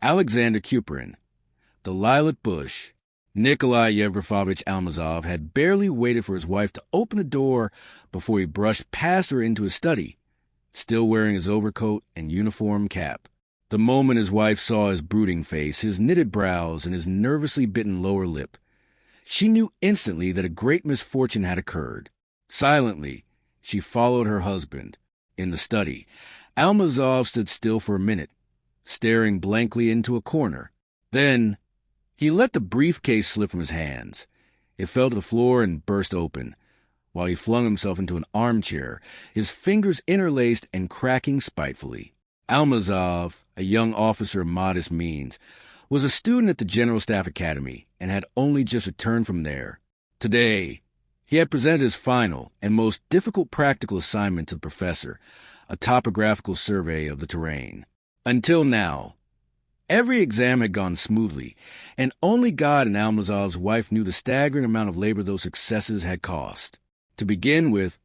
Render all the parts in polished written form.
Alexander Kuprin, the Lilac Bush. Nikolai Yevgrafovich Almazov had barely waited for his wife to open the door before he brushed past her into his study, still wearing his overcoat and uniform cap. The moment his wife saw his brooding face, his knitted brows, and his nervously bitten lower lip, she knew instantly that a great misfortune had occurred. Silently, she followed her husband. In the study, Almazov stood still for a minute, staring blankly into a corner. Then he let the briefcase slip from his hands. It fell to the floor and burst open, while he flung himself into an armchair, his fingers interlaced and cracking spitefully. Almazov, a young officer of modest means, was a student at the General Staff Academy and had only just returned from there. Today, he had presented his final and most difficult practical assignment to the professor, a topographical survey of the terrain. Until now, every exam had gone smoothly, and only God and Almazov's wife knew the staggering amount of labor those successes had cost. To begin with,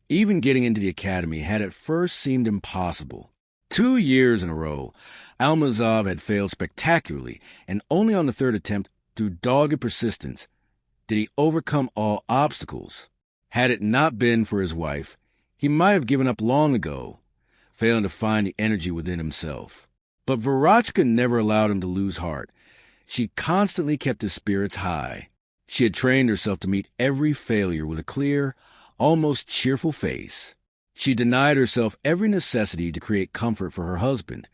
even getting into the academy had at first seemed impossible. 2 years in a row, Almazov had failed spectacularly, and only on the third attempt, through dogged persistence, did he overcome all obstacles. Had it not been for his wife, he might have given up long ago, failing to find the energy within himself. But Verochka never allowed him to lose heart. She constantly kept his spirits high. She had trained herself to meet every failure with a clear, almost cheerful face. She denied herself every necessity to create comfort for her husband,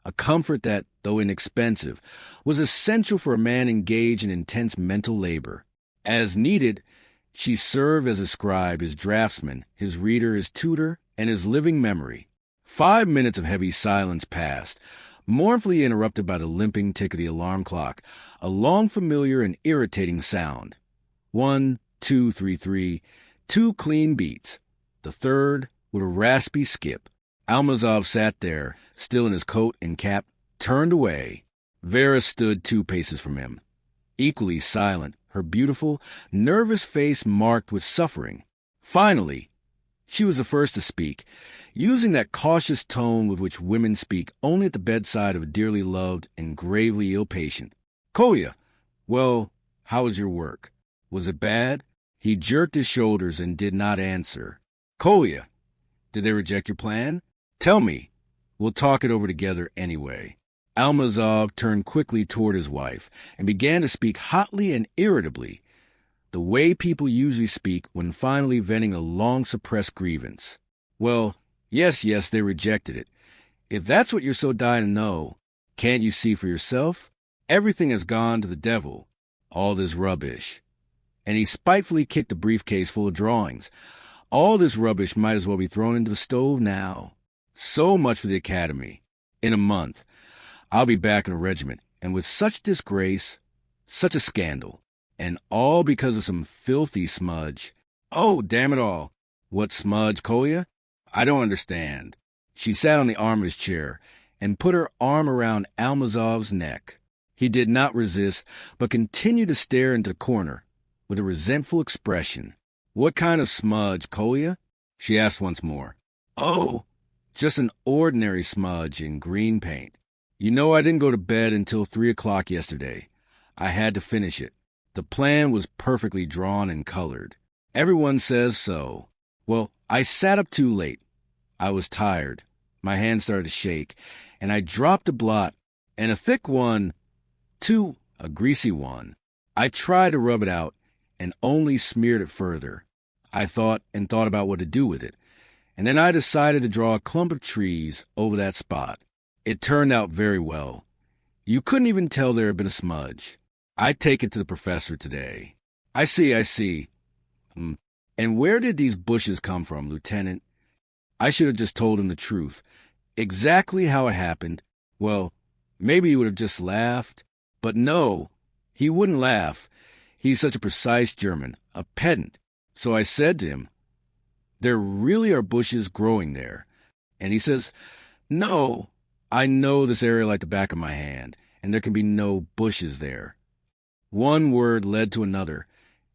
a comfort that, though inexpensive, was essential for a man engaged in intense mental labor. As needed, she served as a scribe, his draftsman, his reader, his tutor, and his living memory. 5 minutes of heavy silence passed, mournfully interrupted by the limping tick of the alarm clock, a long familiar and irritating sound. 1, 2, 3, 3, 2 clean beats. The third with a raspy skip. Almazov sat there, still in his coat and cap, turned away. Vera stood 2 paces from him, equally silent, her beautiful, nervous face marked with suffering. Finally, she was the first to speak, using that cautious tone with which women speak only at the bedside of a dearly loved and gravely ill patient. "Kolya, well, how was your work? Was it bad?" He jerked his shoulders and did not answer. "Kolya, did they reject your plan? Tell me. We'll talk it over together anyway." Almazov turned quickly toward his wife and began to speak hotly and irritably, the way people usually speak when finally venting a long-suppressed grievance. "Well, yes, they rejected it. If that's what you're so dying to know, can't you see for yourself? Everything has gone to the devil. All this rubbish." And he spitefully kicked a briefcase full of drawings. "All this rubbish might as well be thrown into the stove now. So much for the academy. In a month, I'll be back in a regiment, and with such disgrace, such a scandal, and all because of some filthy smudge. Oh, damn it all. What smudge, Kolya? I don't understand." She sat on the arm of his chair and put her arm around Almazov's neck. He did not resist, but continued to stare into the corner with a resentful expression. "What kind of smudge, Kolya?" she asked once more. "Oh, just an ordinary smudge in green paint. You know, I didn't go to bed until 3 o'clock yesterday. I had to finish it. The plan was perfectly drawn and colored. Everyone says so. Well, I sat up too late. I was tired. My hand started to shake, and I dropped a blot, and a thick one, too, a greasy one. I tried to rub it out, and only smeared it further. I thought about what to do with it, and then I decided to draw a clump of trees over that spot. It turned out very well. You couldn't even tell there had been a smudge. I take it to the professor today." I see. And where did these bushes come from, Lieutenant?" I should have just told him the truth, exactly how it happened. Well, maybe he would have just laughed. But no, he wouldn't laugh. He's such a precise German, a pedant. So I said to him, "There really are bushes growing there." And he says, "No, I know this area like the back of my hand, and there can be no bushes there." One word led to another,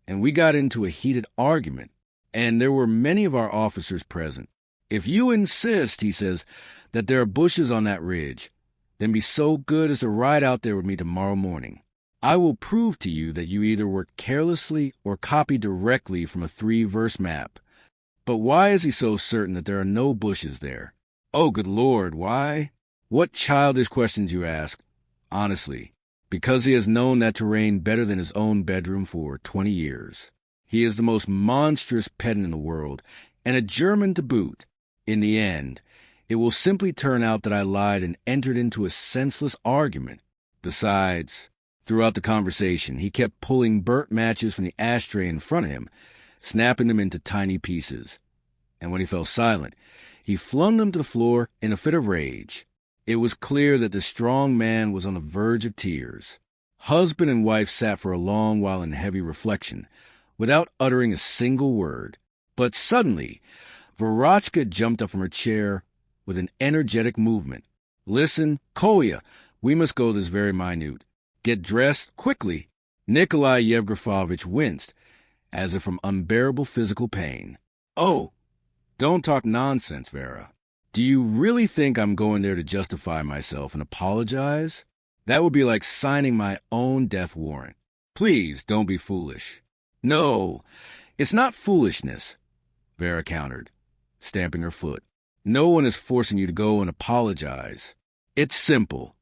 and we got into a heated argument, and there were many of our officers present. "If you insist," he says, "that there are bushes on that ridge, Then be so good as to ride out there with me tomorrow morning. I will prove to you that you either worked carelessly or copied directly from a 3-verse map. But why is he so certain that there are no bushes there? Oh, good Lord, why? What childish questions you ask. Honestly, because he has known that terrain better than his own bedroom for 20 years. He is the most monstrous pedant in the world, and a German to boot. In the end, it will simply turn out that I lied and entered into a senseless argument. Besides, throughout the conversation, he kept pulling burnt matches from the ashtray in front of him, snapping them into tiny pieces. And when he fell silent, he flung them to the floor in a fit of rage. It was clear that the strong man was on the verge of tears. Husband and wife sat for a long while in heavy reflection, without uttering a single word. But suddenly, Verotchka jumped up from her chair with an energetic movement. Listen, Kolya, we must go this very minute. Get dressed, quickly. Nikolai Yevgrafovich winced, as if from unbearable physical pain. Oh, don't talk nonsense, Vera. Do you really think I'm going there to justify myself and apologize? That would be like signing my own death warrant. Please don't be foolish. No, it's not foolishness, Vera countered, stamping her foot. No one is forcing you to go and apologize. It's simple.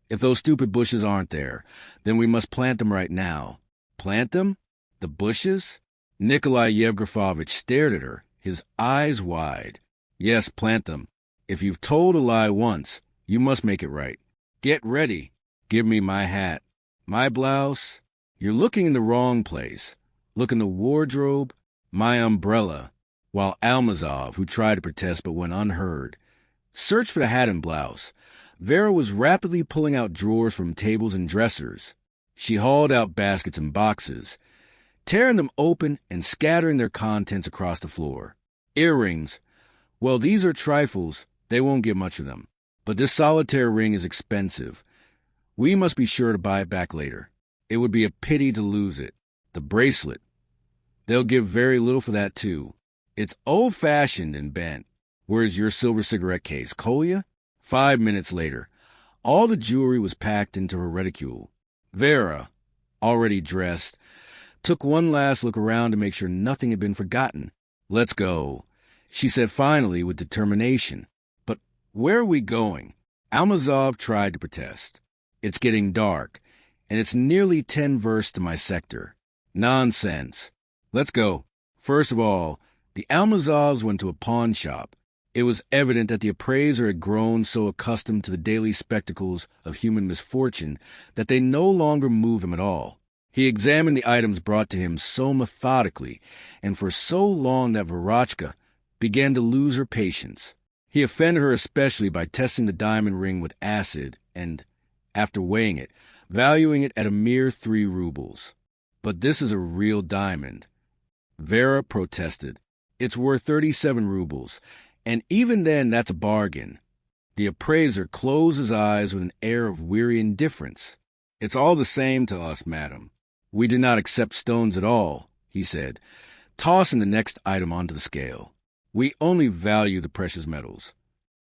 If those stupid bushes aren't there, then we must plant them right now. Plant them? The bushes? Nikolai Yevgrafovich stared at her, his eyes wide. Yes, plant them. If you've told a lie once, you must make it right. Get ready. Give me my hat. My blouse. You're looking in the wrong place. Look in the wardrobe. My umbrella. While Almazov, who tried to protest but went unheard, searched for the hat and blouse, Vera was rapidly pulling out drawers from tables and dressers. She hauled out baskets and boxes, tearing them open and scattering their contents across the floor. Earrings. Well, these are trifles. They won't get much of them. But this solitaire ring is expensive. We must be sure to buy it back later. It would be a pity to lose it. The bracelet. They'll give very little for that, too. It's old-fashioned and bent. Where's your silver cigarette case, Kolya? 5 minutes later, all the jewelry was packed into her reticule. Vera, already dressed, took one last look around to make sure nothing had been forgotten. Let's go, she said finally with determination. But where are we going? Almazov tried to protest. It's getting dark, and it's nearly 10 versts to my sector. Nonsense. Let's go. First of all, the Almazovs went to a pawn shop. It was evident that the appraiser had grown so accustomed to the daily spectacles of human misfortune that they no longer moved him at all. He examined the items brought to him so methodically and for so long that Verotchka began to lose her patience. He offended her especially by testing the diamond ring with acid and, after weighing it, valuing it at a mere 3 rubles. But this is a real diamond. Vera protested. It's worth 37 rubles, and even then that's a bargain. The appraiser closed his eyes with an air of weary indifference. It's all the same to us, madam. We do not accept stones at all, he said, tossing the next item onto the scale. We only value the precious metals.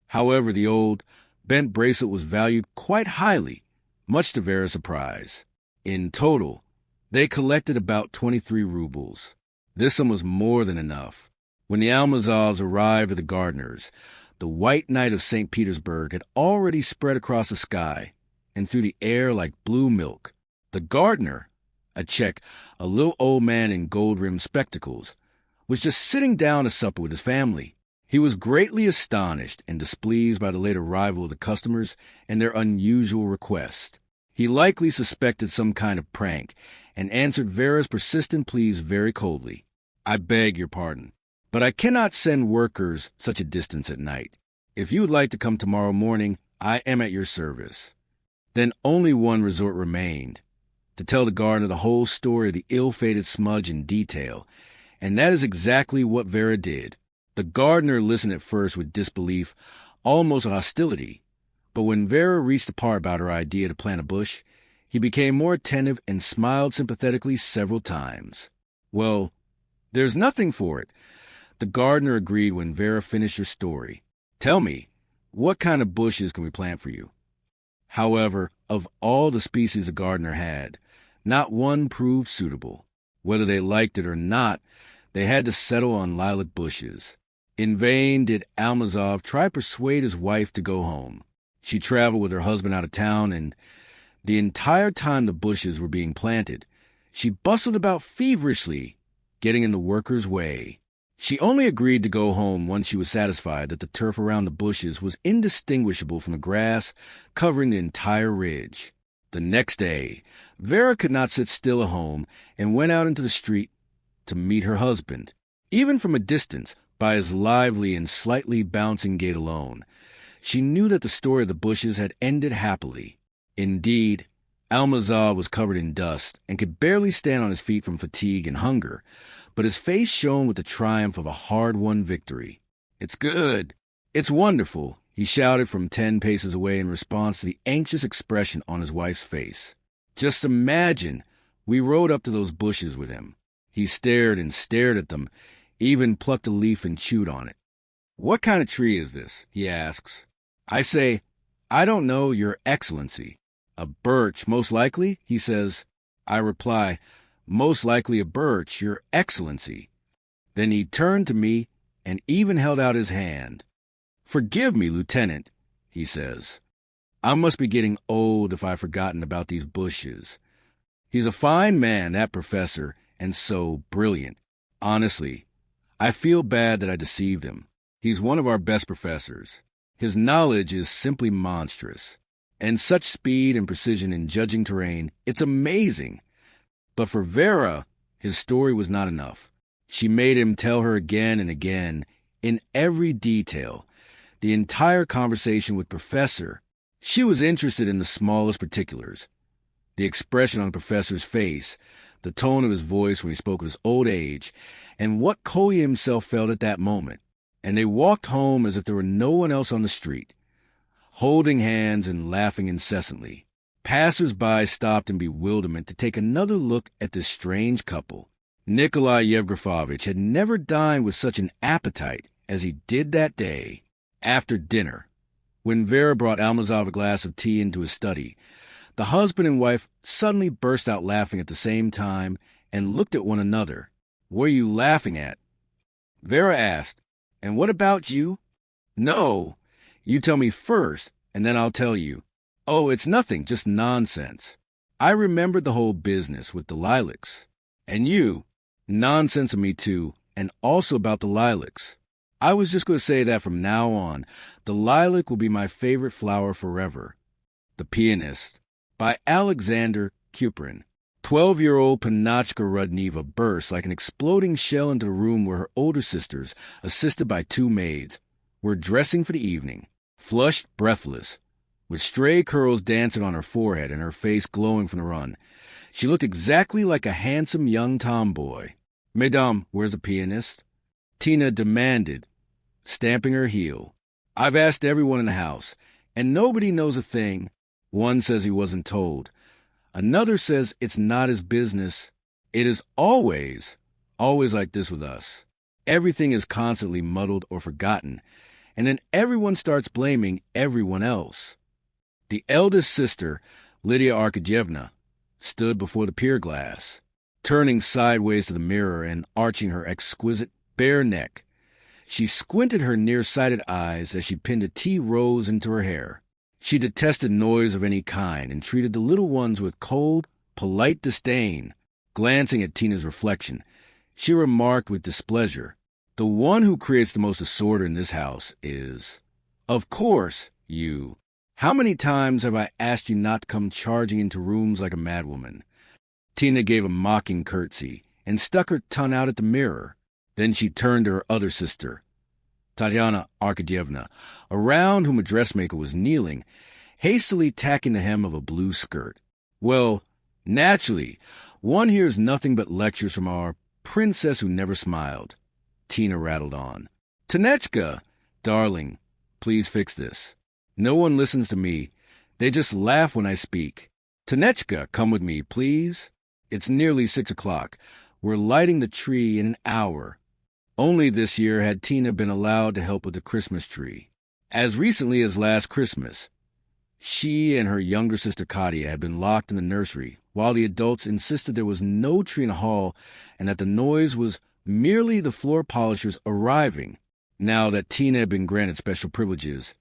However, the old, bent bracelet was valued quite highly, much to Vera's surprise. In total, they collected about 23 rubles. This sum was more than enough. When the Almazovs arrived at the gardener's, the white night of St. Petersburg had already spread across the sky and through the air like blue milk. The gardener, a Czech, a little old man in gold-rimmed spectacles, was just sitting down to supper with his family. He was greatly astonished and displeased by the late arrival of the customers and their unusual request. He likely suspected some kind of prank and answered Vera's persistent pleas very coldly. I beg your pardon, but I cannot send workers such a distance at night. If you would like to come tomorrow morning, I am at your service. Then only one resort remained, to tell the gardener the whole story of the ill-fated smudge in detail, and that is exactly what Vera did. The gardener listened at first with disbelief, almost hostility, but when Vera reached the part about her idea to plant a bush, he became more attentive and smiled sympathetically several times. Well, there's nothing for it, the gardener agreed when Vera finished her story. Tell me, what kind of bushes can we plant for you? However, of all the species the gardener had, not one proved suitable. Whether they liked it or not, they had to settle on lilac bushes. In vain did Almazov try to persuade his wife to go home. She traveled with her husband out of town, and the entire time the bushes were being planted, she bustled about feverishly, getting in the workers' way. She only agreed to go home once she was satisfied that the turf around the bushes was indistinguishable from the grass covering the entire ridge. The next day, Vera could not sit still at home and went out into the street to meet her husband. Even from a distance, by his lively and slightly bouncing gait alone, she knew that the story of the bushes had ended happily. Indeed, Almazov was covered in dust and could barely stand on his feet from fatigue and hunger, but his face shone with the triumph of a hard-won victory. "It's good! It's wonderful!" he shouted from 10 paces away in response to the anxious expression on his wife's face. "Just imagine, we rode up to those bushes with him. He stared and stared at them, even plucked a leaf and chewed on it. 'What kind of tree is this?' he asks. I say, 'I don't know, Your Excellency.' 'A birch, most likely?' he says. I reply, 'Most likely a birch, Your Excellency.' Then he turned to me and even held out his hand. 'Forgive me, Lieutenant,' he says. 'I must be getting old if I've forgotten about these bushes.' He's a fine man, that professor, and so brilliant. Honestly, I feel bad that I deceived him. He's one of our best professors. His knowledge is simply monstrous. And such speed and precision in judging terrain, it's amazing. But for Vera, his story was not enough. She made him tell her again and again, in every detail, the entire conversation with Professor. She was interested in the smallest particulars. The expression on the professor's face, the tone of his voice when he spoke of his old age, and what Kolya himself felt at that moment. And they walked home as if there were no one else on the street, holding hands and laughing incessantly. Passers-by stopped in bewilderment to take another look at this strange couple. Nikolai Yevgrafovich had never dined with such an appetite as he did that day. After dinner, when Vera brought Almazov a glass of tea into his study, the husband and wife suddenly burst out laughing at the same time and looked at one another. "What are you laughing at?" Vera asked. "And what about you?" "No, you tell me first, and then I'll tell you." "Oh, it's nothing, just nonsense." I remembered the whole business with the lilacs. "And you?" "Nonsense of me too, and also about the lilacs. I was just going to say that from now on, the lilac will be my favorite flower forever." The Pianist, by Alexander Kuprin. 12-year-old Panachka Rudneva burst like an exploding shell into the room where her older sisters, assisted by 2 maids, were dressing for the evening. Flushed, breathless, with stray curls dancing on her forehead and her face glowing from the run, she looked exactly like a handsome young tomboy. "Mesdames, where's the pianist?" Tina demanded, stamping her heel. "I've asked everyone in the house, and nobody knows a thing. One says he wasn't told. Another says it's not his business. It is always like this with us. Everything is constantly muddled or forgotten, and then everyone starts blaming everyone else." The eldest sister, Lydia Arkadyevna, stood before the pier glass, turning sideways to the mirror and arching her exquisite bare neck. She squinted her nearsighted eyes as she pinned a tea rose into her hair. She detested noise of any kind and treated the little ones with cold, polite disdain. Glancing at Tina's reflection, she remarked with displeasure, "The one who creates the most disorder in this house is, of course, you. How many times have I asked you not to come charging into rooms like a madwoman?" Tina gave a mocking curtsy and stuck her tongue out at the mirror. Then she turned to her other sister, Tatyana Arkadyevna, around whom a dressmaker was kneeling, hastily tacking the hem of a blue skirt. "Well, naturally, one hears nothing but lectures from our princess who never smiled," Tina rattled on. "Tanechka, darling, please fix this. No one listens to me. They just laugh when I speak. Tanechka, come with me, please. It's nearly 6 o'clock. We're lighting the tree in an hour." Only this year had Tina been allowed to help with the Christmas tree. As recently as last Christmas, She and her younger sister Katia had been locked in the nursery, while the adults insisted there was no tree in the hall and that the noise was merely the floor polishers arriving, now that Tina had been granted special privileges,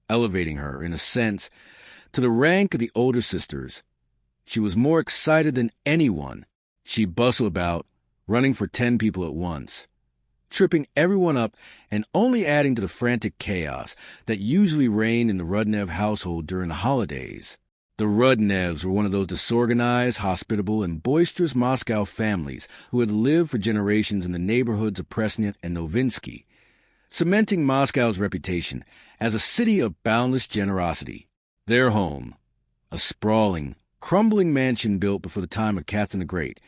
elevating her, in a sense, to the rank of the older sisters. She was more excited than anyone. She bustled about, running for 10 people at once, tripping everyone up and only adding to the frantic chaos that usually reigned in the Rudnev household during the holidays. The Rudnevs were one of those disorganized, hospitable, and boisterous Moscow families who had lived for generations in the neighborhoods of Presnett and Novinsky, cementing Moscow's reputation as a city of boundless generosity. Their home, a sprawling, crumbling mansion built before the time of Catherine the Great,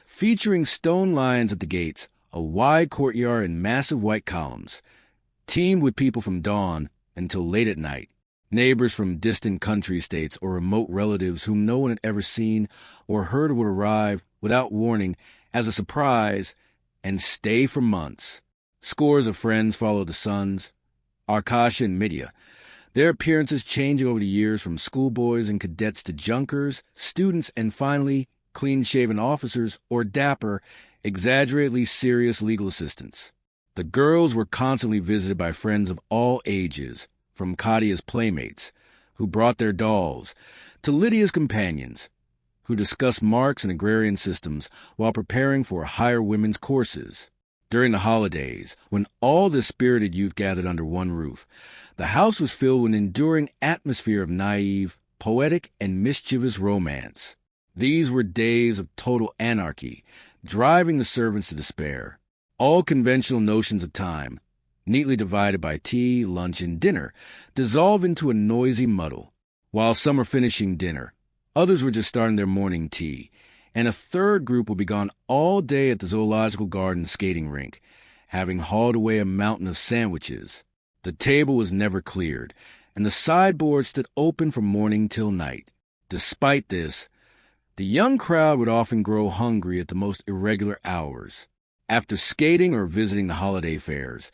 featuring stone lions at the gates, a wide courtyard and massive white columns, teemed with people from dawn until late at night, neighbors from distant country estates or remote relatives whom no one had ever seen or heard would arrive without warning as a surprise and stay for months. Scores of friends followed the sons, Arkasha and Mitya, their appearances changing over the years from schoolboys and cadets to junkers, students, and finally clean-shaven officers or dapper, exaggeratedly serious legal assistants. The girls were constantly visited by friends of all ages, from Katia's playmates, who brought their dolls, to Lydia's companions, who discussed Marx and agrarian systems while preparing for higher women's courses. During the holidays, when all the spirited youth gathered under one roof, the house was filled with an enduring atmosphere of naive, poetic, and mischievous romance. These were days of total anarchy, driving the servants to despair. All conventional notions of time, neatly divided by tea, lunch, and dinner, dissolved into a noisy muddle. While some were finishing dinner, others were just starting their morning tea, and a third group would be gone all day at the zoological garden skating rink, having hauled away a mountain of sandwiches. The table was never cleared, and the sideboard stood open from morning till night. Despite this, the young crowd would often grow hungry at the most irregular hours. After skating or visiting the holiday fairs,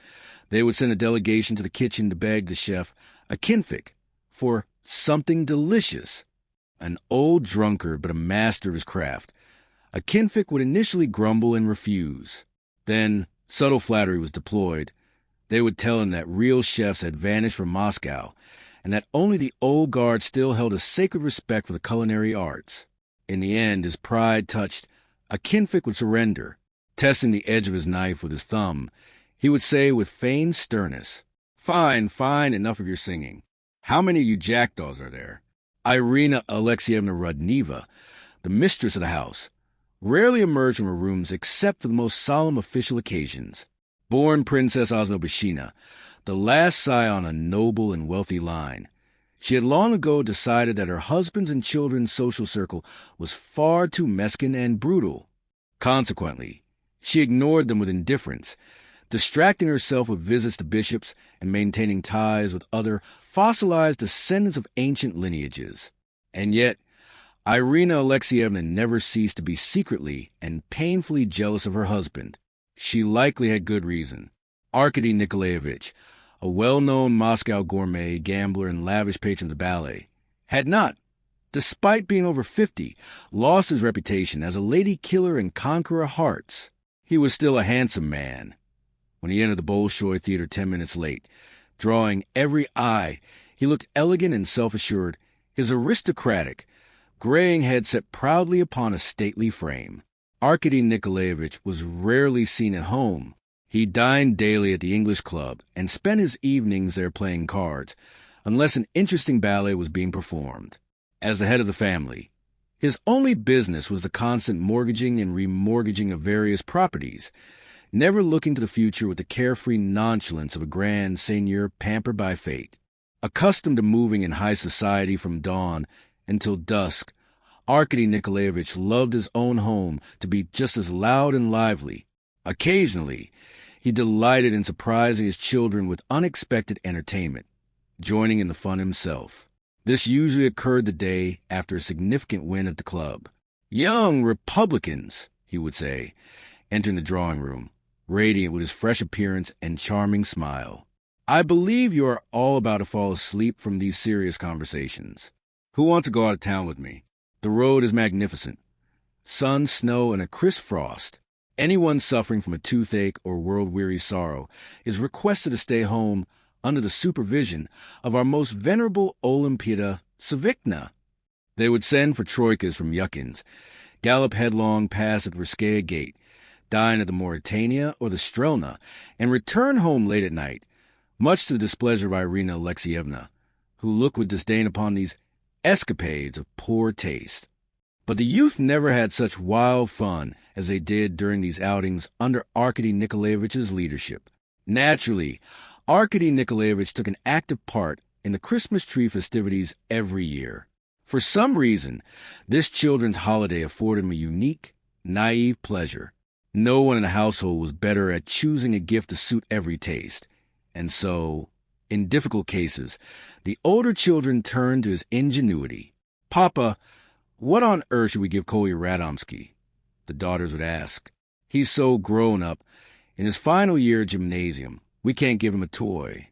they would send a delegation to the kitchen to beg the chef, a kinfik, for something delicious. An old drunkard but a master of his craft, a kinfik would initially grumble and refuse. Then subtle flattery was deployed. They would tell him that real chefs had vanished from Moscow, and that only the old guard still held a sacred respect for the culinary arts. In the end, his pride touched, a kinfik would surrender. Testing the edge of his knife with his thumb, he would say with feigned sternness, "Fine, fine, enough of your singing. How many of you jackdaws are there?" Irina Alexeyevna Rudneva, the mistress of the house, rarely emerged from her rooms except for the most solemn official occasions. Born Princess Osnobishina, the last scion on a noble and wealthy line, she had long ago decided that her husband's and children's social circle was far too mesquite and brutal. Consequently, she ignored them with indifference, distracting herself with visits to bishops and maintaining ties with other fossilized descendants of ancient lineages. And yet, Irina Alexeyevna never ceased to be secretly and painfully jealous of her husband. She likely had good reason. Arkady Nikolaevich, a well-known Moscow gourmet, gambler, and lavish patron of the ballet, had not, despite being over 50, lost his reputation as a lady killer and conqueror of hearts. He was still a handsome man. When he entered the Bolshoi Theater 10 minutes late, drawing every eye, he looked elegant and self-assured, his aristocratic, graying head set proudly upon a stately frame. Arkady Nikolaevich was rarely seen at home. He dined daily at the English Club and spent his evenings there playing cards, unless an interesting ballet was being performed. As the head of the family, his only business was the constant mortgaging and remortgaging of various properties, never looking to the future with the carefree nonchalance of a grand seigneur pampered by fate. Accustomed to moving in high society from dawn until dusk, Arkady Nikolaevich loved his own home to be just as loud and lively. Occasionally, he delighted in surprising his children with unexpected entertainment, joining in the fun himself. This usually occurred the day after a significant win at the club. "Young Republicans," he would say, entering the drawing room, radiant with his fresh appearance and charming smile. I believe you are all about to fall asleep from these serious conversations. Who wants to go out of town with me? The road is magnificent. Sun, snow, and a crisp frost. Anyone suffering from a toothache or world-weary sorrow is requested to stay home under the supervision of our most venerable Olympida Savicna. They would send for troikas from Yuckins, gallop headlong past the Verskaya Gate, dine at the Mauritania or the Strelna, and return home late at night, much to the displeasure of Irina Alexievna, who looked with disdain upon these escapades of poor taste. But the youth never had such wild fun as they did during these outings under Arkady Nikolaevich's leadership. Naturally, Arkady Nikolaevich took an active part in the Christmas tree festivities every year. For some reason, this children's holiday afforded him a unique, naive pleasure. No one in the household was better at choosing a gift to suit every taste. And so, in difficult cases, the older children turned to his ingenuity. "Papa, what on earth should we give Kolya Radomsky?" the daughters would ask. "He's so grown up. In his final year at gymnasium, we can't give him a toy."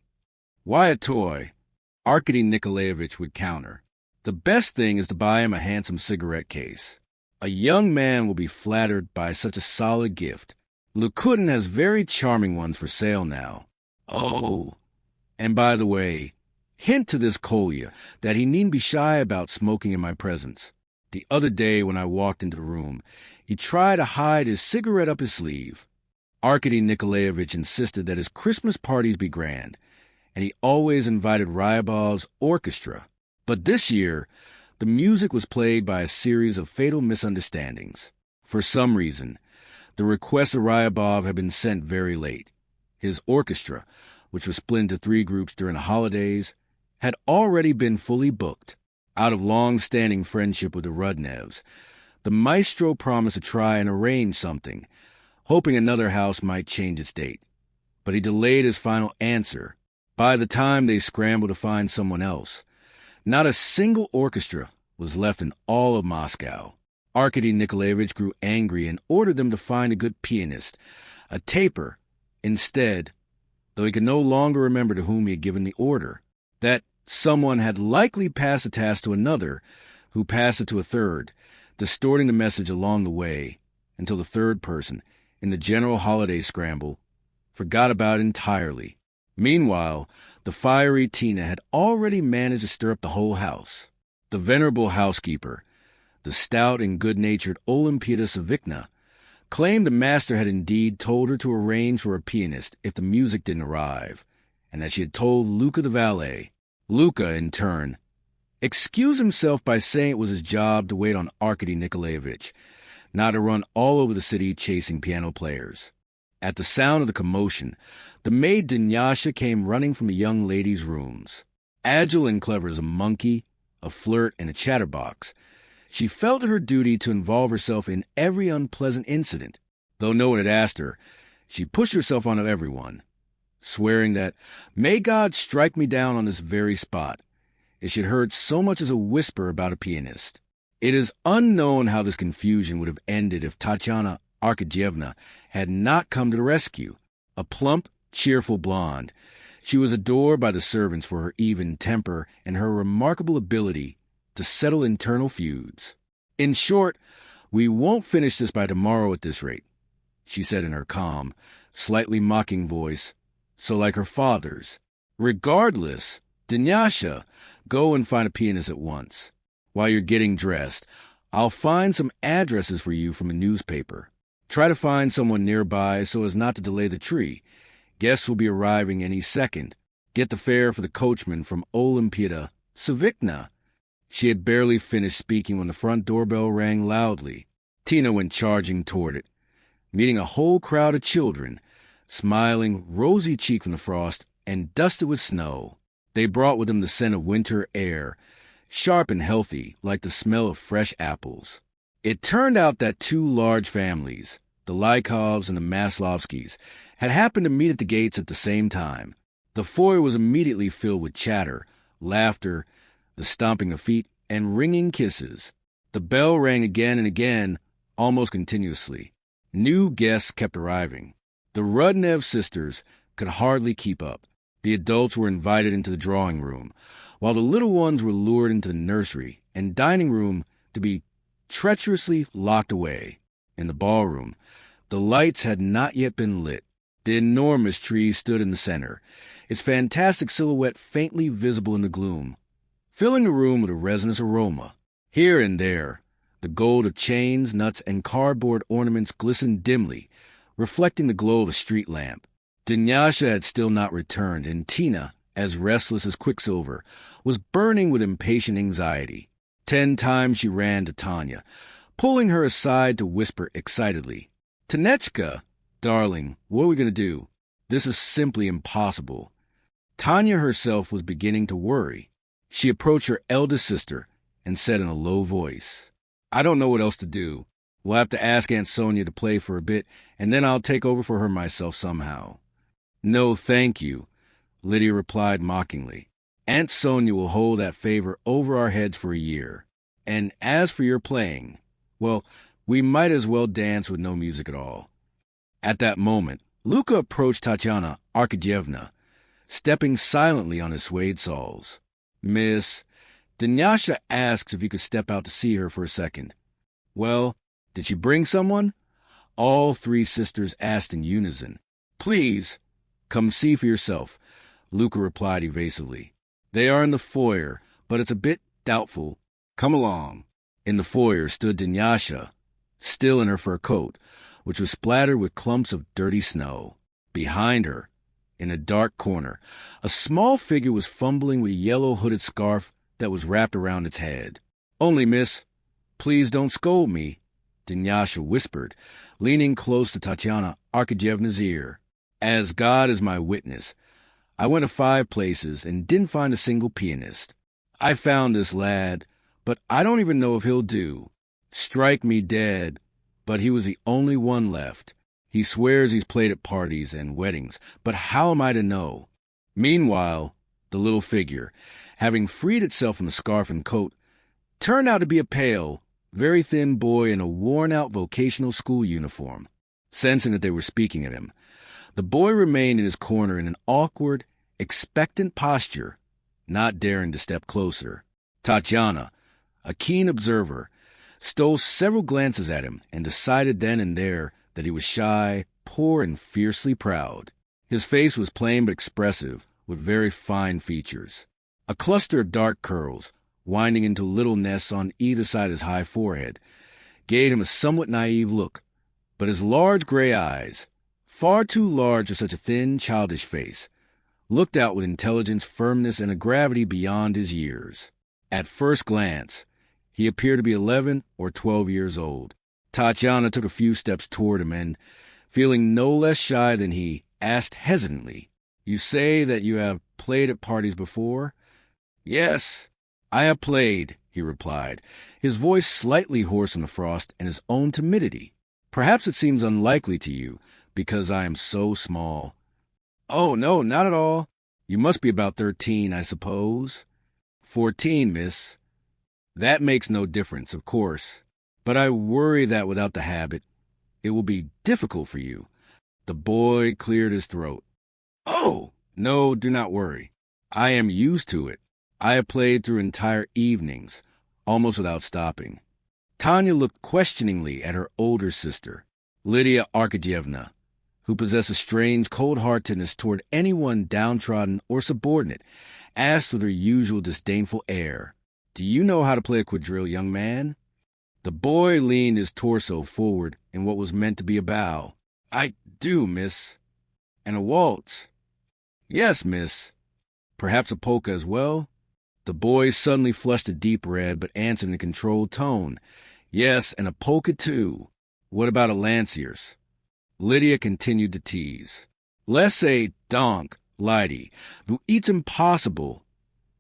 "Why a toy?" Arkady Nikolaevich would counter. "The best thing is to buy him a handsome cigarette case. A young man will be flattered by such a solid gift. Lukutin has very charming ones for sale now. Oh, and by the way, hint to this Kolya that he needn't be shy about smoking in my presence. The other day when I walked into the room, he tried to hide his cigarette up his sleeve." Arkady Nikolaevich insisted that his Christmas parties be grand, and he always invited Ryabov's orchestra. But this year, the music was played by a series of fatal misunderstandings. For some reason, the request of Ryabov had been sent very late. His orchestra, which was split into 3 groups during the holidays, had already been fully booked. Out of long-standing friendship with the Rudnevs, the maestro promised to try and arrange something, hoping another house might change its date. But he delayed his final answer. By the time they scrambled to find someone else, not a single orchestra was left in all of Moscow. Arkady Nikolaevich grew angry and ordered them to find a good pianist, a taper, instead, though he could no longer remember to whom he had given the order. That someone had likely passed the task to another, who passed it to a third, distorting the message along the way, until the third person, in the general holiday scramble, forgot about it entirely. Meanwhile, the fiery Tina had already managed to stir up the whole house. The venerable housekeeper, the stout and good-natured Olympida Savicna, claimed the master had indeed told her to arrange for a pianist if the music didn't arrive, and that she had told Luka the valet. Luka, in turn, excused himself by saying it was his job to wait on Arkady Nikolaevich, not to run all over the city chasing piano players. At the sound of the commotion, the maid Dunyasha came running from the young ladies' rooms. Agile and clever as a monkey, a flirt, and a chatterbox, she felt it her duty to involve herself in every unpleasant incident. Though no one had asked her, she pushed herself onto everyone, swearing that, "May God strike me down on this very spot," if she had heard so much as a whisper about a pianist. It is unknown how this confusion would have ended if Tatyana Arkadyevna had not come to the rescue. A plump, cheerful blonde, she was adored by the servants for her even temper and her remarkable ability to settle internal feuds. "In short, we won't finish this by tomorrow at this rate," she said in her calm, slightly mocking voice, so like her father's. "Regardless, Dunyasha, go and find a pianist at once. While you're getting dressed, I'll find some addresses for you from a newspaper. Try to find someone nearby so as not to delay the tree. Guests will be arriving any second. Get the fare for the coachman from Olympida Savicna." She had barely finished speaking when the front doorbell rang loudly. Tina went charging toward it, meeting a whole crowd of children, smiling, rosy-cheeked from the frost and dusted with snow. They brought with them the scent of winter air, sharp and healthy, like the smell of fresh apples. It turned out that 2 large families, the Lykovs and the Maslovskys, had happened to meet at the gates at the same time. The foyer was immediately filled with chatter, laughter, the stomping of feet, and ringing kisses. The bell rang again and again, almost continuously. New guests kept arriving. The Rudnev sisters could hardly keep up. The adults were invited into the drawing room, while the little ones were lured into the nursery and dining room to be treacherously locked away. In the ballroom, the lights had not yet been lit. The enormous tree stood in the center, its fantastic silhouette faintly visible in the gloom, filling the room with a resinous aroma. Here and there, the gold of chains, nuts, and cardboard ornaments glistened dimly, reflecting the glow of a street lamp. Dunyasha had still not returned, and Tina, as restless as quicksilver, was burning with impatient anxiety. 10 times she ran to Tanya, pulling her aside to whisper excitedly, "Tanechka, darling, what are we going to do? This is simply impossible." Tanya herself was beginning to worry. She approached her eldest sister and said in a low voice, "I don't know what else to do. We'll have to ask Aunt Sonia to play for a bit, and then I'll take over for her myself somehow." "No, thank you," Lydia replied mockingly. "Aunt Sonia will hold that favor over our heads for a year. And as for your playing, well, we might as well dance with no music at all." At that moment, Luka approached Tatyana Arkadyevna, stepping silently on his suede soles. "Miss, Dunyasha asks if you could step out to see her for a second." "Well, did she bring someone?" All 3 sisters asked in unison. "Please, come see for yourself," Luka replied evasively. "They are in the foyer, but it's a bit doubtful. Come along." In the foyer stood Dunyasha, still in her fur coat, which was splattered with clumps of dirty snow. Behind her, in a dark corner, a small figure was fumbling with a yellow hooded scarf that was wrapped around its head. "Only, miss, please don't scold me," Dunyasha whispered, leaning close to Tatyana Arkadyevna's ear. "As God is my witness, I went to 5 places and didn't find a single pianist. I found this lad, but I don't even know if he'll do. Strike me dead, but he was the only one left. He swears he's played at parties and weddings, but how am I to know?" Meanwhile, the little figure, having freed itself from the scarf and coat, turned out to be a pale, very thin boy in a worn-out vocational school uniform. Sensing that they were speaking of him, the boy remained in his corner in an awkward, expectant posture, not daring to step closer. Tatyana, a keen observer, stole several glances at him and decided then and there that he was shy, poor, and fiercely proud. His face was plain but expressive, with very fine features. A cluster of dark curls, winding into little nests on either side of his high forehead, gave him a somewhat naive look, but his large gray eyes, far too large for such a thin, childish face, looked out with intelligence, firmness, and a gravity beyond his years. At first glance, he appeared to be 11 or 12 years old. Tatyana took a few steps toward him and, feeling no less shy than he, asked hesitantly, "You say that you have played at parties before?" "Yes, I have played," he replied, his voice slightly hoarse from the frost and his own timidity. "Perhaps it seems unlikely to you, because I am so small." "Oh, no, not at all. You must be about 13, I suppose." 14, miss." "That makes no difference, of course. But I worry that without the habit, it will be difficult for you." The boy cleared his throat. "Oh, no, do not worry. I am used to it. I have played through entire evenings, almost without stopping." Tanya looked questioningly at her older sister, Lydia Arkadyevna, who possessed a strange cold-heartedness toward anyone downtrodden or subordinate, asked with her usual disdainful air, "Do you know how to play a quadrille, young man?" The boy leaned his torso forward in what was meant to be a bow. "I do, miss." "And a waltz?" "Yes, miss." "Perhaps a polka as well?" The boy suddenly flushed a deep red, but answered in a controlled tone, "Yes, and a polka, too." "What about a lanciers?" Lydia continued to tease. "Laissez donc, lady, vous êtes impossible,"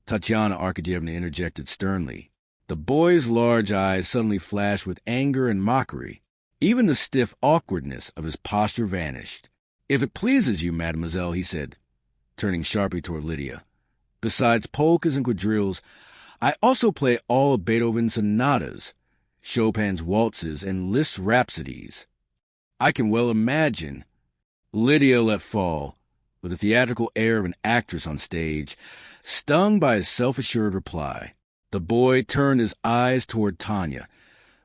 Tatyana Arkadyevna interjected sternly. The boy's large eyes suddenly flashed with anger and mockery. Even the stiff awkwardness of his posture vanished. "If it pleases you, mademoiselle," he said, turning sharply toward Lydia, "besides polkas and quadrilles, I also play all of Beethoven's sonatas, Chopin's waltzes, and Liszt's rhapsodies." "I can well imagine." Lydia let fall, with the theatrical air of an actress on stage, stung by his self-assured reply. The boy turned his eyes toward Tanya,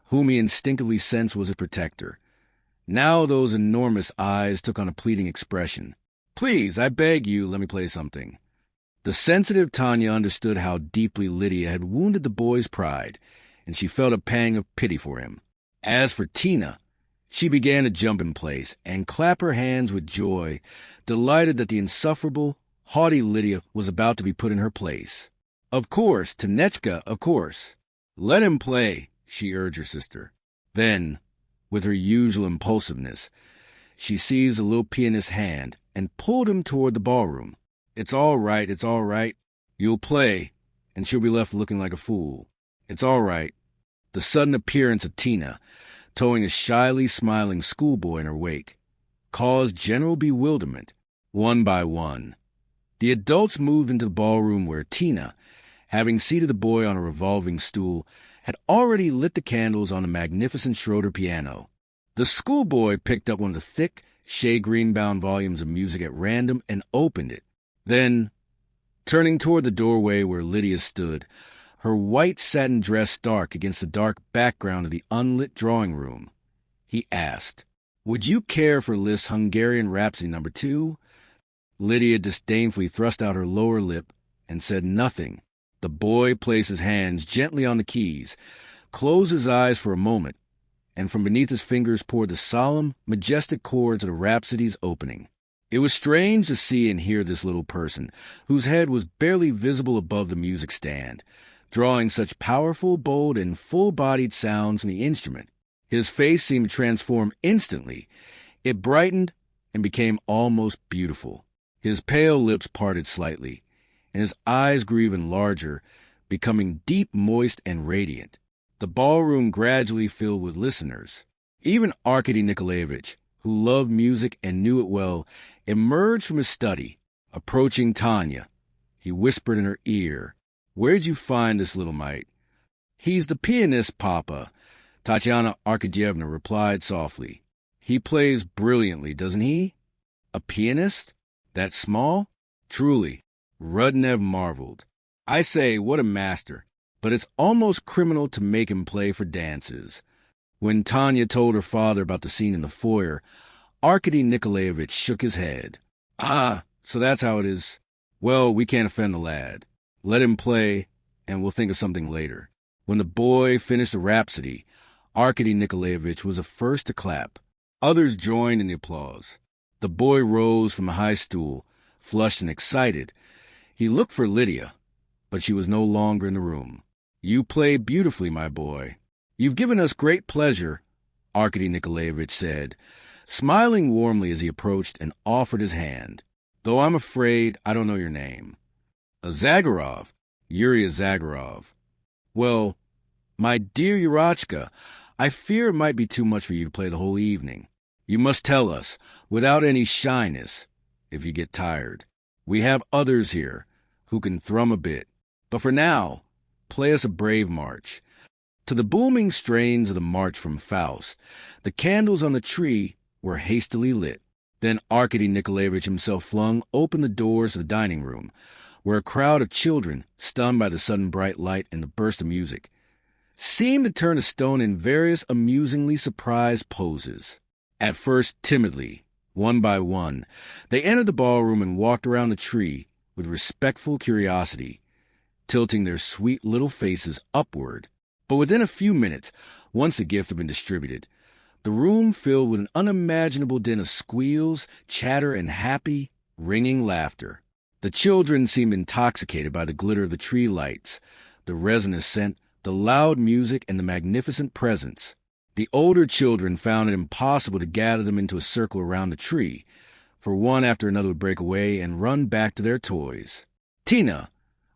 whom he instinctively sensed was his protector. Now those enormous eyes took on a pleading expression. "Please, I beg you, let me play something." The sensitive Tanya understood how deeply Lydia had wounded the boy's pride, and she felt a pang of pity for him. As for Tina, she began to jump in place and clap her hands with joy, delighted that the insufferable, haughty Lydia was about to be put in her place. "Of course, Tanechka, of course. Let him play," she urged her sister. Then, with her usual impulsiveness, she seized the little pianist's hand and pulled him toward the ballroom. It's all right. You'll play, and she'll be left looking like a fool. It's all right." The sudden appearance of Tina, towing a shyly smiling schoolboy in her wake, caused general bewilderment. One by one, the adults moved into the ballroom where Tina, having seated the boy on a revolving stool, had already lit the candles on the magnificent Schroeder piano. The schoolboy picked up one of the thick, shade-green-bound volumes of music at random and opened it. Then, turning toward the doorway where Lydia stood, her white satin dress dark against the dark background of the unlit drawing room, he asked, "Would you care for Liszt's Hungarian Rhapsody No. 2? Lydia disdainfully thrust out her lower lip and said nothing. The boy placed his hands gently on the keys, closed his eyes for a moment, and from beneath his fingers poured the solemn, majestic chords of the Rhapsody's opening. It was strange to see and hear this little person, whose head was barely visible above the music stand, drawing such powerful, bold, and full-bodied sounds from the instrument. His face seemed to transform instantly. It brightened and became almost beautiful. His pale lips parted slightly, and his eyes grew even larger, becoming deep, moist, and radiant. The ballroom gradually filled with listeners. Even Arkady Nikolaevich, who loved music and knew it well, emerged from his study. Approaching Tanya, he whispered in her ear, "Where'd you find this little mite?" "He's the pianist, Papa," Tatyana Arkadyevna replied softly. "He plays brilliantly, doesn't he?" "A pianist? That small?" "Truly," Rudnev marveled. "I say, what a master. But it's almost criminal to make him play for dances." When Tanya told her father about the scene in the foyer, Arkady Nikolaevich shook his head. "Ah, so that's how it is. Well, we can't offend the lad. Let him play, and we'll think of something later." When the boy finished the Rhapsody, Arkady Nikolaevich was the first to clap. Others joined in the applause. The boy rose from a high stool, flushed and excited. He looked for Lydia, but she was no longer in the room. "You play beautifully, my boy. You've given us great pleasure," Arkady Nikolaevich said, smiling warmly as he approached and offered his hand, "though I'm afraid I don't know your name." "Zagarov, Yuri Zagarov." "Well, my dear Yurachka, I fear it might be too much for you to play the whole evening. You must tell us, without any shyness, if you get tired. We have others here who can thrum a bit. But for now, play us a brave march." To the booming strains of the march from Faust, the candles on the tree were hastily lit. Then Arkady Nikolaevich himself flung open the doors of the dining room, where a crowd of children, stunned by the sudden bright light and the burst of music, seemed to turn to stone in various amusingly surprised poses. At first timidly, one by one, they entered the ballroom and walked around the tree with respectful curiosity, tilting their sweet little faces upward. But within a few minutes, once the gift had been distributed, the room filled with an unimaginable din of squeals, chatter, and happy, ringing laughter. The children seemed intoxicated by the glitter of the tree lights, the resinous scent, the loud music, and the magnificent presents. The older children found it impossible to gather them into a circle around the tree, for one after another would break away and run back to their toys. Tina,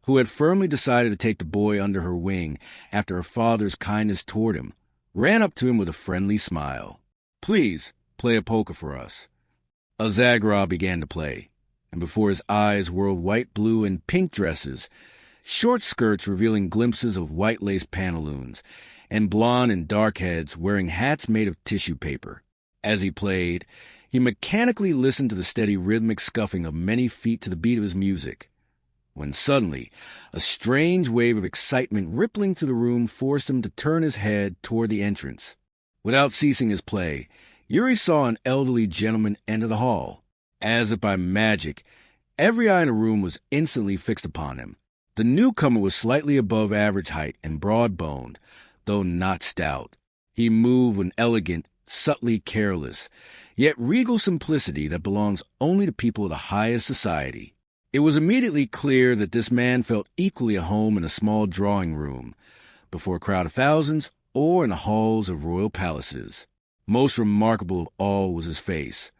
who had firmly decided to take the boy under her wing after her father's kindness toward him, ran up to him with a friendly smile. "Please, play a polka for us." A Zagarov began to play, and before his eyes whirled white, blue, and pink dresses, short skirts revealing glimpses of white lace pantaloons, and blonde and dark heads wearing hats made of tissue paper. As he played, He mechanically listened to the steady rhythmic scuffing of many feet to the beat of his music, when suddenly a strange wave of excitement rippling through the room forced him to turn his head toward the entrance. Without ceasing his play, Yuri saw an elderly gentleman enter the hall. As if by magic, every eye in the room was instantly fixed upon him. The newcomer was slightly above average height and broad-boned, though not stout. He moved with an elegant, subtly careless, yet regal simplicity that belongs only to people of the highest society. It was immediately clear that this man felt equally at home in a small drawing room, before a crowd of thousands, or in the halls of royal palaces. Most remarkable of all was his face,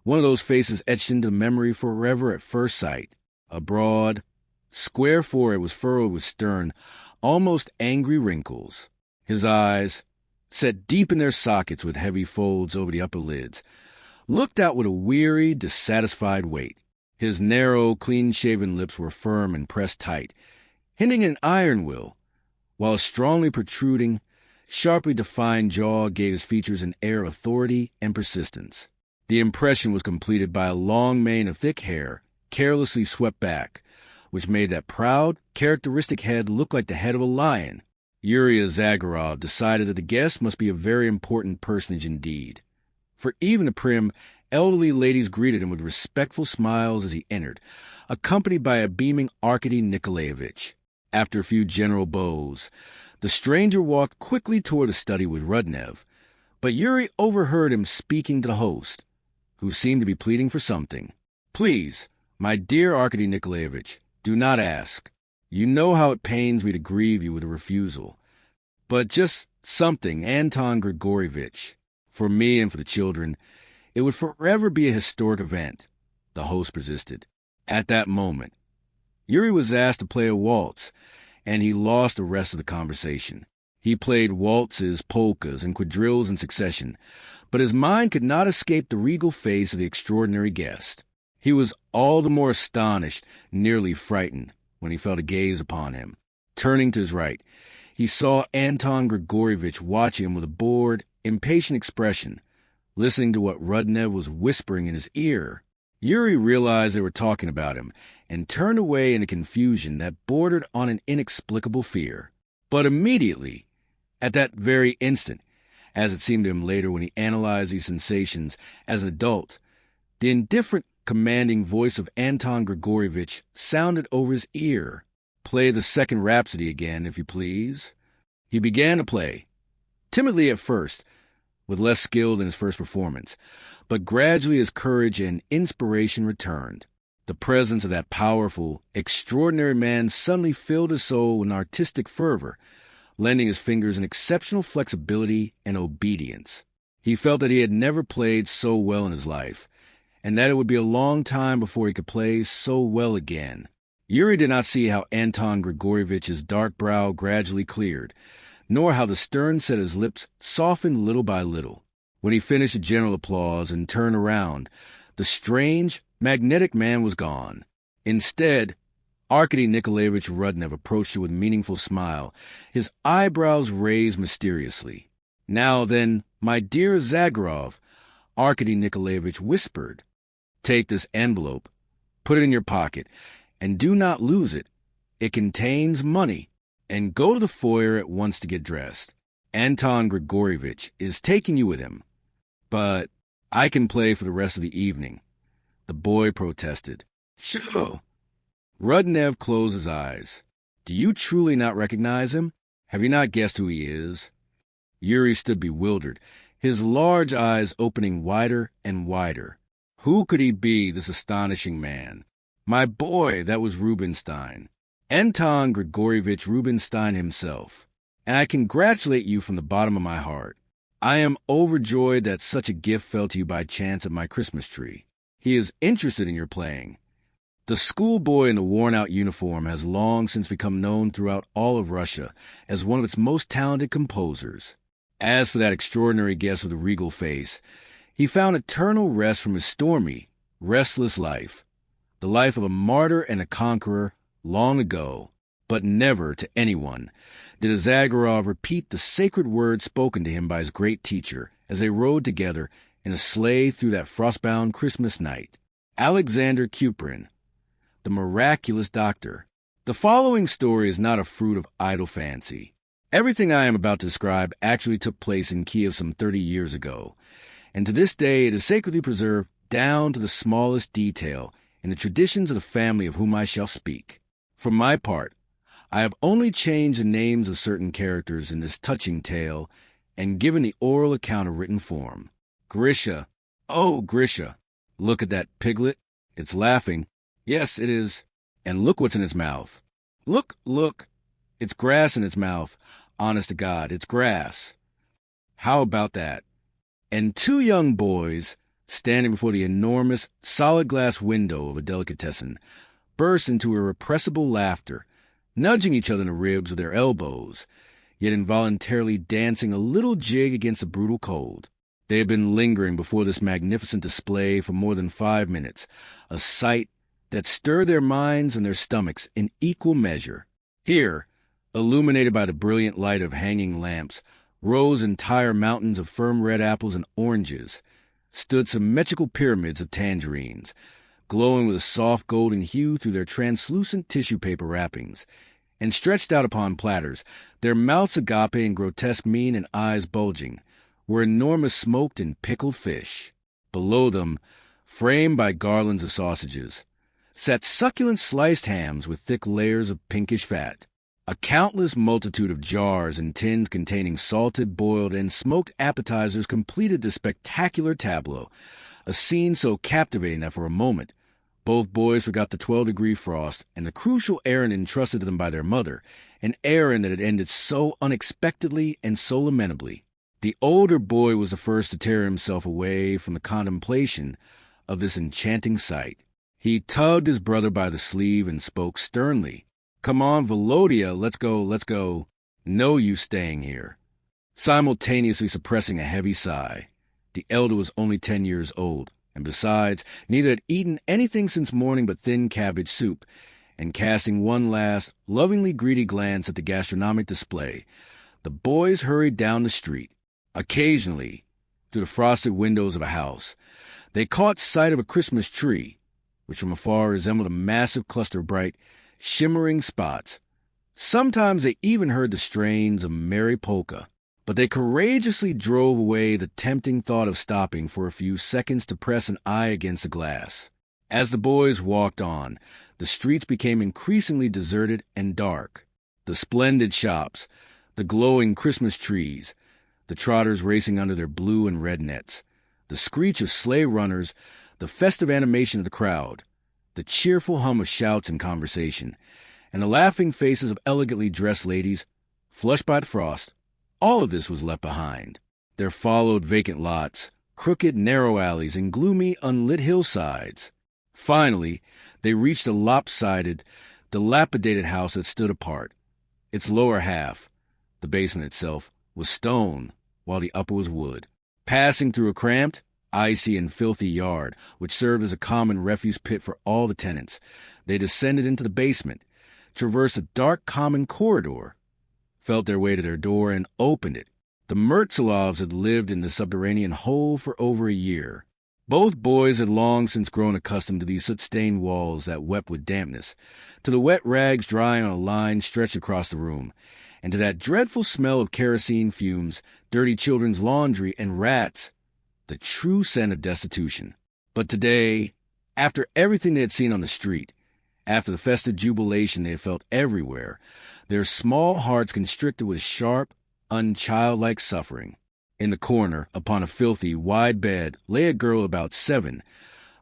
one of those faces etched into memory forever at first sight. A broad, square forehead was furrowed with stern, almost angry wrinkles. His eyes, set deep in their sockets with heavy folds over the upper lids, looked out with a weary, dissatisfied weight. His narrow, clean-shaven lips were firm and pressed tight, hinting at an iron will, while a strongly protruding, sharply defined jaw gave his features an air of authority and persistence. The impression was completed by a long mane of thick hair, carelessly swept back, which made that proud, characteristic head look like the head of a lion. Yuri Zagarov decided that the guest must be a very important personage indeed, for even the prim, elderly ladies greeted him with respectful smiles as he entered, accompanied by a beaming Arkady Nikolaevich. After a few general bows, the stranger walked quickly toward the study with Rudnev, but Yuri overheard him speaking to the host, who seemed to be pleading for something. "Please, my dear Arkady Nikolaevich, do not ask. You know how it pains me to grieve you with a refusal. But just something, Anton Grigorievich. For me and for the children, it would forever be a historic event," the host persisted. At that moment, Yuri was asked to play a waltz, and he lost the rest of the conversation. He played waltzes, polkas, and quadrilles in succession, but his mind could not escape the regal face of the extraordinary guest. He was all the more astonished, nearly frightened, when he felt a gaze upon him. Turning to his right, he saw Anton Grigorievich watching him with a bored, impatient expression, listening to what Rudnev was whispering in his ear. Yuri realized they were talking about him, and turned away in a confusion that bordered on an inexplicable fear. But immediately, at that very instant, as it seemed to him later when he analyzed these sensations as an adult, the indifferent, commanding voice of Anton Grigorievich sounded over his ear. "Play the second Rhapsody again, if you please." He began to play, timidly at first, with less skill than his first performance, but gradually his courage and inspiration returned. The presence of that powerful, extraordinary man suddenly filled his soul with an artistic fervor, lending his fingers an exceptional flexibility and obedience. He felt that he had never played so well in his life, and that it would be a long time before he could play so well again. Yuri did not see how Anton Grigorievich's dark brow gradually cleared, nor how the stern set of his lips softened little by little. When he finished the general applause and turned around, the strange, magnetic man was gone. Instead, Arkady Nikolaevich Rudnev approached her with a meaningful smile, his eyebrows raised mysteriously. "Now then, my dear Zagarov," Arkady Nikolaevich whispered, "take this envelope, put it in your pocket, and do not lose it. It contains money, and go to the foyer at once to get dressed. Anton Grigorievich is taking you with him. But I can play for the rest of the evening," the boy protested. "Sure." Rudnev closed his eyes. "Do you truly not recognize him? Have you not guessed who he is?" Yuri stood bewildered, his large eyes opening wider and wider. Who could he be, this astonishing man? "My boy, that was Rubinstein. Anton Grigorievich Rubinstein himself. And I congratulate you from the bottom of my heart. I am overjoyed that such a gift fell to you by chance at my Christmas tree. He is interested in your playing. The schoolboy in the worn-out uniform has long since become known throughout all of Russia as one of its most talented composers. As for that extraordinary guest with a regal face, he found eternal rest from his stormy, restless life, the life of a martyr and a conqueror long ago. But never to anyone did Zagarov repeat the sacred words spoken to him by his great teacher as they rode together in a sleigh through that frostbound Christmas night. Alexander Kuprin, The Miraculous Doctor. The following story is not a fruit of idle fancy. Everything I am about to describe actually took place in Kiev some 30 years ago, and to this day it is sacredly preserved down to the smallest detail in the traditions of the family of whom I shall speak. For my part, I have only changed the names of certain characters in this touching tale and given the oral account a written form. Grisha. Oh, Grisha. Look at that piglet. It's laughing. Yes, it is. And look what's in its mouth. Look. It's grass in its mouth. Honest to God, it's grass. How about that? And two young boys, standing before the enormous, solid glass window of a delicatessen, burst into irrepressible laughter, nudging each other in the ribs with their elbows, yet involuntarily dancing a little jig against the brutal cold. They had been lingering before this magnificent display for more than 5 minutes, a sight that stirred their minds and their stomachs in equal measure. Here, illuminated by the brilliant light of hanging lamps, rose entire mountains of firm red apples and oranges, stood symmetrical pyramids of tangerines, glowing with a soft golden hue through their translucent tissue paper wrappings, and stretched out upon platters, their mouths agape in grotesque mien and eyes bulging, were enormous smoked and pickled fish. Below them, framed by garlands of sausages, sat succulent sliced hams with thick layers of pinkish fat. A countless multitude of jars and tins containing salted, boiled, and smoked appetizers completed this spectacular tableau, a scene so captivating that for a moment both boys forgot the 12-degree frost and the crucial errand entrusted to them by their mother, an errand that had ended so unexpectedly and so lamentably. The older boy was the first to tear himself away from the contemplation of this enchanting sight. He tugged his brother by the sleeve and spoke sternly. "Come on, Volodya, let's go. No use staying here." Simultaneously suppressing a heavy sigh. The elder was only 10 years old, and besides, neither had eaten anything since morning but thin cabbage soup, and casting one last, lovingly greedy glance at the gastronomic display, the boys hurried down the street. Occasionally, through the frosted windows of a house, they caught sight of a Christmas tree, which from afar resembled a massive cluster of bright, shimmering spots. Sometimes they even heard the strains of merry polka, but they courageously drove away the tempting thought of stopping for a few seconds to press an eye against the glass. As the boys walked on, the streets became increasingly deserted and dark. The splendid shops, the glowing Christmas trees, the trotters racing under their blue and red nets, the screech of sleigh runners, the festive animation of the crowd, the cheerful hum of shouts and conversation, and the laughing faces of elegantly dressed ladies, flushed by the frost, all of this was left behind. There followed vacant lots, crooked, narrow alleys, and gloomy, unlit hillsides. Finally, they reached a lopsided, dilapidated house that stood apart. Its lower half, the basement itself, was stone, while the upper was wood. Passing through a cramped, icy, and filthy yard, which served as a common refuse pit for all the tenants, they descended into the basement, traversed a dark common corridor, felt their way to their door, and opened it. The Mertzilovs had lived in the subterranean hole for over a year. Both boys had long since grown accustomed to these soot-stained walls that wept with dampness, to the wet rags drying on a line stretched across the room, and to that dreadful smell of kerosene fumes, dirty children's laundry, and rats, the true scent of destitution. But today, after everything they had seen on the street, after the festive jubilation they had felt everywhere, their small hearts constricted with sharp, unchildlike suffering. In the corner, upon a filthy, wide bed, lay a girl about 7.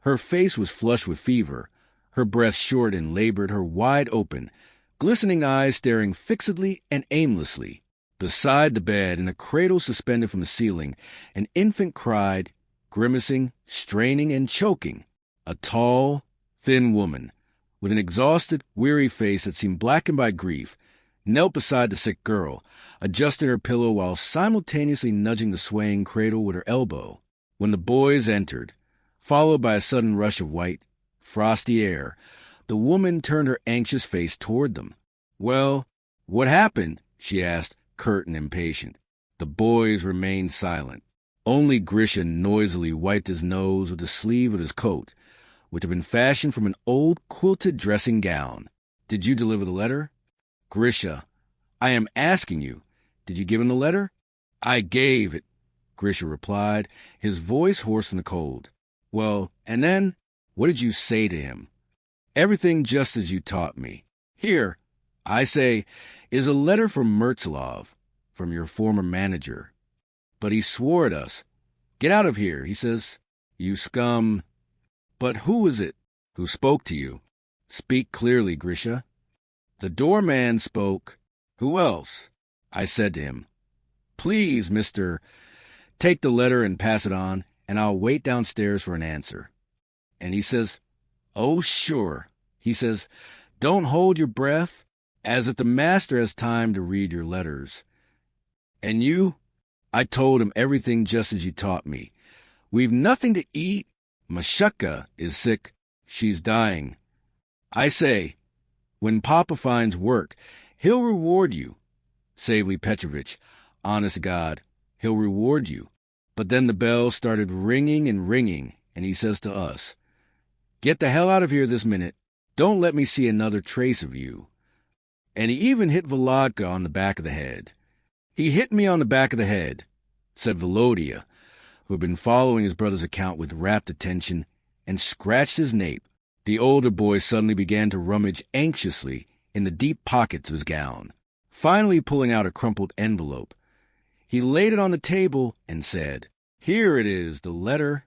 Her face was flushed with fever, her breath short and labored, her wide open, glistening eyes staring fixedly and aimlessly. Beside the bed, in a cradle suspended from the ceiling, an infant cried, grimacing, straining, and choking. A tall, thin woman, with an exhausted, weary face that seemed blackened by grief, knelt beside the sick girl, adjusting her pillow while simultaneously nudging the swaying cradle with her elbow. When the boys entered, followed by a sudden rush of white, frosty air, the woman turned her anxious face toward them. "Well, what happened?" she asked, curt and impatient. The boys remained silent. Only Grisha noisily wiped his nose with the sleeve of his coat, which had been fashioned from an old quilted dressing gown. "Did you deliver the letter?" "Grisha, I am asking you, did you give him the letter?" "I gave it," Grisha replied, his voice hoarse from the cold. "Well, and then? What did you say to him?" "Everything just as you taught me. Here, I say, is a letter from Mertzlov, from your former manager. But he swore at us. 'Get out of here,' he says. 'You scum.' But who is it who spoke to you? Speak clearly, Grisha." "The doorman spoke." "Who else?" "I said to him, 'Please, Mr. take the letter and pass it on, and I'll wait downstairs for an answer.' And he says, 'Oh, sure.' He says, 'Don't hold your breath, as if the master has time to read your letters.' And you?" "I told him everything just as you taught me. We've nothing to eat. Mashutka is sick. She's dying. I say, when Papa finds work, he'll reward you. Savely Petrovich, honest to God, he'll reward you." But then the bell started ringing and ringing, and he says to us, "Get the hell out of here this minute. Don't let me see another trace of you." And he even hit Volodka on the back of the head. "He hit me on the back of the head," said Volodya, who had been following his brother's account with rapt attention, and scratched his nape. The older boy suddenly began to rummage anxiously in the deep pockets of his gown. Finally pulling out a crumpled envelope, he laid it on the table and said, "Here it is, the letter."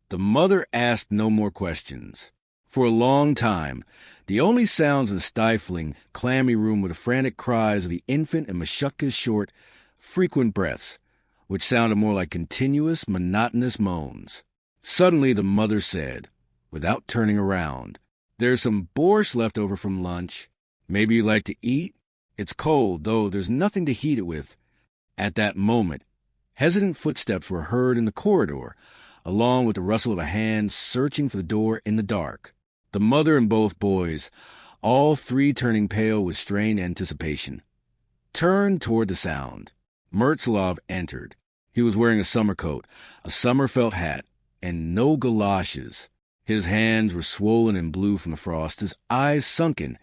The mother asked no more questions. For a long time, the only sounds in the stifling, clammy room were the frantic cries of the infant and Mashutka's short, frequent breaths, which sounded more like continuous, monotonous moans. Suddenly the mother said, without turning around, "There's some borscht left over from lunch. Maybe you'd like to eat? It's cold, though there's nothing to heat it with." At that moment, hesitant footsteps were heard in the corridor, along with the rustle of a hand searching for the door in the dark. The mother and both boys, all three turning pale with strained anticipation, turned toward the sound. Mertzlov entered. He was wearing a summer coat, a summer felt hat, and no galoshes. His hands were swollen and blue from the frost, his eyes sunken,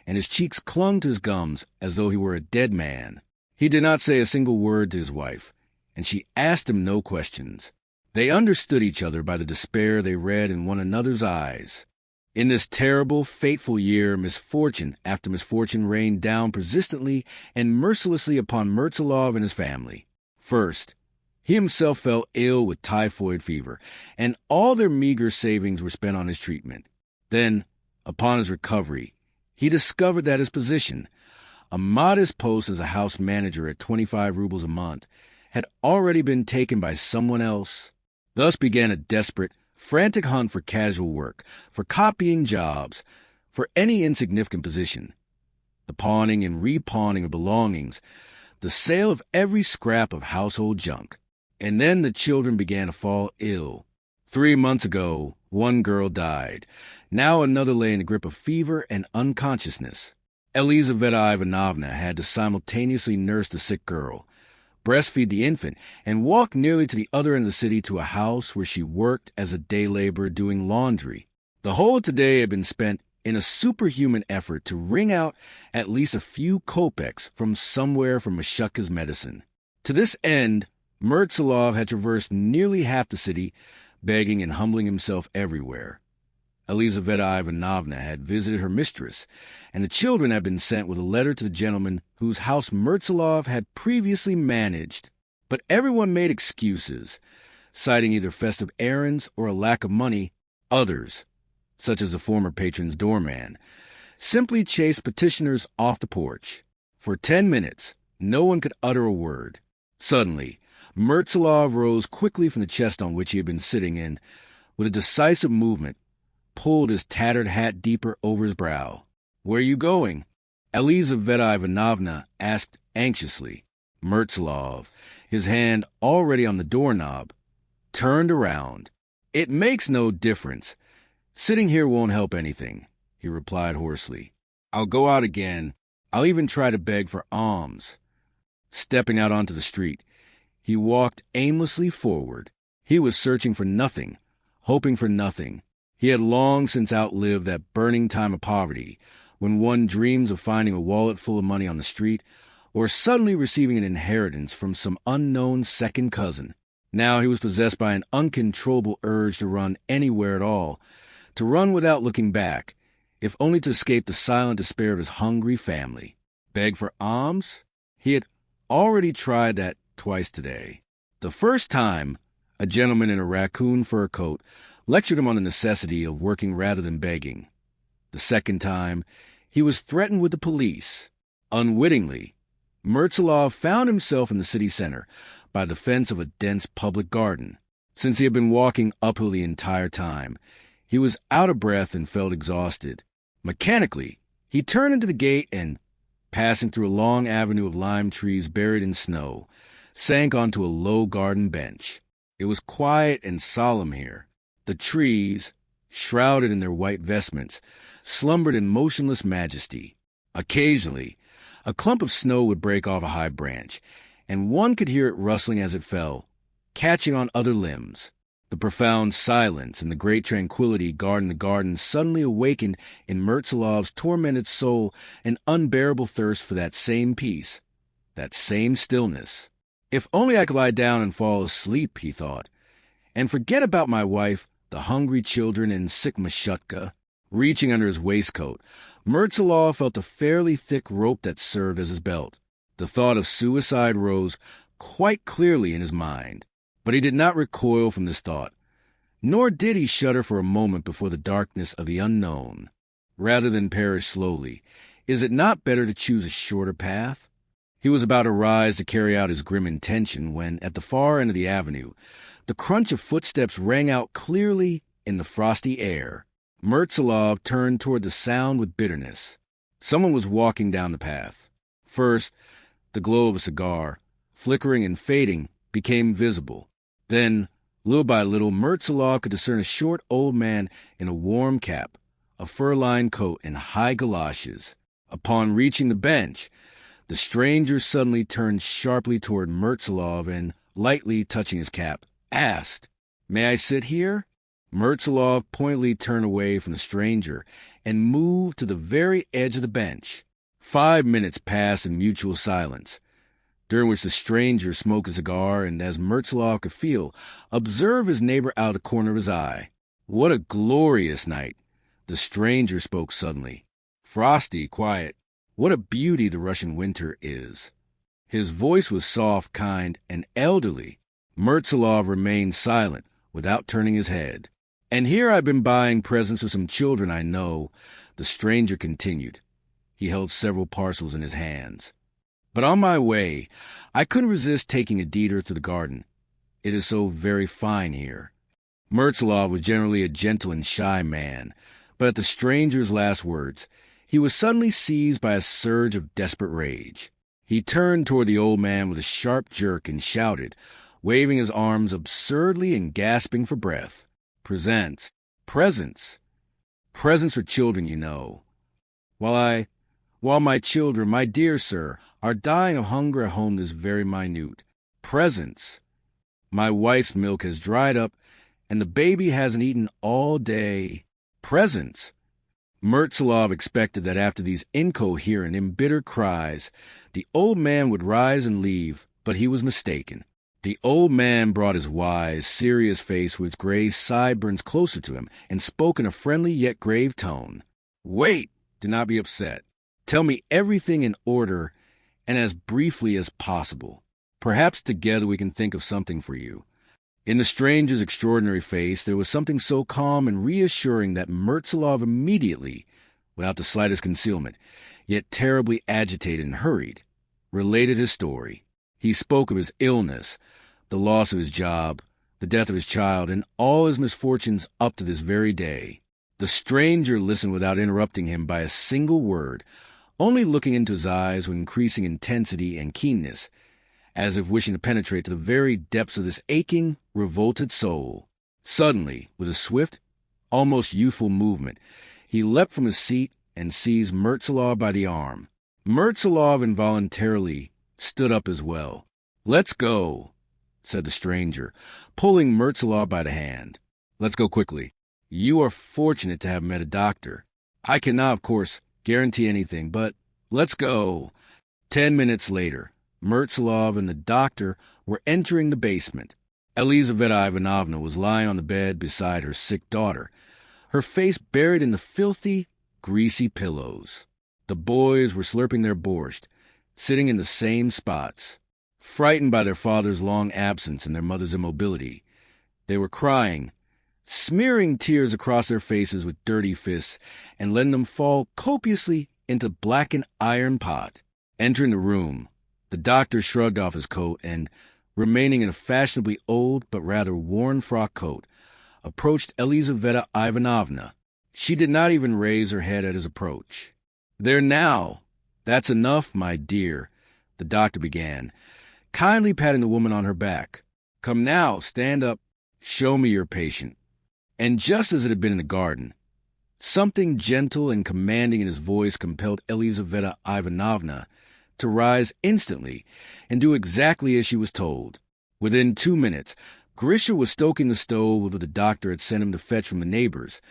and his cheeks clung to his gums as though he were a dead man. He did not say a single word to his wife, and she asked him no questions. They understood each other by the despair they read in one another's eyes. In this terrible, fateful year, misfortune after misfortune rained down persistently and mercilessly upon Mertzlov and his family. First, he himself fell ill with typhoid fever, and all their meager savings were spent on his treatment. Then, upon his recovery, he discovered that his position, a modest post as a house manager at 25 rubles a month, had already been taken by someone else. Thus began a desperate, frantic hunt for casual work, for copying jobs, for any insignificant position. The pawning and repawning of belongings, the sale of every scrap of household junk. And then the children began to fall ill. 3 months ago, one girl died. Now another lay in the grip of fever and unconsciousness. Elizaveta Ivanovna had to simultaneously nurse the sick girl, breastfeed the infant, and walk nearly to the other end of the city to a house where she worked as a day laborer doing laundry. The whole of today had been spent in a superhuman effort to wring out at least a few kopecks from somewhere for Mashutka's medicine. To this end, Mertzlov had traversed nearly half the city, begging and humbling himself everywhere. Elizaveta Ivanovna had visited her mistress, and the children had been sent with a letter to the gentleman whose house Mertzlov had previously managed. But everyone made excuses, citing either festive errands or a lack of money. Others, such as the former patron's doorman, simply chased petitioners off the porch. For 10 minutes, no one could utter a word. Suddenly, Mertzlov rose quickly from the chest on which he had been sitting and, with a decisive movement, pulled his tattered hat deeper over his brow. "Where are you going?" Elizaveta Ivanovna asked anxiously. Mertzlov, his hand already on the doorknob, turned around. "It makes no difference. Sitting here won't help anything," he replied hoarsely. "I'll go out again. I'll even try to beg for alms." Stepping out onto the street, He walked aimlessly forward. He was searching for nothing, hoping for nothing. He had long since outlived that burning time of poverty, when one dreams of finding a wallet full of money on the street, or suddenly receiving an inheritance from some unknown second cousin. Now he was possessed by an uncontrollable urge to run anywhere at all, to run without looking back, if only to escape the silent despair of his hungry family. Beg for alms? He had already tried that twice today. The first time, a gentleman in a raccoon fur coat lectured him on the necessity of working rather than begging. The second time, he was threatened with the police. Unwittingly, Mertzalov found himself in the city center by the fence of a dense public garden. Since he had been walking uphill the entire time, he was out of breath and felt exhausted. Mechanically, he turned into the gate and, passing through a long avenue of lime trees buried in snow, sank onto a low garden bench. It was quiet and solemn here. The trees, shrouded in their white vestments, slumbered in motionless majesty. Occasionally, a clump of snow would break off a high branch, and one could hear it rustling as it fell, catching on other limbs. The profound silence and the great tranquility guarding the garden suddenly awakened in Mertzalov's tormented soul an unbearable thirst for that same peace, that same stillness. If only I could lie down and fall asleep, he thought, and forget about my wife, the hungry children, and sick Mashutka. Reaching under his waistcoat, Mertzalov felt a fairly thick rope that served as his belt. The thought of suicide rose quite clearly in his mind, but he did not recoil from this thought, nor did he shudder for a moment before the darkness of the unknown. Rather than perish slowly, is it not better to choose a shorter path? He was about to rise to carry out his grim intention when, at the far end of the avenue, the crunch of footsteps rang out clearly in the frosty air. Mertzalov turned toward the sound with bitterness. Someone was walking down the path. First, the glow of a cigar, flickering and fading, became visible. Then, little by little, Mertzalov could discern a short old man in a warm cap, a fur-lined coat, and high galoshes. Upon reaching the bench, the stranger suddenly turned sharply toward Mertzalov and, lightly touching his cap, asked, "May I sit here?" Mertzalov pointedly turned away from the stranger and moved to the very edge of the bench. 5 minutes passed in mutual silence, during which the stranger smoked a cigar and, as Mertzalov could feel, observed his neighbor out of the corner of his eye. "What a glorious night!" The stranger spoke suddenly. "Frosty, quiet. What a beauty the Russian winter is." His voice was soft, kind, and elderly. Mertzalov remained silent, without turning his head. "And here I've been buying presents for some children I know," the stranger continued. He held several parcels in his hands. "But on my way, I couldn't resist taking a detour through the garden. It is so very fine here." Mertzalov was generally a gentle and shy man, but at the stranger's last words, he was suddenly seized by a surge of desperate rage. He turned toward the old man with a sharp jerk and shouted, waving his arms absurdly and gasping for breath, "Presents! Presents! Presents for children, you know. While my children, my dear sir, are dying of hunger at home this very minute. Presents! My wife's milk has dried up, and the baby hasn't eaten all day. Presents!" Mertzalov expected that after these incoherent, embittered cries, the old man would rise and leave, but he was mistaken. The old man brought his wise, serious face with its gray sideburns closer to him and spoke in a friendly yet grave tone. "Wait! Do not be upset. Tell me everything in order and as briefly as possible. Perhaps together we can think of something for you." In the stranger's extraordinary face there was something so calm and reassuring that Mertzalov immediately, without the slightest concealment, yet terribly agitated and hurried, related his story. He spoke of his illness, the loss of his job, the death of his child, and all his misfortunes up to this very day. The stranger listened without interrupting him by a single word, only looking into his eyes with increasing intensity and keenness, as if wishing to penetrate to the very depths of this aching, revolted soul. Suddenly, with a swift, almost youthful movement, he leapt from his seat and seized Mertzalov by the arm. Mertzalov involuntarily stood up as well. "Let's go," said the stranger, pulling Mertzilov by the hand. "Let's go quickly. You are fortunate to have met a doctor. I cannot, of course, guarantee anything, but let's go." 10 minutes later, Mertzilov and the doctor were entering the basement. Elizaveta Ivanovna was lying on the bed beside her sick daughter, her face buried in the filthy, greasy pillows. The boys were slurping their borscht, sitting in the same spots. Frightened by their father's long absence and their mother's immobility, they were crying, smearing tears across their faces with dirty fists and letting them fall copiously into blackened iron pot. Entering the room, the doctor shrugged off his coat and, remaining in a fashionably old but rather worn frock coat, approached Elizaveta Ivanovna. She did not even raise her head at his approach. "There now! That's enough, my dear," the doctor began, kindly patting the woman on her back. "Come now, stand up. Show me your patient." And just as it had been in the garden, something gentle and commanding in his voice compelled Elizaveta Ivanovna to rise instantly and do exactly as she was told. Within 2 minutes, Grisha was stoking the stove that the doctor had sent him to fetch from the neighbors.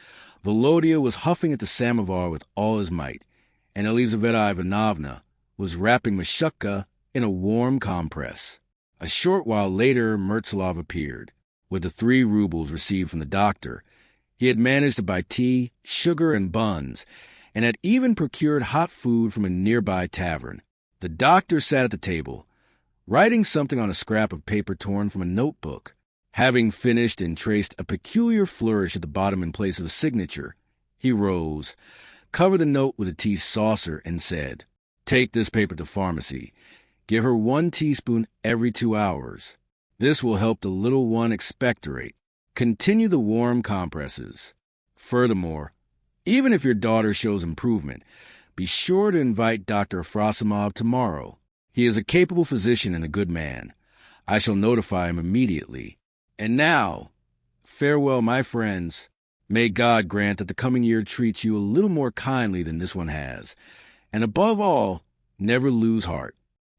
Volodya was huffing at the samovar with all his might, and Elizaveta Ivanovna was wrapping Mashutka in a warm compress. A short while later, Mertzilov appeared. With the 3 rubles received from the doctor, he had managed to buy tea, sugar, and buns, and had even procured hot food from a nearby tavern. The doctor sat at the table, writing something on a scrap of paper torn from a notebook. Having finished and traced a peculiar flourish at the bottom in place of a signature, he rose, covered the note with a tea saucer, and said, "Take this paper to pharmacy. Give her 1 teaspoon every 2 hours. This will help the little one expectorate. Continue the warm compresses. Furthermore, even if your daughter shows improvement, be sure to invite Dr. Afrosimov tomorrow. He is a capable physician and a good man. I shall notify him immediately. And now, farewell, my friends. May God grant that the coming year treats you a little more kindly than this one has. And above all, never lose heart."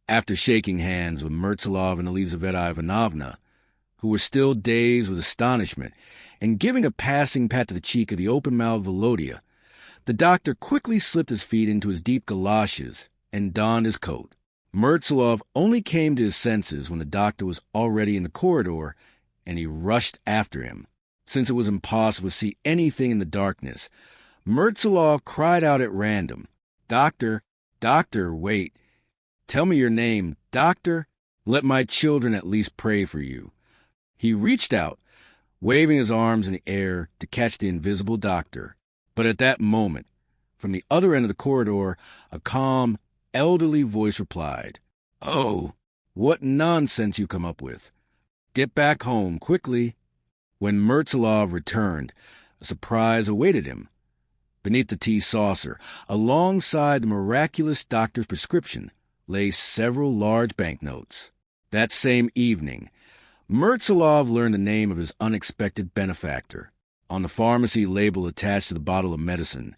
After shaking hands with Mertzilov and Elizaveta Ivanovna, who were still dazed with astonishment, and giving a passing pat to the cheek of the open-mouthed Volodya, the doctor quickly slipped his feet into his deep galoshes and donned his coat. Mertzilov only came to his senses when the doctor was already in the corridor, and he rushed after him. Since it was impossible to see anything in the darkness, Mertzilov cried out at random, "Doctor, doctor, wait. Tell me your name, doctor. Let my children at least pray for you." He reached out, waving his arms in the air to catch the invisible doctor. But at that moment, from the other end of the corridor, a calm, elderly voice replied, "Oh, what nonsense you come up with. Get back home, quickly." When Mertzilov returned, a surprise awaited him. Beneath the tea saucer, alongside the miraculous doctor's prescription, lay several large banknotes. That same evening, Mertzilov learned the name of his unexpected benefactor. On the pharmacy label attached to the bottle of medicine,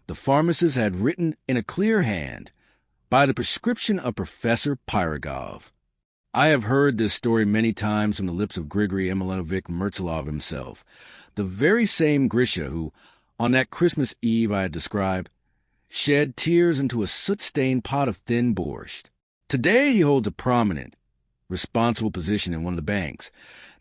the pharmacist had written in a clear hand, "By the prescription of Professor Pirogov." I have heard this story many times from the lips of Grigory Emelianovich Mertzilov himself, the very same Grisha who, on that Christmas Eve I had described, shed tears into a soot-stained pot of thin borscht. Today he holds a prominent, responsible position in one of the banks,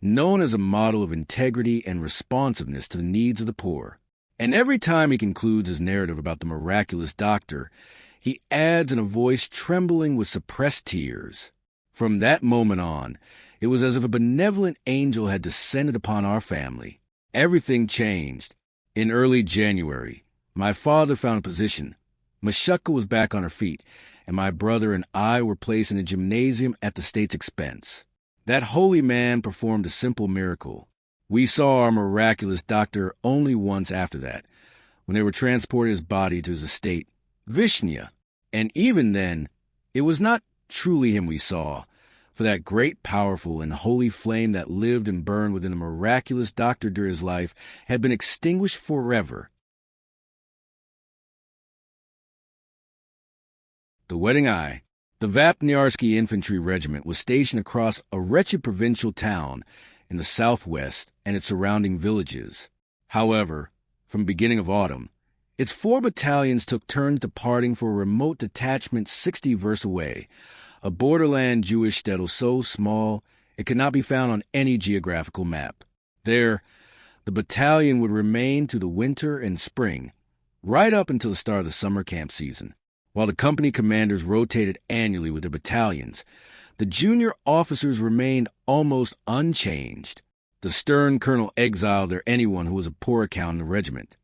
known as a model of integrity and responsiveness to the needs of the poor. And every time he concludes his narrative about the miraculous doctor, he adds in a voice trembling with suppressed tears, "From that moment on, it was as if a benevolent angel had descended upon our family. Everything changed. In early January, my father found a position. Mashutka was back on her feet, and my brother and I were placed in a gymnasium at the state's expense. That holy man performed a simple miracle. We saw our miraculous doctor only once after that, when they were transporting his body to his estate, Vishnya. And even then, it was not truly him we saw, for that great, powerful, and holy flame that lived and burned within the miraculous doctor during his life had been extinguished forever." The Wedding Eye, The Vapniarsky Infantry Regiment was stationed across a wretched provincial town in the southwest and its surrounding villages. However, from the beginning of autumn, its 4 battalions took turns departing for a remote detachment 60 versts away, a borderland Jewish shtetl so small it could not be found on any geographical map. There, the battalion would remain through the winter and spring, right up until the start of the summer camp season. While the company commanders rotated annually with their battalions, the junior officers remained almost unchanged. The stern colonel exiled there anyone who was a poor account in the regiment.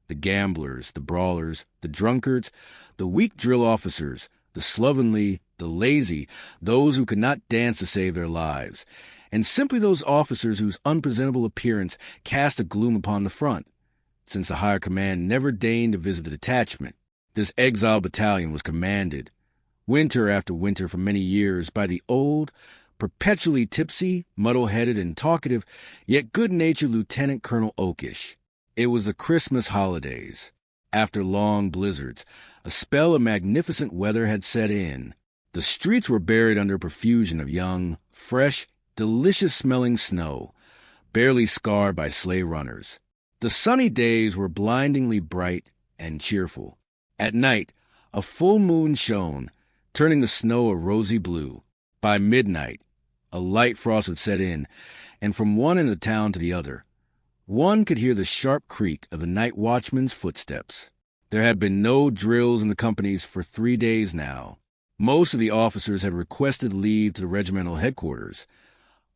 The gamblers, the brawlers, the drunkards, the weak drill officers, the slovenly, the lazy, those who could not dance to save their lives, and simply those officers whose unpresentable appearance cast a gloom upon the front, since the higher command never deigned to visit the detachment. This exiled battalion was commanded, winter after winter for many years, by the old, perpetually tipsy, muddle-headed, and talkative, yet good-natured Lieutenant Colonel Okish. It was the Christmas holidays. After long blizzards, a spell of magnificent weather had set in. The streets were buried under a profusion of young, fresh, delicious-smelling snow, barely scarred by sleigh runners. The sunny days were blindingly bright and cheerful. At night, a full moon shone, turning the snow a rosy blue. By midnight, a light frost would set in, and from one end of the town to the other, one could hear the sharp creak of the night watchman's footsteps. There had been no drills in the companies for 3 days now. Most of the officers had requested leave to the regimental headquarters.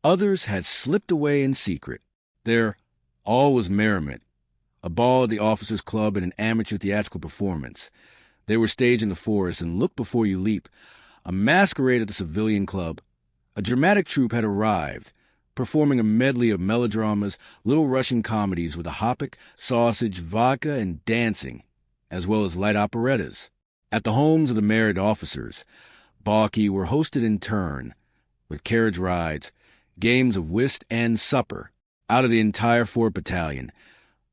Others had slipped away in secret. There, all was merriment. A ball at the officers' club and an amateur theatrical performance. They were staged in the forest, and Look Before You Leap, a masquerade at the civilian club. A dramatic troupe had arrived, performing a medley of melodramas, Little Russian comedies with a hoppick, sausage, vodka, and dancing, as well as light operettas. At the homes of the married officers, Balki were hosted in turn, with carriage rides, games of whist, and supper. Out of the entire 4th Battalion,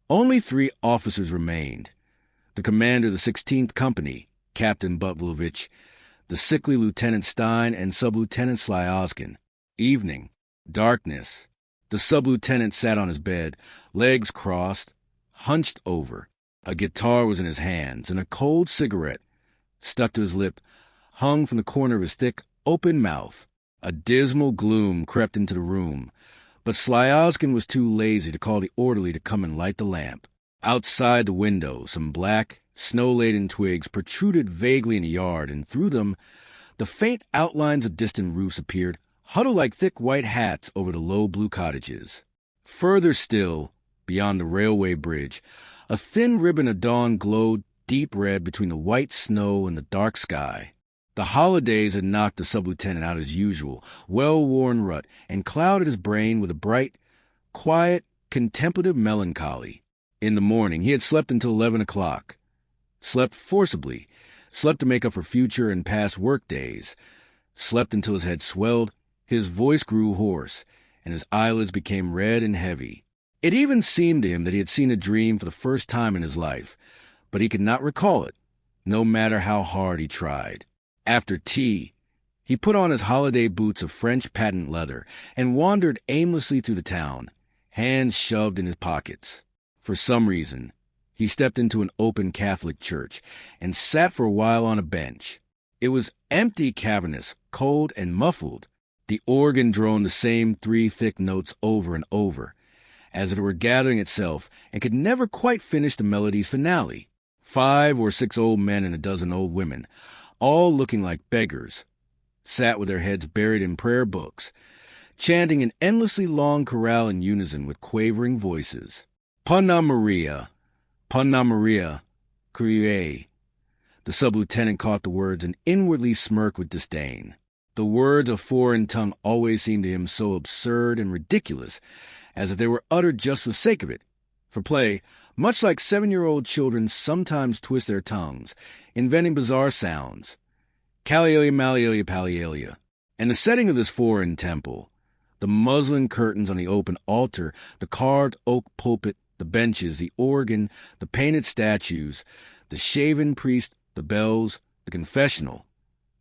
only 3 officers remained. The commander of the 16th Company, Captain Butlovich, the sickly Lieutenant Stein, and Sub-Lieutenant Slyozkin. Evening. Darkness. The sub-lieutenant sat on his bed, legs crossed, hunched over. A guitar was in his hands, and a cold cigarette, stuck to his lip, hung from the corner of his thick, open mouth. A dismal gloom crept into the room, but Slyozkin was too lazy to call the orderly to come and light the lamp. Outside the window, some black, snow-laden twigs protruded vaguely in the yard, and through them the faint outlines of distant roofs appeared, huddled like thick white hats over the low blue cottages. Further still, beyond the railway bridge, a thin ribbon of dawn glowed deep red between the white snow and the dark sky. The holidays had knocked the sub-lieutenant out of his usual, well-worn rut and clouded his brain with a bright, quiet, contemplative melancholy. In the morning he had slept until 11 o'clock. Slept forcibly, slept to make up for future and past work days, slept until his head swelled, his voice grew hoarse, and his eyelids became red and heavy. It even seemed to him that he had seen a dream for the first time in his life, but he could not recall it, no matter how hard he tried. After tea, he put on his holiday boots of French patent leather and wandered aimlessly through the town, hands shoved in his pockets. For some reason, he stepped into an open Catholic church and sat for a while on a bench. It was empty, cavernous, cold, and muffled. The organ droned the same 3 thick notes over and over, as if it were gathering itself and could never quite finish the melody's finale. 5 or 6 old men and a dozen old women, all looking like beggars, sat with their heads buried in prayer books, chanting an endlessly long chorale in unison with quavering voices. Panna Maria, Kyrie. The sub-lieutenant caught the words and inwardly smirked with disdain. The words of foreign tongue always seemed to him so absurd and ridiculous, as if they were uttered just for the sake of it, for play, much like 7-year-old children sometimes twist their tongues, inventing bizarre sounds. Calialia, Malialia, Palialia. And the setting of this foreign temple, the muslin curtains on the open altar, the carved oak pulpit, the benches, the organ, the painted statues, the shaven priest, the bells, the confessional,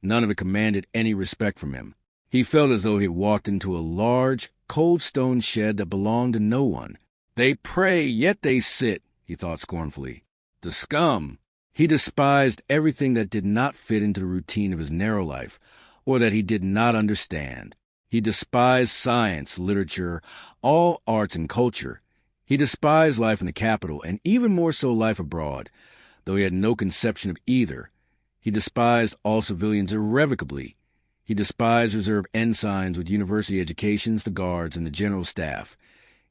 None of it commanded any respect from him. He felt as though he had walked into a large, cold stone shed that belonged to no one. They pray, yet they sit, he thought scornfully. The scum! He despised everything that did not fit into the routine of his narrow life, or that he did not understand. He despised science, literature, all arts and culture. He despised life in the capital, and even more so life abroad, though he had no conception of either. He despised all civilians irrevocably. He despised reserve ensigns with university educations, the guards, and the general staff.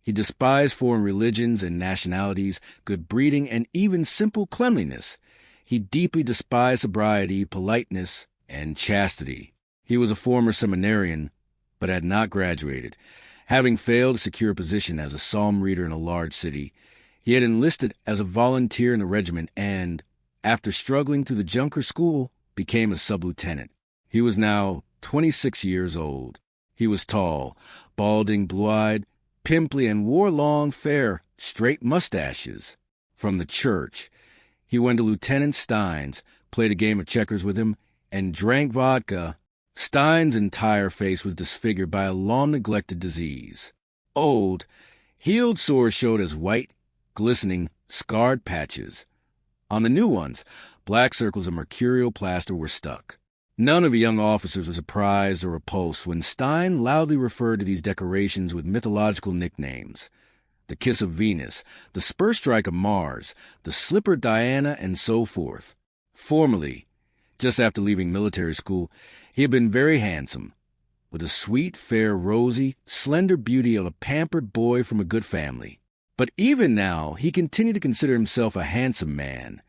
He despised foreign religions and nationalities, good breeding, and even simple cleanliness. He deeply despised sobriety, politeness, and chastity. He was a former seminarian, but had not graduated. Having failed to secure a position as a psalm reader in a large city, he had enlisted as a volunteer in the regiment and, after struggling through the Junker School, became a sub-lieutenant. He was now 26 years old. He was tall, balding, blue-eyed, pimply, and wore long, fair, straight mustaches. From the church, he went to Lieutenant Stein's, played a game of checkers with him, and drank vodka. Stein's entire face was disfigured by a long-neglected disease. Old, healed sores showed as white, glistening, scarred patches. On the new ones, black circles of mercurial plaster were stuck. None of the young officers was surprised or repulsed when Stein loudly referred to these decorations with mythological nicknames. The kiss of Venus, the spur strike of Mars, the slipper Diana, and so forth. Formerly, just after leaving military school, he had been very handsome, with the sweet, fair, rosy, slender beauty of a pampered boy from a good family. But even now, he continued to consider himself a handsome man.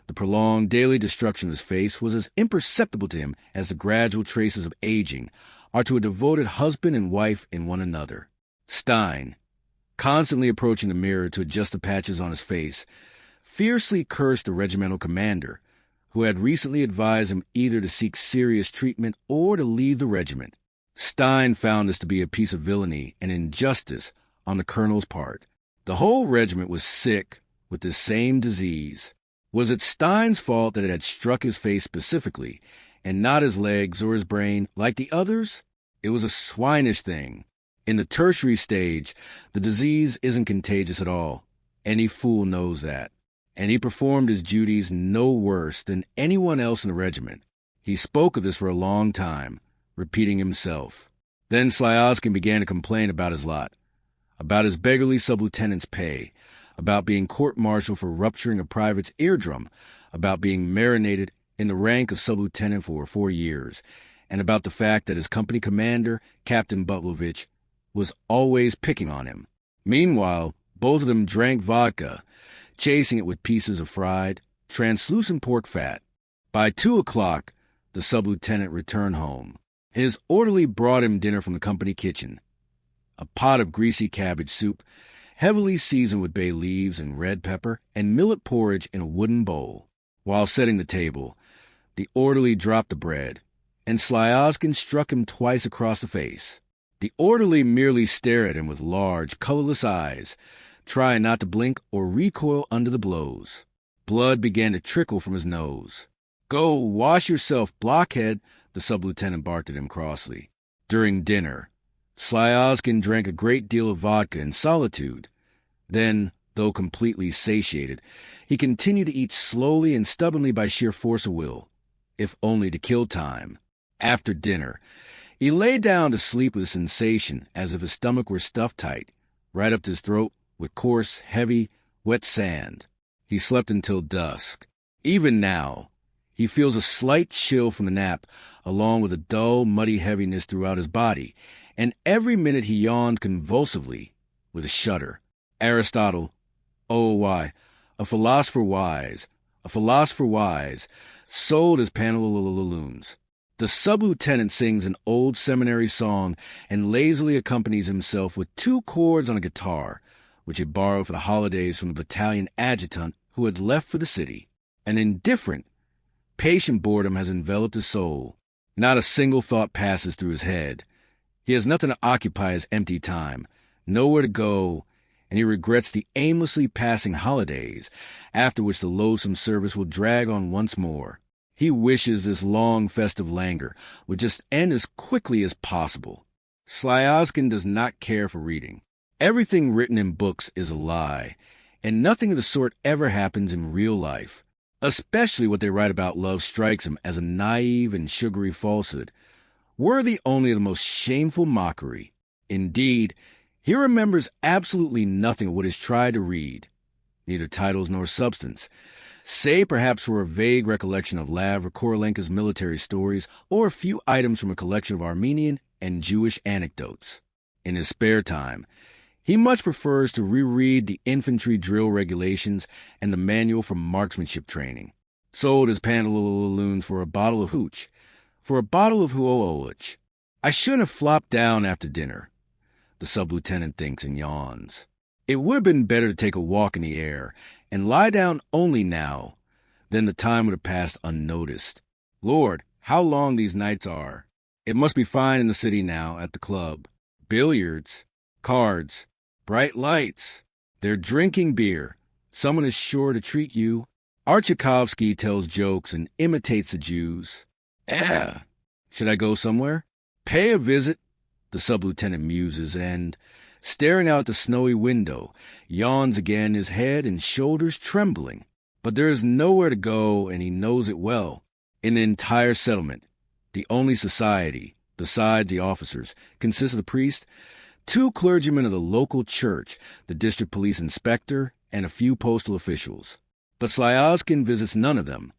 The prolonged daily destruction of his face was as imperceptible to him as the gradual traces of aging are to a devoted husband and wife in one another. Stein, constantly approaching the mirror to adjust the patches on his face, fiercely cursed the regimental commander, who had recently advised him either to seek serious treatment or to leave the regiment. Stein found this to be a piece of villainy and injustice on the colonel's part. The whole regiment was sick with this same disease. Was it Stein's fault that it had struck his face specifically, and not his legs or his brain like the others? It was a swinish thing. In the tertiary stage, the disease isn't contagious at all. Any fool knows that. And he performed his duties no worse than anyone else in the regiment. He spoke of this for a long time, repeating himself. Then Slyozkin began to complain about his lot, about his beggarly sub-lieutenant's pay, about being court-martialed for rupturing a private's eardrum, about being marinated in the rank of sub-lieutenant for 4 years, and about the fact that his company commander, Captain Butlovich, was always picking on him. Meanwhile, both of them drank vodka, chasing it with pieces of fried, translucent pork fat. By 2 o'clock, the sub-lieutenant returned home. His orderly brought him dinner from the company kitchen. A pot of greasy cabbage soup, heavily seasoned with bay leaves and red pepper, and millet porridge in a wooden bowl. While setting the table, the orderly dropped the bread, and Slyozkin struck him twice across the face. The orderly merely stared at him with large, colorless eyes, trying not to blink or recoil under the blows. Blood began to trickle from his nose. "Go wash yourself, blockhead," the sub-lieutenant barked at him crossly. During dinner, Slyozkin drank a great deal of vodka in solitude. Then, though completely satiated, he continued to eat slowly and stubbornly by sheer force of will, if only to kill time. After dinner, he lay down to sleep with a sensation as if his stomach were stuffed tight, right up to his throat, with coarse, heavy, wet sand. He slept until dusk. Even now, he feels a slight chill from the nap, along with a dull, muddy heaviness throughout his body, and every minute he yawns convulsively with a shudder. Aristotle, a philosopher wise, sold his pantaloons. The sub-lieutenant sings an old seminary song and lazily accompanies himself with 2 chords on a guitar, which he borrowed for the holidays from the battalion adjutant who had left for the city. An indifferent, patient boredom has enveloped his soul. Not a single thought passes through his head. He has nothing to occupy his empty time, nowhere to go, and he regrets the aimlessly passing holidays, after which the loathsome service will drag on once more. He wishes this long festive languor would just end as quickly as possible. Slyozkin does not care for reading. Everything written in books is a lie, and nothing of the sort ever happens in real life. Especially what they write about love strikes him as a naive and sugary falsehood, worthy only of the most shameful mockery. Indeed, he remembers absolutely nothing of what is tried to read, neither titles nor substance, save perhaps for a vague recollection of Lav or Korolenko's military stories or a few items from a collection of Armenian and Jewish anecdotes. In his spare time, he much prefers to reread the infantry drill regulations and the manual for marksmanship training, sold as pantaloons for a bottle of hooch, for a bottle of huoloch. I shouldn't have flopped down after dinner, the sub-lieutenant thinks and yawns. It would have been better to take a walk in the air and lie down only now. Then the time would have passed unnoticed. Lord, how long these nights are. It must be fine in the city now at the club. Billiards, cards, bright lights. They're drinking beer. Someone is sure to treat you. Archikovsky tells jokes and imitates the Jews. Should I go somewhere? Pay a visit, the sub-lieutenant muses, and, staring out the snowy window, yawns again, his head and shoulders trembling. But there is nowhere to go, and he knows it well. In the entire settlement, the only society, besides the officers, consists of the priest, 2 clergymen of the local church, the district police inspector, and a few postal officials. But Slyozkin visits none of them.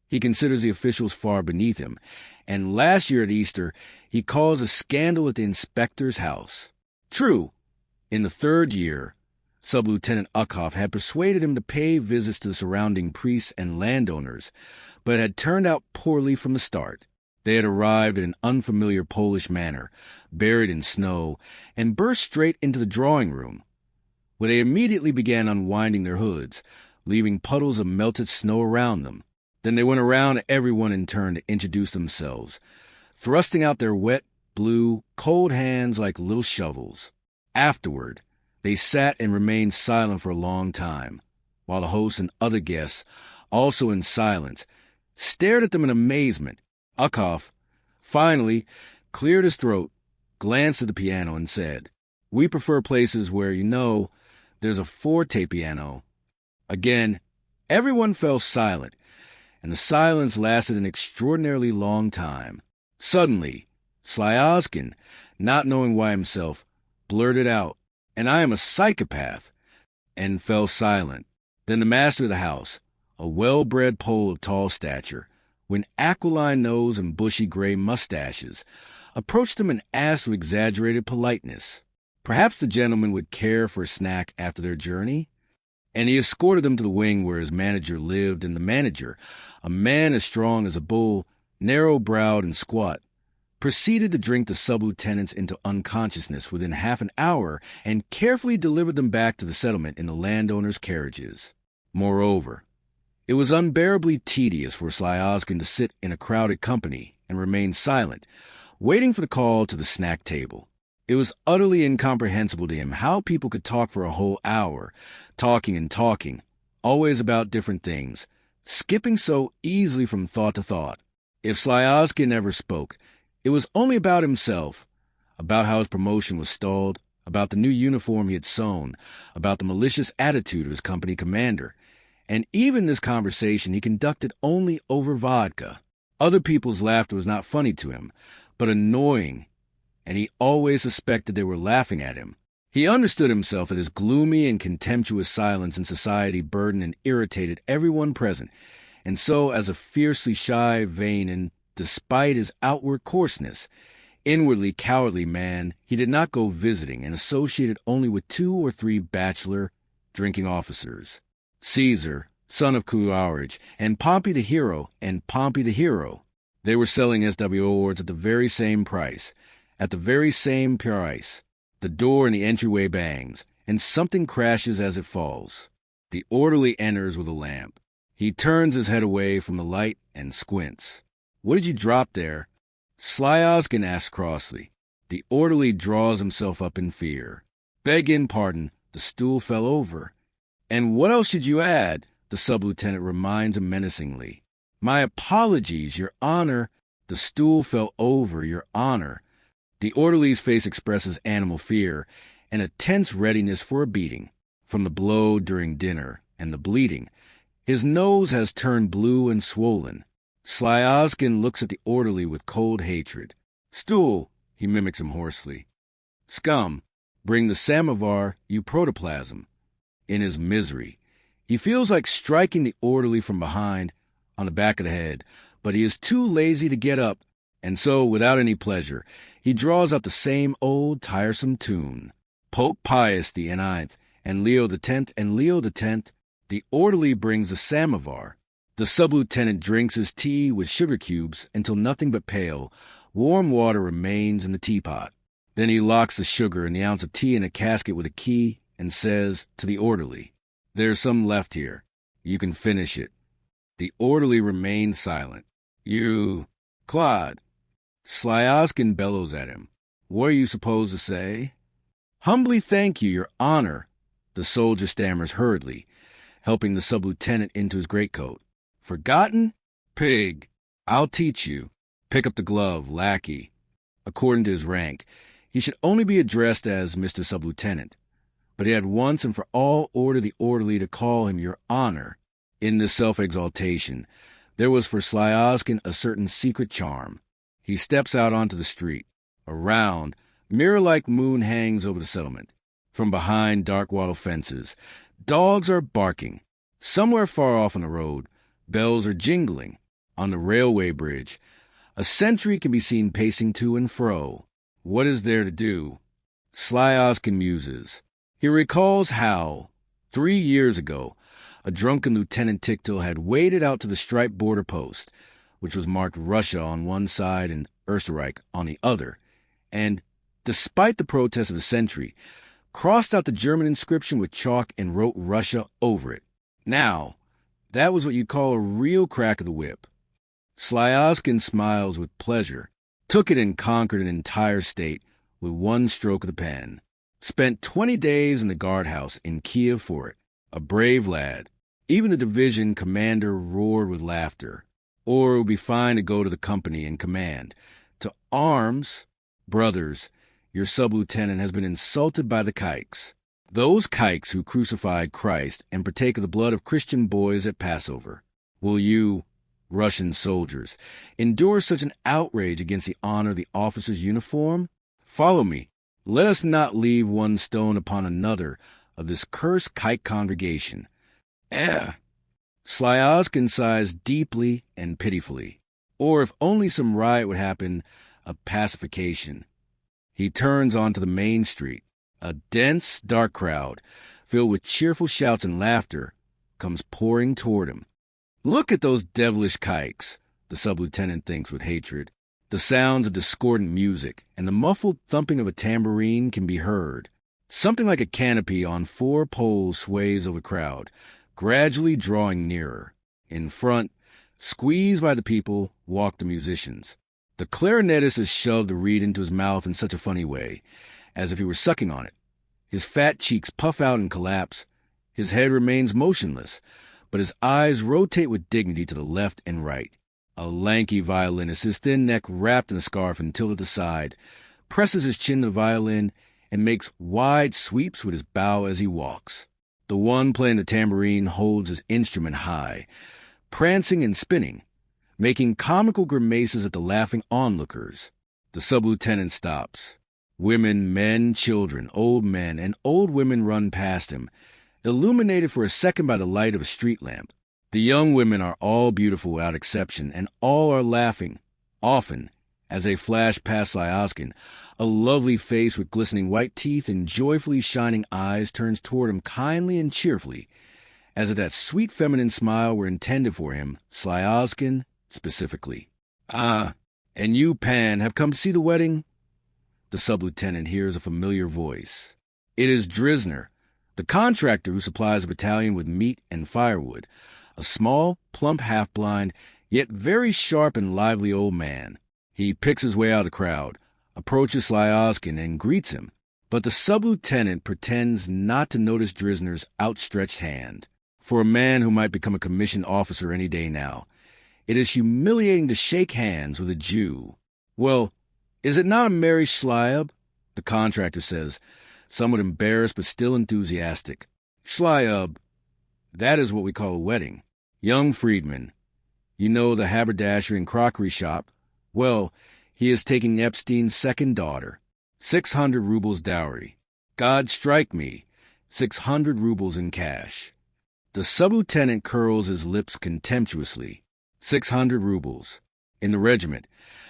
He considers the officials far beneath him, and last year at Easter he caused a scandal at the inspector's house. True, in the 3rd year, Sub-Lieutenant Ukhoff had persuaded him to pay visits to the surrounding priests and landowners, but it had turned out poorly from the start. They had arrived in an unfamiliar Polish manner, buried in snow, and burst straight into the drawing room, where they immediately began unwinding their hoods, leaving puddles of melted snow around them. Then they went around to everyone in turn to introduce themselves, thrusting out their wet, blue, cold hands like little shovels. Afterward, they sat and remained silent for a long time, while the host and other guests, also in silence, stared at them in amazement. Ukhoff finally cleared his throat, glanced at the piano, and said, "We prefer places where, there's a forte piano." Again, everyone fell silent, and the silence lasted an extraordinarily long time. Suddenly, Slyozkin, not knowing why himself, blurted out, "And I am a psychopath," and fell silent. Then the master of the house, a well-bred Pole of tall stature, with aquiline nose and bushy gray mustaches, approached him and asked with exaggerated politeness. Perhaps the gentleman would care for a snack after their journey? And he escorted them to the wing where his manager lived, and the manager, a man as strong as a bull, narrow-browed and squat, proceeded to drink the sub-lieutenants into unconsciousness within half an hour and carefully delivered them back to the settlement in the landowners' carriages. Moreover, it was unbearably tedious for Slyozkin to sit in a crowded company and remain silent, waiting for the call to the snack table. It was utterly incomprehensible to him how people could talk for a whole hour, talking and talking, always about different things, skipping so easily from thought to thought. If Slyozkin ever spoke, it was only about himself, about how his promotion was stalled, about the new uniform he had sewn, about the malicious attitude of his company commander, and even this conversation he conducted only over vodka. Other people's laughter was not funny to him, but annoying, and he always suspected they were laughing at him. He understood himself that his gloomy and contemptuous silence in society burdened and irritated everyone present, and so, as a fiercely shy, vain, and, despite his outward coarseness, inwardly cowardly man, he did not go visiting and associated only with 2 or 3 bachelor drinking officers. Caesar, son of Courage, and Pompey the hero, They were selling SWO awards at the very same price. The door in the entryway bangs, and something crashes as it falls. The orderly enters with a lamp. He turns his head away from the light and squints. "What did you drop there?" Slyozkin asks crossly. The orderly draws himself up in fear. "Beggin' pardon, the stool fell over." "And what else should you add?" the sub-lieutenant reminds him menacingly. My apologies, Your Honor. The stool fell over, Your Honor. The orderly's face expresses animal fear and a tense readiness for a beating, from the blow during dinner and the bleeding. His nose has turned blue and swollen. Slyazkin looks at the orderly with cold hatred. Stool, he mimics him hoarsely. Scum, bring the samovar, you protoplasm. In his misery, he feels like striking the orderly from behind, on the back of the head, but he is too lazy to get up, and so, without any pleasure, he draws out the same old tiresome tune. Pope Pius the IX and Leo X and Leo X, the orderly brings the samovar. The sub-lieutenant drinks his tea with sugar cubes until nothing but pale, warm water remains in the teapot. Then he locks the sugar and the ounce of tea in a casket with a key and says to the orderly, There's some left here. You can finish it. The orderly remains silent. You, Claude. Slyazkin bellows at him. What are you supposed to say? Humbly thank you, Your Honor, the soldier stammers hurriedly, helping the sub-lieutenant into his greatcoat. Forgotten? Pig. I'll teach you. Pick up the glove, lackey. According to his rank, he should only be addressed as Mr. Sub-Lieutenant, but he had once and for all ordered the orderly to call him Your Honor. In this self-exaltation, there was for Slyazkin a certain secret charm. He steps out onto the street. A round, mirror-like moon hangs over the settlement. From behind dark wattle fences, dogs are barking. Somewhere far off on the road, bells are jingling. On the railway bridge, a sentry can be seen pacing to and fro. What is there to do? Slyazkin muses. He recalls how, 3 years ago, a drunken Lieutenant Ticktill had waded out to the striped border post, which was marked Russia on one side and Österreich on the other, and, despite the protest of the sentry, crossed out the German inscription with chalk and wrote Russia over it. Now, that was what you'd call a real crack of the whip. Slyazkin smiles with pleasure, took it and conquered an entire state with one stroke of the pen. Spent 20 days in the guardhouse in Kiev for it. A brave lad. Even the division commander roared with laughter. Or it would be fine to go to the company and command. To arms, brothers, your sub-lieutenant has been insulted by the kikes. Those kikes who crucified Christ and partake of the blood of Christian boys at Passover. Will you, Russian soldiers, endure such an outrage against the honor of the officer's uniform? Follow me. Let us not leave one stone upon another of this cursed kike congregation. Slyazkin sighs deeply and pitifully. Or if only some riot would happen, a pacification. He turns onto the main street. A dense, dark crowd, filled with cheerful shouts and laughter, comes pouring toward him. Look at those devilish kikes, the sub-lieutenant thinks with hatred. The sounds of discordant music and the muffled thumping of a tambourine can be heard. Something like a canopy on 4 poles sways over the crowd, gradually drawing nearer. In front, squeezed by the people, walk the musicians. The clarinetist has shoved a reed into his mouth in such a funny way, as if he were sucking on it. His fat cheeks puff out and collapse. His head remains motionless, but his eyes rotate with dignity to the left and right. A lanky violinist, his thin neck wrapped in a scarf and tilted aside, presses his chin to the violin and makes wide sweeps with his bow as he walks. The one playing the tambourine holds his instrument high, prancing and spinning, making comical grimaces at the laughing onlookers. The sub-lieutenant stops. Women, men, children, old men, and old women run past him, illuminated for a second by the light of a street lamp. The young women are all beautiful without exception, and all are laughing. Often, as they flash past Slyazkin, a lovely face with glistening white teeth and joyfully shining eyes turns toward him kindly and cheerfully, as if that sweet feminine smile were intended for him, Slyazkin, specifically. Ah, and you, Pan, have come to see the wedding? The sub-lieutenant hears a familiar voice. It is Drisner, the contractor who supplies the battalion with meat and firewood, a small, plump, half-blind, yet very sharp and lively old man. He picks his way out of the crowd, approaches Slyazkin, and greets him. But the sub-lieutenant pretends not to notice Drisner's outstretched hand. For a man who might become a commissioned officer any day now, It is humiliating to shake hands with a Jew. Well, is it not a merry Schleib? The contractor says, somewhat embarrassed but still enthusiastic. Schleib, that is what we call a wedding. Young Friedman, you know, the haberdashery and crockery shop. Well, he is taking Epstein's second daughter. 600 rubles dowry. God strike me. 600 rubles in cash. The sub-lieutenant curls his lips contemptuously. 600 rubles. In the regiment,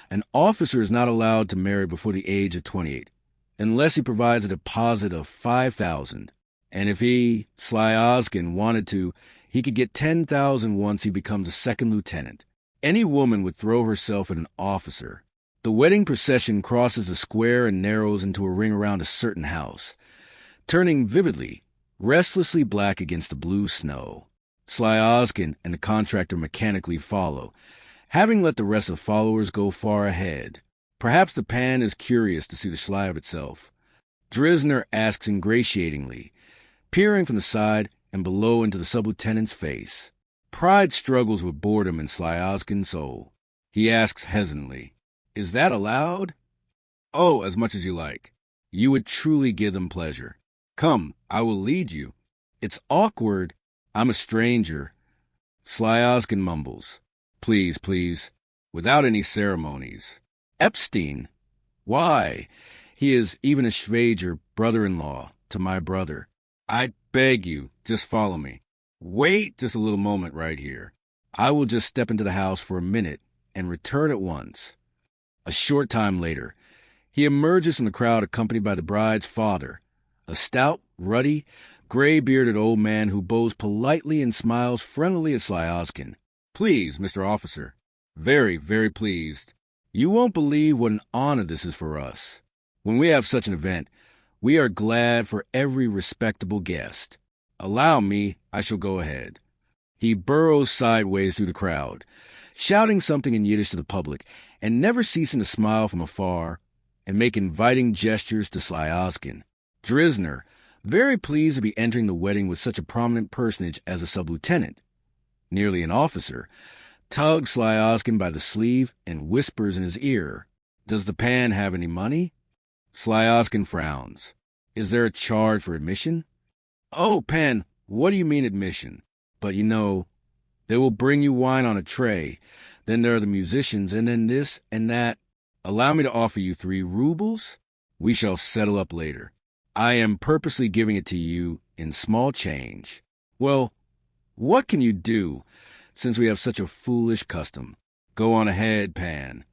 an officer is not allowed to marry before the age of 28, unless he provides a deposit of 5,000. And if he, Slyozkin, wanted to, he could get 10,000 once he becomes a second lieutenant. Any woman would throw herself at an officer. The wedding procession crosses a square and narrows into a ring around a certain house, turning vividly, restlessly black against the blue snow. Slyozkin and the contractor mechanically follow, having let the rest of the followers go far ahead. Perhaps the pan is curious to see the Schleib itself. Drisner asks ingratiatingly, peering from the side and below into the sub-lieutenant's face. Pride struggles with boredom in Slyozkin's soul. He asks hesitantly, "Is that allowed?" "Oh, as much as you like. You would truly give them pleasure. Come, I will lead you." "It's awkward. I'm a stranger." Slyozkin mumbles, "Please, please, without any ceremonies." "Epstein? Why? He is even a Schwager, brother-in-law, to my brother." "I beg you, just follow me. Wait just a little moment right here. I will just step into the house for a minute and return at once." A short time later, he emerges from the crowd accompanied by the bride's father, a stout, ruddy, gray-bearded old man who bows politely and smiles friendlily at Slyozkin. "Please, Mr. Officer. Very, very pleased. You won't believe what an honor this is for us. When we have such an event, we are glad for every respectable guest. Allow me, I shall go ahead." He burrows sideways through the crowd, shouting something in Yiddish to the public, and never ceasing to smile from afar and make inviting gestures to Slyozkin. Drisner, very pleased to be entering the wedding with such a prominent personage as a sub-lieutenant, nearly an officer, tugs Slyozkin by the sleeve and whispers in his ear, "Does the pan have any money?" Slyozkin frowns. "Is there a charge for admission?" "Oh, pan, what do you mean admission? But you know, they will bring you wine on a tray. Then there are the musicians, and then this and that. Allow me to offer you 3 rubles. We shall settle up later. I am purposely giving it to you in small change. Well, what can you do, since we have such a foolish custom? Go on ahead, pan."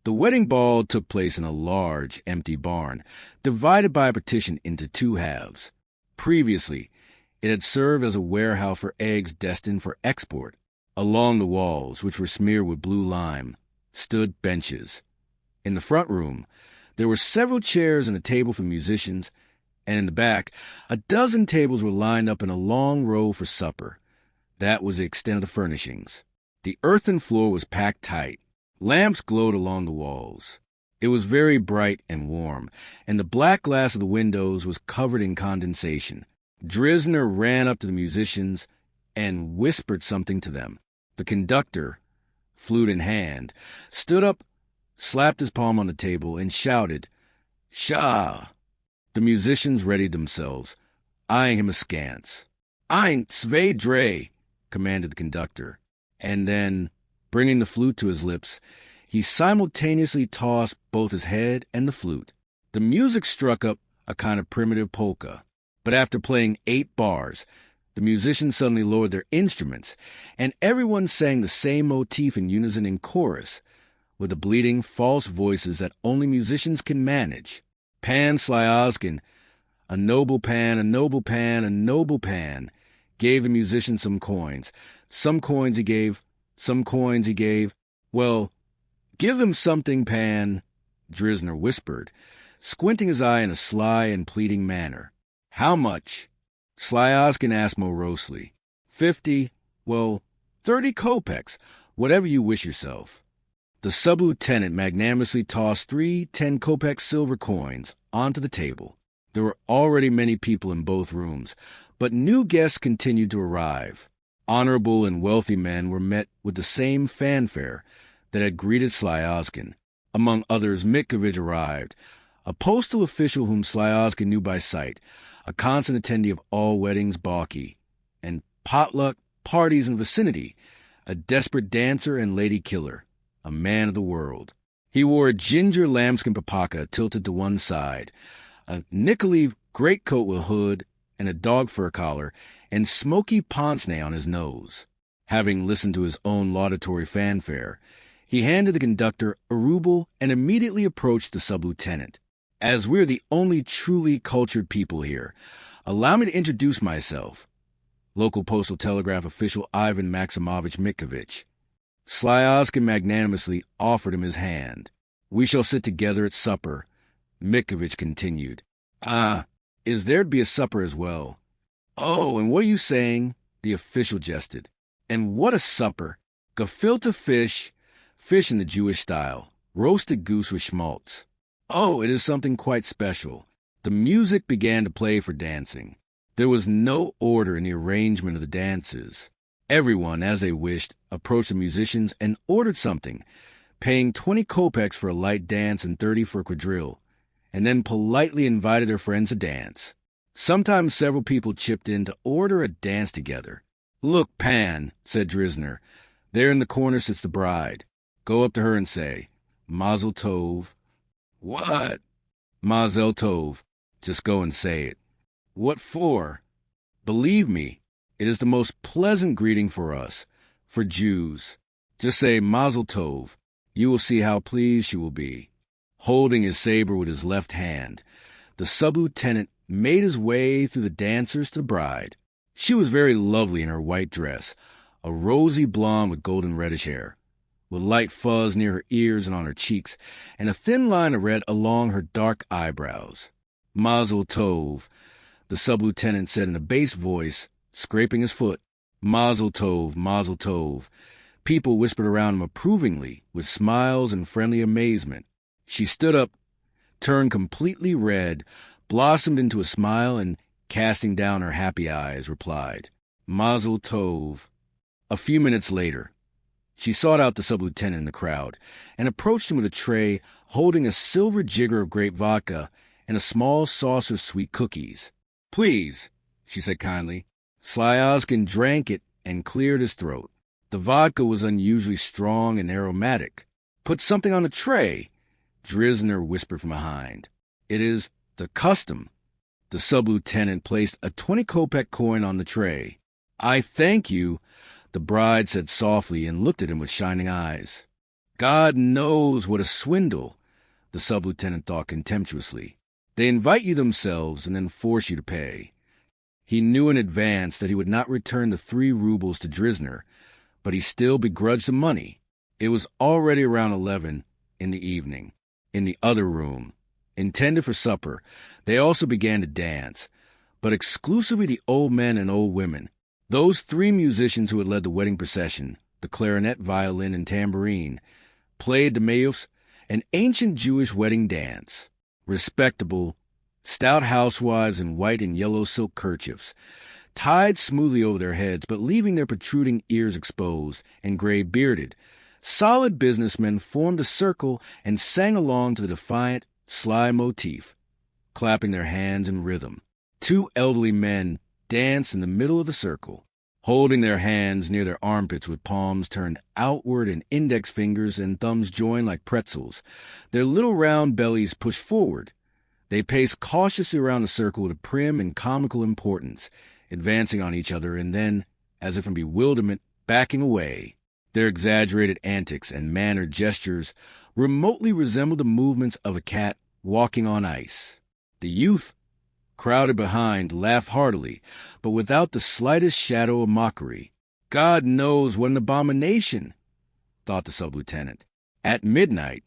The wedding ball took place in a large, empty barn, divided by a partition into 2 halves. Previously, it had served as a warehouse for eggs destined for export. Along the walls, which were smeared with blue lime, stood benches. In the front room, there were several chairs and a table for musicians, and in the back, a dozen tables were lined up in a long row for supper. That was the extent of the furnishings. The earthen floor was packed tight. Lamps glowed along the walls. It was very bright and warm, and the black glass of the windows was covered in condensation. Drisner ran up to the musicians and whispered something to them. The conductor, flute in hand, stood up, slapped his palm on the table, and shouted, "Shah!" The musicians readied themselves, eyeing him askance. "Ein, zwei, drei," commanded the conductor, and then, bringing the flute to his lips, he simultaneously tossed both his head and the flute. The music struck up a kind of primitive polka, but after playing 8 bars, the musicians suddenly lowered their instruments, and everyone sang the same motif in unison in chorus, with the bleating, false voices that only musicians can manage. Pan Slyozkin, a noble pan, a noble pan, a noble pan, gave the musicians some coins. Some coins he gave, some coins he gave. "Well, give them something, pan," Drisner whispered, squinting his eye in a sly and pleading manner. "How much?" Slyozkin asked morosely. 50, well, 30 kopecks, whatever you wish yourself." The sub-lieutenant magnanimously tossed 3 10-kopeck silver coins onto the table. There were already many people in both rooms, but new guests continued to arrive. Honorable and wealthy men were met with the same fanfare that had greeted Slyozkin. Among others, Mitkovich arrived, a postal official whom Slyozkin knew by sight, a constant attendee of all weddings, balky, and potluck parties in the vicinity, a desperate dancer and lady killer, a man of the world. He wore a ginger lambskin papaka tilted to one side, a Nikolaev greatcoat with hood and a dog fur collar, and smoky pince-nez on his nose. Having listened to his own laudatory fanfare, he handed the conductor a ruble and immediately approached the sub-lieutenant. As we're the only truly cultured people here, allow me to introduce myself. Local postal telegraph official Ivan Maximovich Mitkovich. Slyozkin magnanimously offered him his hand. We shall sit together at supper, Mitkovich continued. Ah, is there to be a supper as well? Oh, and what are you saying? The official jested. And what a supper! Gefilte fish, fish in the Jewish style, roasted goose with schmaltz. Oh, it is something quite special. The music began to play for dancing. There was no order in the arrangement of the dances. Everyone, as they wished, approached the musicians and ordered something, paying 20 kopecks for a light dance and 30 for a quadrille, and then politely invited their friends to dance. Sometimes several people chipped in to order a dance together. Look, Pan, said Drizner, there in the corner sits the bride. Go up to her and say, Mazel Tov. What? Mazel Tov. Just go and say it. What for? Believe me, it is the most pleasant greeting for us, for Jews. Just say Mazel Tov. You will see how pleased she will be. Holding his saber with his left hand, the sub-lieutenant made his way through the dancers to the bride. She was very lovely in her white dress, a rosy blonde with golden reddish hair, with light fuzz near her ears and on her cheeks, and a thin line of red along her dark eyebrows. Mazel Tov, the sub-lieutenant said in a bass voice, scraping his foot. Mazel Tov, Mazel Tov. People whispered around him approvingly, with smiles and friendly amazement. She stood up, turned completely red, blossomed into a smile, and, casting down her happy eyes, replied, Mazel Tov. A few minutes later, she sought out the sub-lieutenant in the crowd and approached him with a tray holding a silver jigger of grape vodka and a small saucer of sweet cookies. Please, she said kindly. Slyozkin drank it and cleared his throat. The vodka was unusually strong and aromatic. Put something on the tray, Drizner whispered from behind. It is the custom. The sub-lieutenant placed a 20 kopeck coin on the tray. I thank you, the bride said softly and looked at him with shining eyes. God knows what a swindle, the sub-lieutenant thought contemptuously. They invite you themselves and then force you to pay. He knew in advance that he would not return the 3 rubles to Drizner, but he still begrudged the money. It was already around 11 in the evening. In the other room, intended for supper, they also began to dance, but exclusively the old men and old women, those 3 musicians who had led the wedding procession, the clarinet, violin, and tambourine, played the mayufs, an ancient Jewish wedding dance. Respectable, stout housewives in white and yellow silk kerchiefs, tied smoothly over their heads but leaving their protruding ears exposed, and gray-bearded, solid businessmen formed a circle and sang along to the defiant, sly motif, clapping their hands in rhythm. 2 elderly men danced in the middle of the circle, holding their hands near their armpits with palms turned outward and index fingers and thumbs joined like pretzels, their little round bellies pushed forward. They paced cautiously around the circle with a prim and comical importance, advancing on each other and then, as if in bewilderment, backing away. Their exaggerated antics and mannered gestures remotely resembled the movements of a cat walking on ice. The youth, crowded behind, laughed heartily, but without the slightest shadow of mockery. God knows what an abomination, thought the sub-lieutenant. At midnight,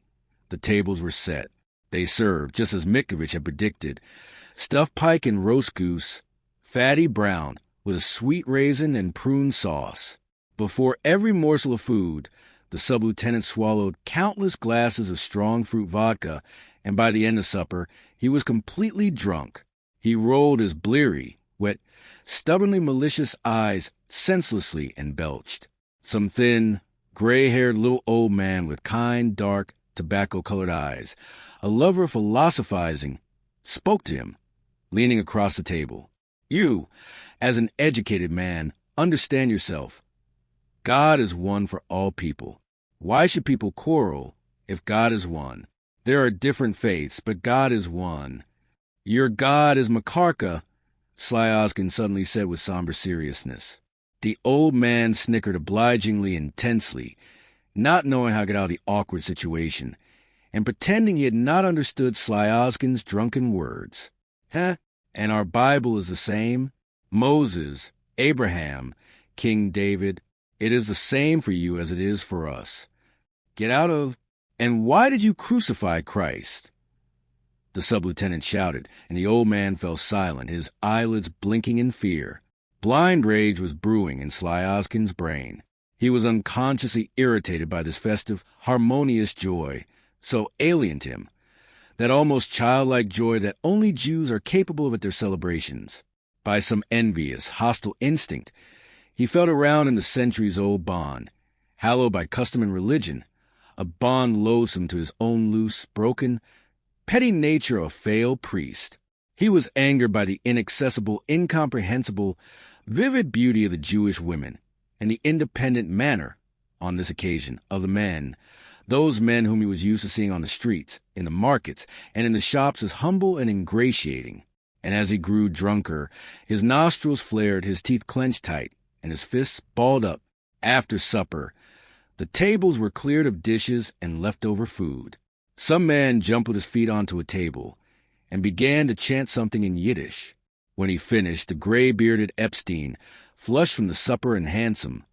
the tables were set. They served, just as Mitkovich had predicted, stuffed pike and roast goose, fatty brown, with a sweet raisin and prune sauce. Before every morsel of food, the sub-lieutenant swallowed countless glasses of strong fruit vodka, and by the end of supper, he was completely drunk. He rolled his bleary, wet, stubbornly malicious eyes senselessly and belched. Some thin, gray-haired little old man with kind, dark, tobacco-colored eyes, a lover of philosophizing, spoke to him, leaning across the table. You, as an educated man, understand yourself. God is one for all people. Why should people quarrel if God is one? There are different faiths, but God is one. Your God is Makarka, Sly Oskin suddenly said with somber seriousness. The old man snickered obligingly and tensely, not knowing how to get out of the awkward situation, and pretending he had not understood Sly Oskin's drunken words. Huh? And our Bible is the same? Moses, Abraham, King David, it is the same for you as it is for us. Get out of... And why did you crucify Christ? The sub-lieutenant shouted, and the old man fell silent, his eyelids blinking in fear. Blind rage was brewing in Sly Oskin's brain. He was unconsciously irritated by this festive, harmonious joy, so alien to him, that almost childlike joy that only Jews are capable of at their celebrations. By some envious, hostile instinct, he felt around in the centuries-old bond, hallowed by custom and religion, a bond loathsome to his own loose, broken, petty nature of a failed priest. He was angered by the inaccessible, incomprehensible, vivid beauty of the Jewish women, and the independent manner, on this occasion, of the men, those men whom he was used to seeing on the streets, in the markets, and in the shops as humble and ingratiating. And as he grew drunker, his nostrils flared, his teeth clenched tight, and his fists balled up. After supper, the tables were cleared of dishes and leftover food. Some man jumped with his feet onto a table and began to chant something in Yiddish. When he finished, the gray-bearded Epstein, flushed from the supper and handsome,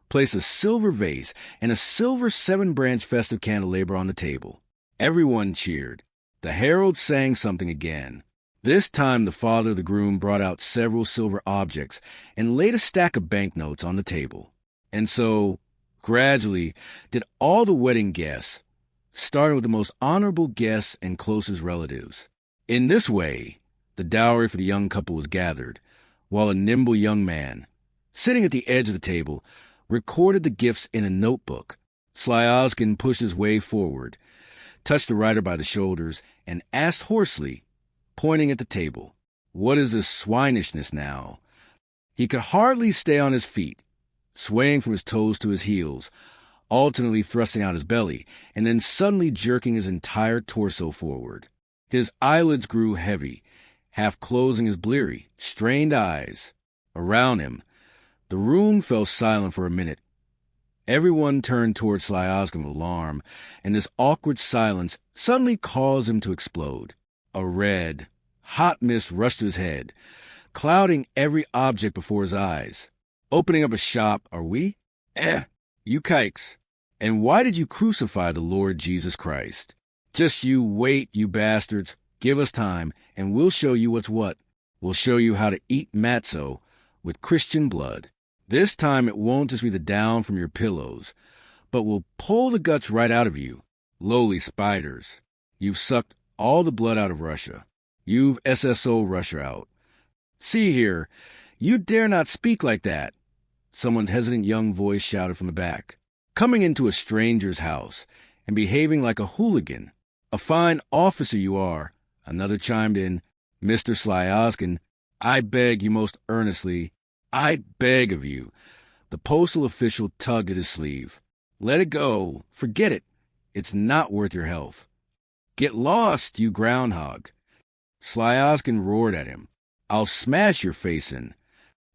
placed a silver vase and a silver seven-branch festive candelabra on the table. Everyone cheered. The herald sang something again. This time the father of the groom brought out several silver objects and laid a stack of banknotes on the table. And so, gradually, did all the wedding guests, starting with the most honorable guests and closest relatives. In this way, the dowry for the young couple was gathered, while a nimble young man, sitting at the edge of the table, recorded the gifts in a notebook. Sly Oskin pushed his way forward, touched the writer by the shoulders, and asked hoarsely, pointing at the table, "What is this swinishness now?" He could hardly stay on his feet, swaying from his toes to his heels, alternately thrusting out his belly, and then suddenly jerking his entire torso forward. His eyelids grew heavy, half closing his bleary, strained eyes. Around him, the room fell silent for a minute. Everyone turned toward Sly Oskin with alarm, and this awkward silence suddenly caused him to explode. A red, hot mist rushed to his head, clouding every object before his eyes. Opening up a shop, are we? You kikes. And why did you crucify the Lord Jesus Christ? Just you wait, you bastards. Give us time, and we'll show you what's what. We'll show you how to eat matzo with Christian blood. This time it won't just be the down from your pillows, but we'll pull the guts right out of you. Lowly spiders. You've sucked all the blood out of Russia. You've SSO Russia out. See here, you dare not speak like that. Someone's hesitant young voice shouted from the back. Coming into a stranger's house and behaving like a hooligan. A fine officer you are, another chimed in. Mr. Sly Oskin, I beg you most earnestly, I beg of you. The postal official tugged at his sleeve. Let it go. Forget it. It's not worth your health. Get lost, you groundhog. Sly Oskin roared at him. I'll smash your face in.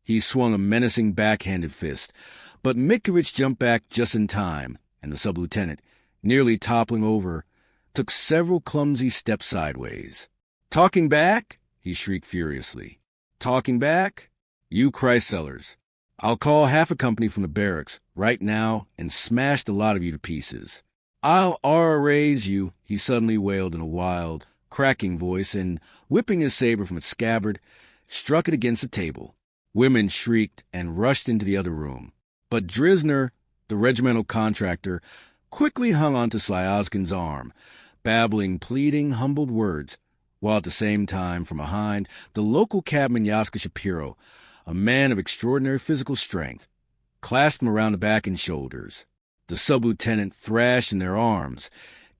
He swung a menacing backhanded fist, but Mitkovich jumped back just in time, and the sub-lieutenant, nearly toppling over, took several clumsy steps sideways. Talking back? He shrieked furiously. Talking back? You Christ-sellers. I'll call half a company from the barracks right now and smash the lot of you to pieces. I'll raise you, he suddenly wailed in a wild, cracking voice, and, whipping his saber from its scabbard, struck it against the table. Women shrieked and rushed into the other room. But Drisner, the regimental contractor, quickly hung onto Sly Oskin's arm, babbling pleading, humbled words. while at the same time, from behind, the local cabman Yaska Shapiro, a man of extraordinary physical strength, clasped him around the back and shoulders. The sub-lieutenant thrashed in their arms,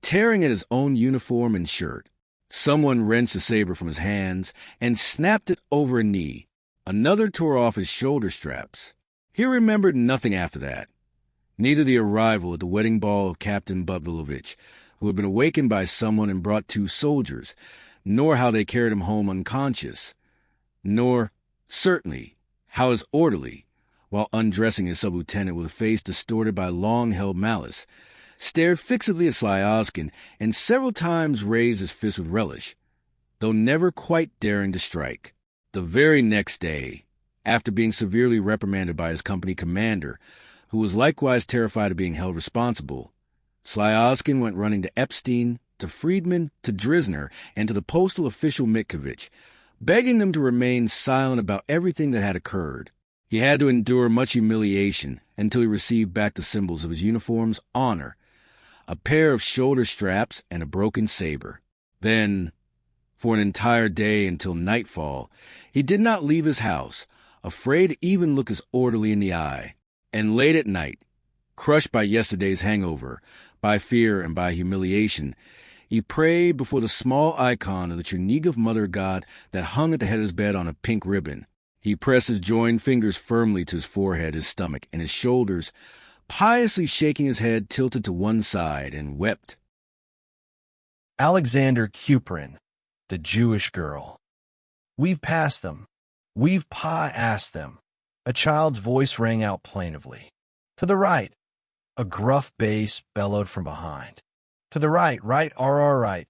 tearing at his own uniform and shirt. Someone wrenched the saber from his hands and snapped it over a knee. Another tore off his shoulder straps. He remembered nothing after that. Neither the arrival at the wedding ball of Captain Butvilovich, who had been awakened by someone and brought 2 soldiers, nor how they carried him home unconscious, nor, certainly, how his orderly, while undressing his sub-lieutenant with a face distorted by long-held malice, stared fixedly at Slyozkin and several times raised his fist with relish, though never quite daring to strike. The very next day, after being severely reprimanded by his company commander, who was likewise terrified of being held responsible, Slyozkin went running to Epstein, to Friedman, to Drisner, and to the postal official Mitkovich, begging them to remain silent about everything that had occurred. He had to endure much humiliation until he received back the symbols of his uniform's honor, a pair of shoulder straps and a broken saber. Then, for an entire day until nightfall, he did not leave his house, afraid to even look his orderly in the eye. And late at night, crushed by yesterday's hangover, by fear and by humiliation, he prayed before the small icon of the Chernigov Mother God that hung at the head of his bed on a pink ribbon. He pressed his joined fingers firmly to his forehead, his stomach, and his shoulders, piously shaking his head tilted to one side, and wept. Alexander Kuprin, The Jewish Girl. We've passed them. We've passed them. A child's voice rang out plaintively. To the right. A gruff bass bellowed from behind. To the right, right.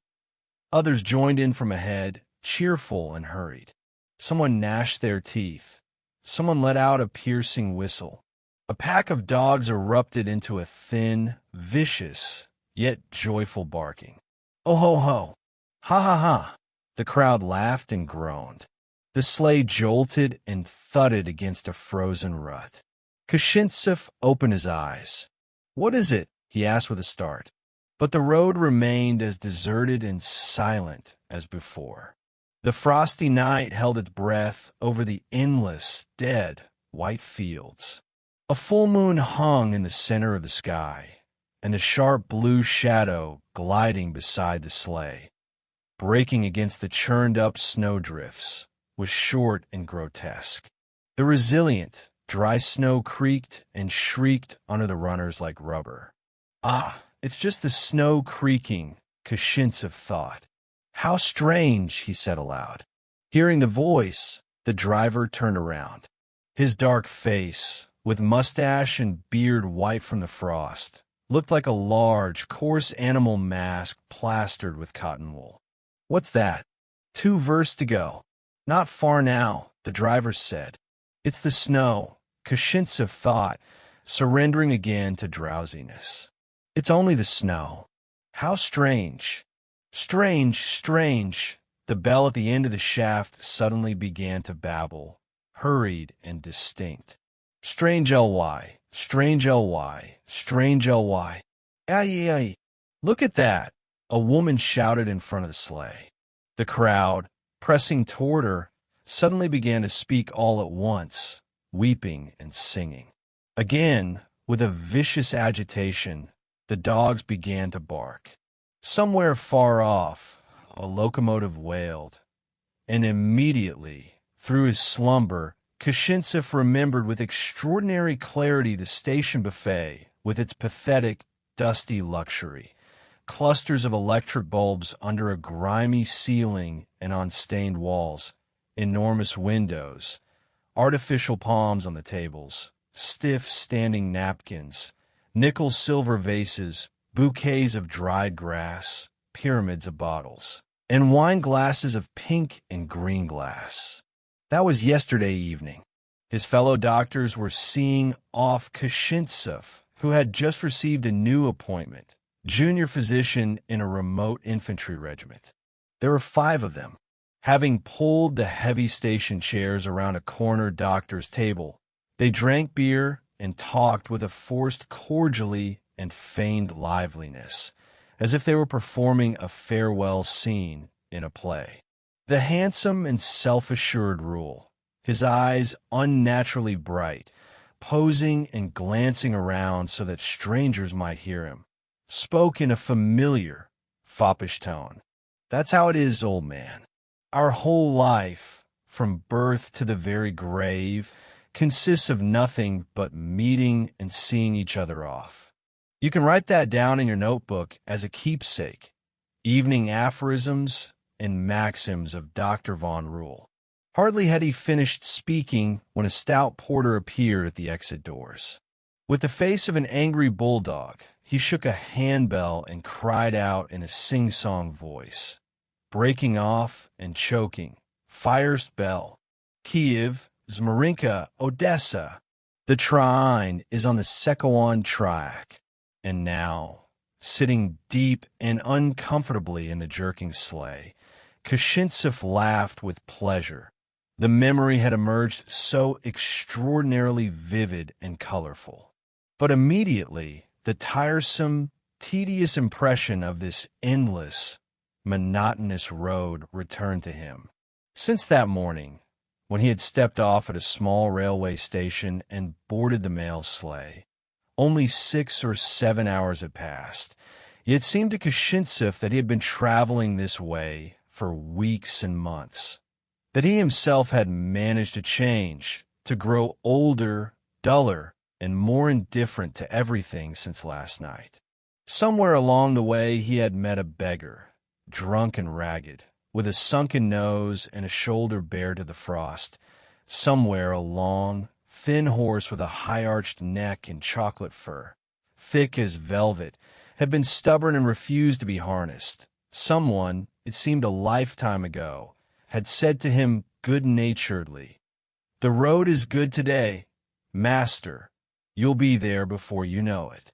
Others joined in from ahead, cheerful and hurried. Someone gnashed their teeth. Someone let out a piercing whistle. A pack of dogs erupted into a thin, vicious, yet joyful barking. Oh ho ho! Ha ha ha! The crowd laughed and groaned. The sleigh jolted and thudded against a frozen rut. Kashintsev opened his eyes. What is it? He asked with a start. But the road remained as deserted and silent as before. The frosty night held its breath over the endless, dead, white fields. A full moon hung in the center of the sky, and a sharp blue shadow gliding beside the sleigh, breaking against the churned-up snowdrifts, was short and grotesque. The resilient, dry snow creaked and shrieked under the runners like rubber. Ah, it's just the snow creaking, Kashintsev thought. How strange, he said aloud. Hearing the voice, the driver turned around. His dark face, with mustache and beard white from the frost, looked like a large, coarse animal mask plastered with cotton wool. What's that? 2 versts to go. Not far now, the driver said. It's the snow, Kashintsev thought, surrendering again to drowsiness. It's only the snow. How strange. Strange. The bell at the end of the shaft suddenly began to babble, hurried and distinct. Strange Ly. Ay. Look at that, a woman shouted in front of the sleigh. The crowd, pressing toward her, suddenly began to speak all at once, weeping and singing. Again, with a vicious agitation, the dogs began to bark. Somewhere far off, a locomotive wailed, and immediately, through his slumber, Kashintsev remembered with extraordinary clarity the station buffet with its pathetic, dusty luxury, clusters of electric bulbs under a grimy ceiling and on stained walls, enormous windows, artificial palms on the tables, stiff standing napkins, nickel-silver vases, bouquets of dried grass, pyramids of bottles, and wine glasses of pink and green glass. That was yesterday evening. His fellow doctors were seeing off Kashintsev, who had just received a new appointment, junior physician in a remote infantry regiment. There were 5 of them. Having pulled the heavy station chairs around a corner doctor's table, they drank beer and talked with a forced cordiality and feigned liveliness, as if they were performing a farewell scene in a play. The handsome and self-assured Rule, his eyes unnaturally bright, posing and glancing around so that strangers might hear him, spoke in a familiar, foppish tone. That's how it is, old man. Our whole life, from birth to the very grave, consists of nothing but meeting and seeing each other off. You can write that down in your notebook as a keepsake. Evening aphorisms and maxims of Dr. Von Rule. Hardly had he finished speaking when a stout porter appeared at the exit doors. With the face of an angry bulldog, he shook a handbell and cried out in a sing-song voice, breaking off and choking, "Fire's bell! Kiev, Zmarinka, Odessa! The train is on the Sekouan track." And now, sitting deep and uncomfortably in the jerking sleigh, Kashintsev laughed with pleasure. The memory had emerged so extraordinarily vivid and colorful. But immediately, the tiresome, tedious impression of this endless, monotonous road returned to him. Since that morning, when he had stepped off at a small railway station and boarded the mail sleigh, only 6 or 7 hours had passed. It seemed to Kashintsev that he had been traveling this way for weeks and months, that he himself had managed to change, to grow older, duller, and more indifferent to everything since last night. Somewhere along the way he had met a beggar, drunk and ragged, with a sunken nose and a shoulder bare to the frost. Somewhere a long, thin horse with a high-arched neck and chocolate fur, thick as velvet, had been stubborn and refused to be harnessed. Someone, it seemed a lifetime ago, had said to him good-naturedly, "The road is good today. Master, you'll be there before you know it."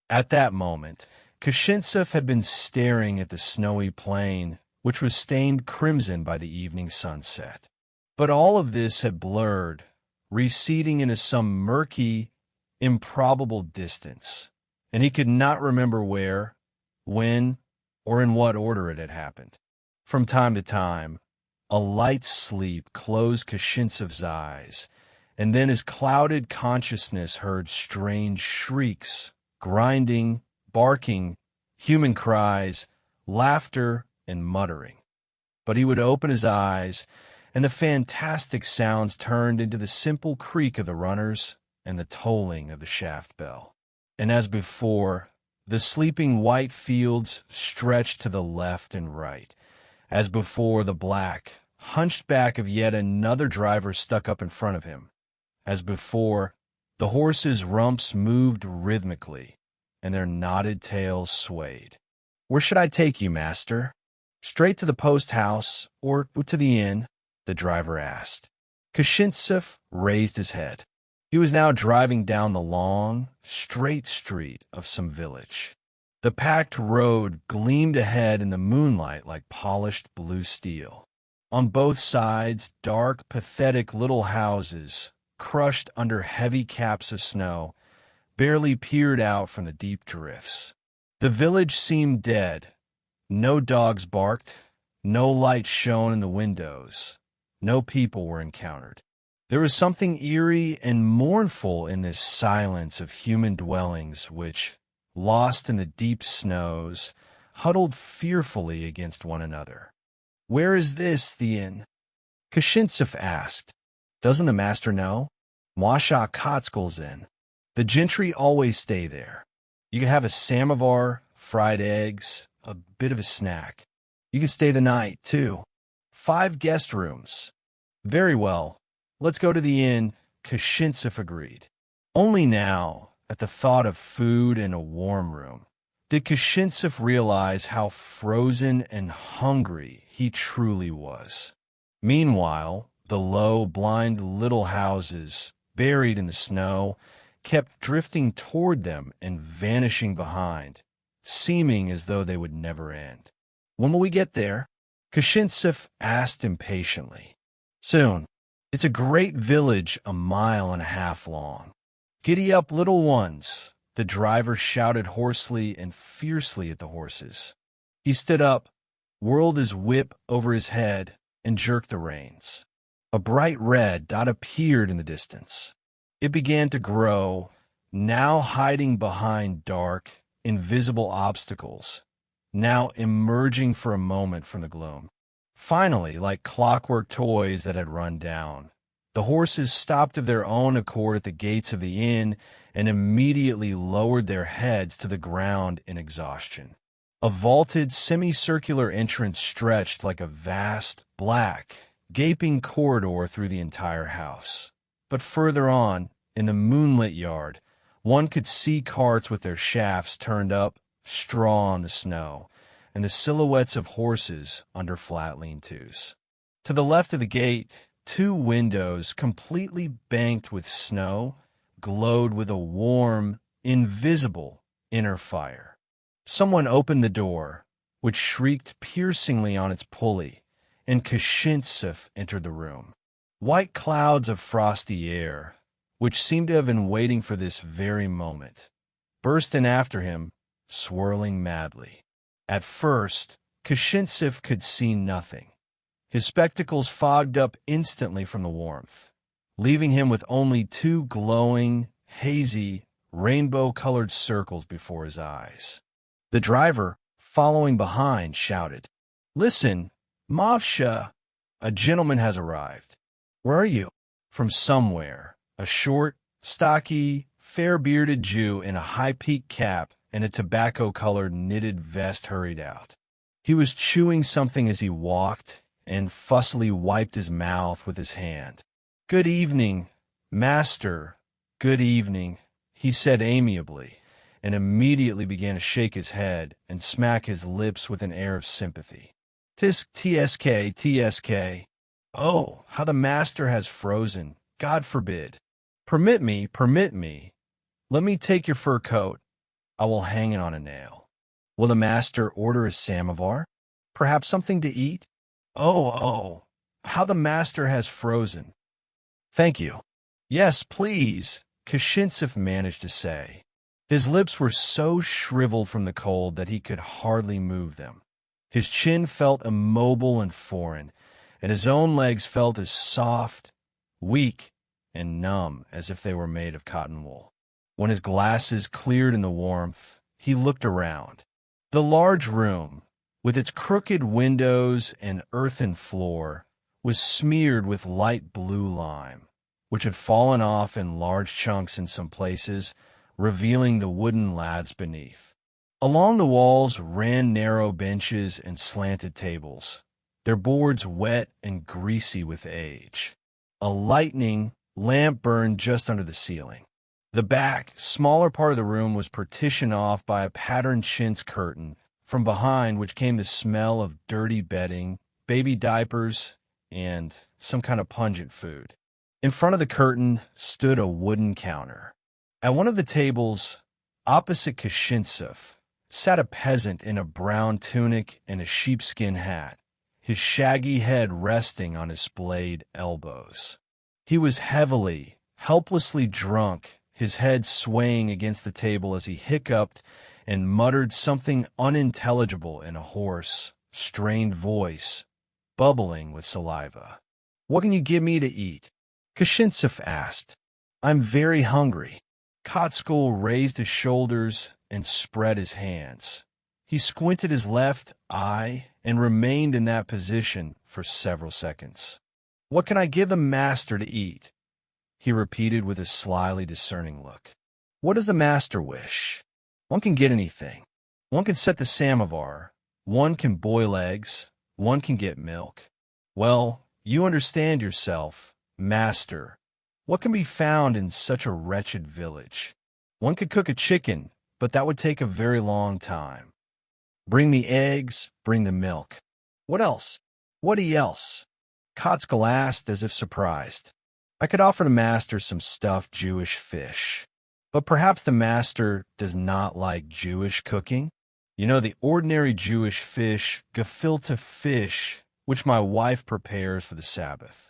At that moment, Kashintsev had been staring at the snowy plain, which was stained crimson by the evening sunset. But all of this had blurred, receding into some murky, improbable distance, and he could not remember where, when, or in what order it had happened. From time to time, a light sleep closed Kashintsev's eyes, and then his clouded consciousness heard strange shrieks, grinding, barking, human cries, laughter, and muttering. But he would open his eyes, and the fantastic sounds turned into the simple creak of the runners and the tolling of the shaft bell. And as before, the sleeping white fields stretched to the left and right. As before, the black, hunched back of yet another driver stuck up in front of him. As before, the horses' rumps moved rhythmically, and their knotted tails swayed. "Where should I take you, master? Straight to the post house, or to the inn?" the driver asked. Kashintsev raised his head. He was now driving down the long, straight street of some village. The packed road gleamed ahead in the moonlight like polished blue steel. On both sides, dark, pathetic little houses, crushed under heavy caps of snow, barely peered out from the deep drifts. The village seemed dead. No dogs barked, no light shone in the windows, no people were encountered. There was something eerie and mournful in this silence of human dwellings which, lost in the deep snows, huddled fearfully against one another. "Where is this, the inn?" Kashintsev asked. "Doesn't the master know? Masha Kotskal's inn. The gentry always stay there. You can have a samovar, fried eggs, a bit of a snack. You can stay the night, too. 5 guest rooms." "Very well. Let's go to the inn," Kashintsev agreed. Only now, at the thought of food and a warm room, did Kashintsev realize how frozen and hungry he truly was. Meanwhile, the low, blind little houses, buried in the snow, kept drifting toward them and vanishing behind, seeming as though they would never end. "When will we get there?" Kashintsev asked impatiently. "Soon. It's a great village 1.5 miles long." "Giddy up, little ones," the driver shouted hoarsely and fiercely at the horses. He stood up, whirled his whip over his head, and jerked the reins. A bright red dot appeared in the distance. It began to grow, now hiding behind dark, invisible obstacles, now emerging for a moment from the gloom. Finally, like clockwork toys that had run down, the horses stopped of their own accord at the gates of the inn and immediately lowered their heads to the ground in exhaustion. A vaulted, semicircular entrance stretched like a vast, black, gaping corridor through the entire house. But further on, in the moonlit yard, one could see carts with their shafts turned up, straw on the snow, and the silhouettes of horses under flat lean-tos. To the left of the gate, 2 windows, completely banked with snow, glowed with a warm, invisible inner fire. Someone opened the door, which shrieked piercingly on its pulley, and Kashintsef entered the room. White clouds of frosty air, which seemed to have been waiting for this very moment, burst in after him, swirling madly. At first, Kashintsef could see nothing. His spectacles fogged up instantly from the warmth, leaving him with only 2 glowing, hazy, rainbow-colored circles before his eyes. The driver, following behind, shouted, "Listen, Mavsha, a gentleman has arrived." "Where are you?" From somewhere, a short, stocky, fair-bearded Jew in a high-peaked cap and a tobacco-colored knitted vest hurried out. He was chewing something as he walked and fussily wiped his mouth with his hand. "Good evening, master, good evening," he said amiably, and immediately began to shake his head and smack his lips with an air of sympathy. "Tsk, tsk. Oh, how the master has frozen. God forbid. Permit me. Let me take your fur coat. I will hang it on a nail. Will the master order a samovar? Perhaps something to eat? Oh, how the master has frozen." "Thank you. Yes, please," Kashintsef managed to say. His lips were so shriveled from the cold that he could hardly move them. His chin felt immobile and foreign, and his own legs felt as soft, weak, and numb as if they were made of cotton wool. When his glasses cleared in the warmth, he looked around. The large room, with its crooked windows and earthen floor, was smeared with light blue lime, which had fallen off in large chunks in some places, revealing the wooden laths beneath. Along the walls ran narrow benches and slanted tables, their boards wet and greasy with age. A lightning lamp burned just under the ceiling. The back, smaller part of the room was partitioned off by a patterned chintz curtain, from behind which came the smell of dirty bedding, baby diapers, and some kind of pungent food. In front of the curtain stood a wooden counter. At one of the tables, opposite Kashintsef, sat a peasant in a brown tunic and a sheepskin hat, his shaggy head resting on his splayed elbows. He was heavily, helplessly drunk, his head swaying against the table as he hiccuped and muttered something unintelligible in a hoarse, strained voice, bubbling with saliva. "What can you give me to eat?" Kashintsef asked. "I'm very hungry." Kotskul raised his shoulders and spread his hands. He squinted his left eye and remained in that position for several seconds. "What can I give the master to eat?" he repeated with a slyly discerning look. "What does the master wish? One can get anything. One can set the samovar. One can boil eggs. One can get milk. Well, you understand yourself, master. What can be found in such a wretched village? One could cook a chicken, but that would take a very long time. Bring the eggs, bring the milk. What else? What else?" Kotskul asked as if surprised. "I could offer the master some stuffed Jewish fish. But perhaps the master does not like Jewish cooking? You know, the ordinary Jewish fish, gefilte fish, which my wife prepares for the Sabbath.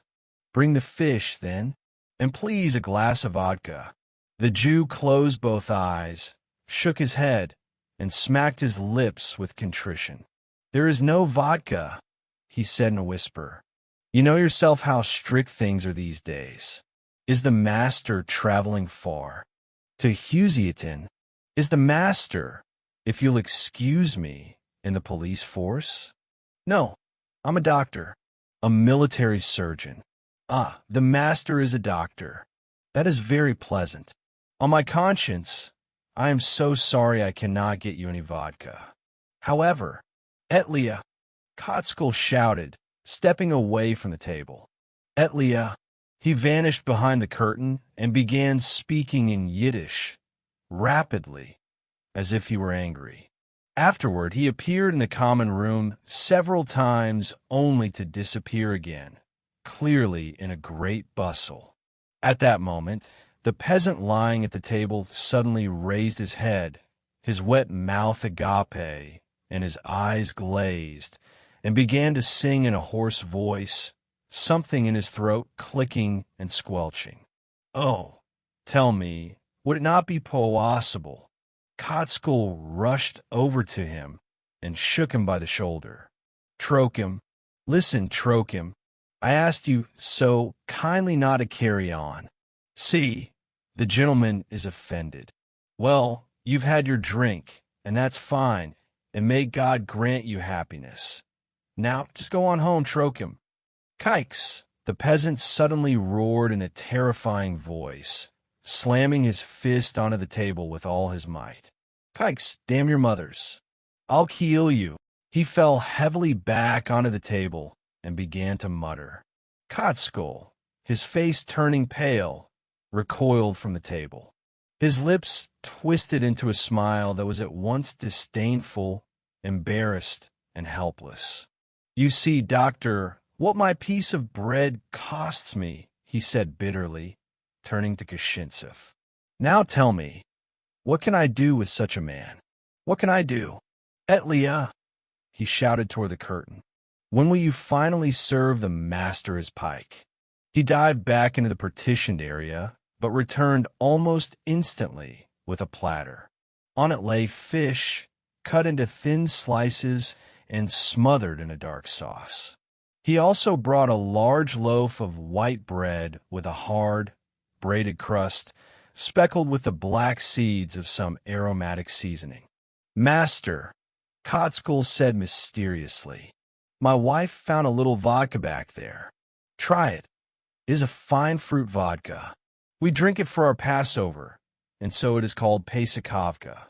Bring the fish, then, and please a glass of vodka." The Jew closed both eyes, shook his head, and smacked his lips with contrition. "There is no vodka," he said in a whisper. "You know yourself how strict things are these days. Is the master traveling far? To Huseyton? Is the master, if you'll excuse me, in the police force?" "No, I'm a doctor, a military surgeon." "Ah, the master is a doctor. That is very pleasant. On my conscience, I am so sorry I cannot get you any vodka. However, Etlia," Kotskill shouted, stepping away from the table. "Etlia." He vanished behind the curtain and began speaking in Yiddish, rapidly, as if he were angry. Afterward, he appeared in the common room several times only to disappear again, clearly in a great bustle. At that moment, the peasant lying at the table suddenly raised his head, his wet mouth agape, and his eyes glazed, and began to sing in a hoarse voice, something in his throat clicking and squelching. "Oh, tell me, would it not be possible?" Kotskill rushed over to him and shook him by the shoulder. "Trokim, listen, Trokim, I asked you so kindly not to carry on. See, the gentleman is offended. Well, you've had your drink, and that's fine, and may God grant you happiness. Now, just go on home, Trokim." "Kikes!" the peasant suddenly roared in a terrifying voice, slamming his fist onto the table with all his might. "Kikes, damn your mothers! I'll kill you!" He fell heavily back onto the table and began to mutter. Kotskill, his face turning pale, recoiled from the table. His lips twisted into a smile that was at once disdainful, embarrassed, and helpless. "You see, doctor, what my piece of bread costs me," he said bitterly, turning to Kashintsev. "Now tell me, what can I do with such a man? What can I do? Etlia!" He shouted toward the curtain. "When will you finally serve the master his pike?" He dived back into the partitioned area, but returned almost instantly with a platter. On it lay fish, cut into thin slices and smothered in a dark sauce. He also brought a large loaf of white bread with a hard, braided crust, speckled with the black seeds of some aromatic seasoning. "Master," Kotskill said mysteriously, "my wife found a little vodka back there. Try it. It is a fine fruit vodka. We drink it for our Passover, and so it is called Pesakovka.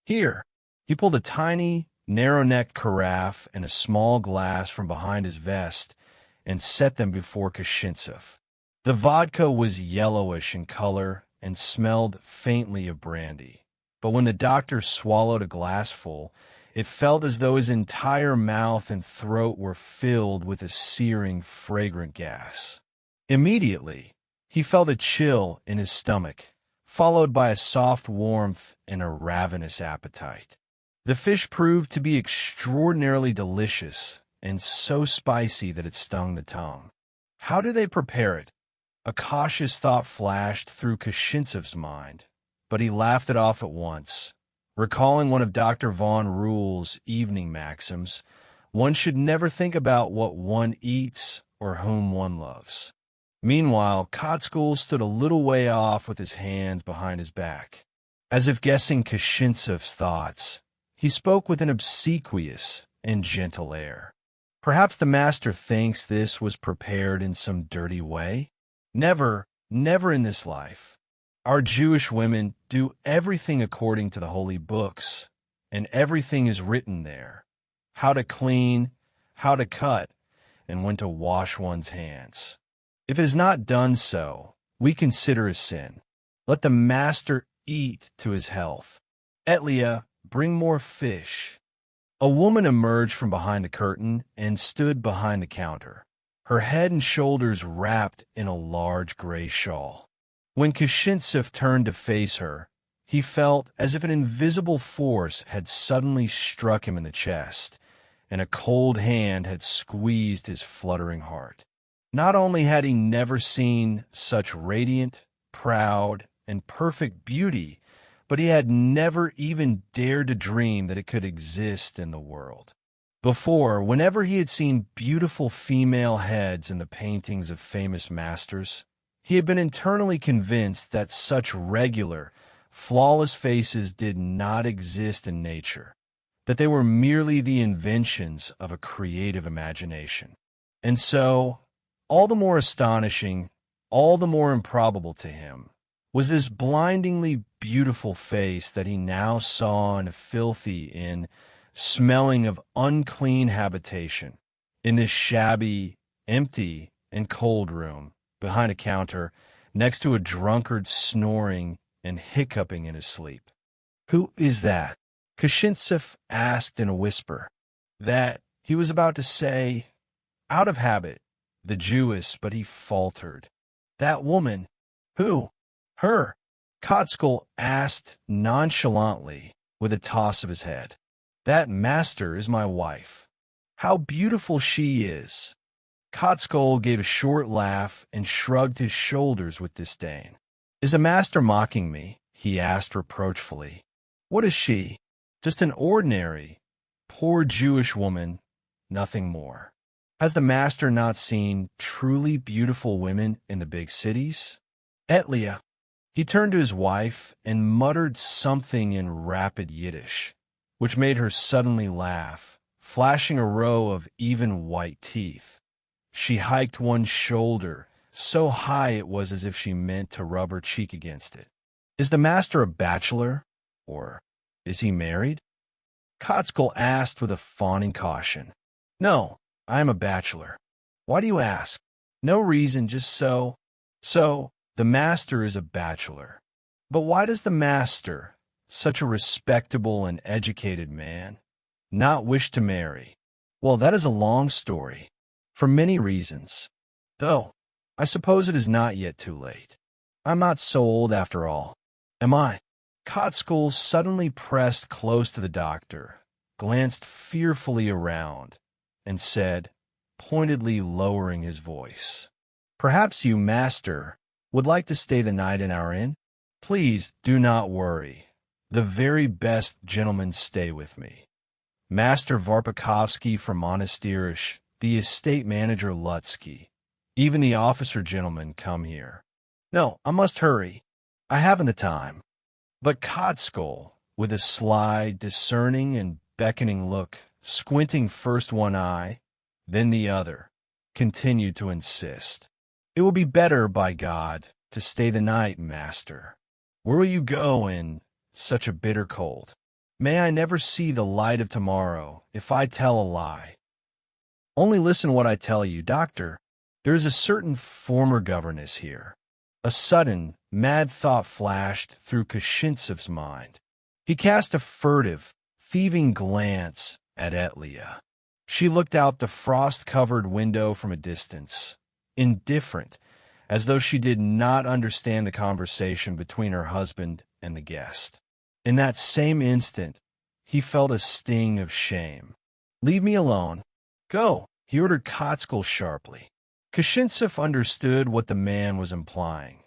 Here." He pulled a tiny, narrow-necked carafe and a small glass from behind his vest and set them before Kashintsev. The vodka was yellowish in color and smelled faintly of brandy, but when the doctor swallowed a glassful, it felt as though his entire mouth and throat were filled with a searing, fragrant gas. Immediately, he felt a chill in his stomach, followed by a soft warmth and a ravenous appetite. The fish proved to be extraordinarily delicious and so spicy that it stung the tongue. How do they prepare it? A cautious thought flashed through Kashintsev's mind, but he laughed it off at once, recalling one of Dr. Von Ruhl's evening maxims: one should never think about what one eats or whom one loves. Meanwhile, Kotskill stood a little way off with his hands behind his back. As if guessing Kashintsev's thoughts, he spoke with an obsequious and gentle air. "Perhaps the master thinks this was prepared in some dirty way? Never, never in this life. Our Jewish women do everything according to the holy books, and everything is written there: how to clean, how to cut, and when to wash one's hands. If it is not done so, we consider a sin. Let the master eat to his health. Etlia, bring more fish." A woman emerged from behind the curtain and stood behind the counter, her head and shoulders wrapped in a large gray shawl. When Kashintsev turned to face her, he felt as if an invisible force had suddenly struck him in the chest, and a cold hand had squeezed his fluttering heart. Not only had he never seen such radiant, proud, and perfect beauty, but he had never even dared to dream that it could exist in the world. Before, whenever he had seen beautiful female heads in the paintings of famous masters, he had been internally convinced that such regular, flawless faces did not exist in nature, that they were merely the inventions of a creative imagination. And so, all the more astonishing, all the more improbable to him, was this blindingly beautiful face that he now saw in a filthy, smelling of unclean habitation, in this shabby, empty, and cold room, behind a counter, next to a drunkard snoring and hiccuping in his sleep. "Who is that?" Kashintsev asked in a whisper. That he was about to say, out of habit, the Jewess, but he faltered. "That woman." "Who?" "Her," Kotskul asked nonchalantly, with a toss of his head. "That master is my wife. How beautiful she is." Kotskul gave a short laugh and shrugged his shoulders with disdain. "Is a master mocking me?" he asked reproachfully. "What is she? Just an ordinary, poor Jewish woman, nothing more. Has the master not seen truly beautiful women in the big cities? Etlia." He turned to his wife and muttered something in rapid Yiddish, which made her suddenly laugh, flashing a row of even white teeth. She hiked one shoulder, so high it was as if she meant to rub her cheek against it. "Is the master a bachelor? Or is he married?" Kotskul asked with a fawning caution. "No, I am a bachelor." "Why do you ask?" "No reason, just so." "So, the master is a bachelor. But why does the master, such a respectable and educated man, not wish to marry?" "Well, that is a long story. For many reasons. Though, I suppose it is not yet too late. I'm not so old after all. Am I?" Kotskul suddenly pressed close to the doctor, glanced fearfully around, and said, pointedly lowering his voice, "Perhaps you, master, would like to stay the night in our inn? Please do not worry. The very best gentlemen stay with me. Master Varpakovsky from Monasterish, the estate manager Lutsky, even the officer gentlemen come here. No, I must hurry. I haven't the time." But Kotskul, with a sly, discerning, and beckoning look, squinting first one eye, then the other, continued to insist. "It will be better, by God, to stay the night, master. Where will you go in such a bitter cold? May I never see the light of tomorrow if I tell a lie. Only listen what I tell you, doctor. There is a certain former governess here." A sudden, mad thought flashed through Kashintsev's mind. He cast a furtive, thieving glance at Etlia. She looked out the frost-covered window from a distance, indifferent, as though she did not understand the conversation between her husband and the guest. In that same instant, he felt a sting of shame. "Leave me alone. Go," he ordered Kotskul sharply. Kashintsev understood what the man was implying,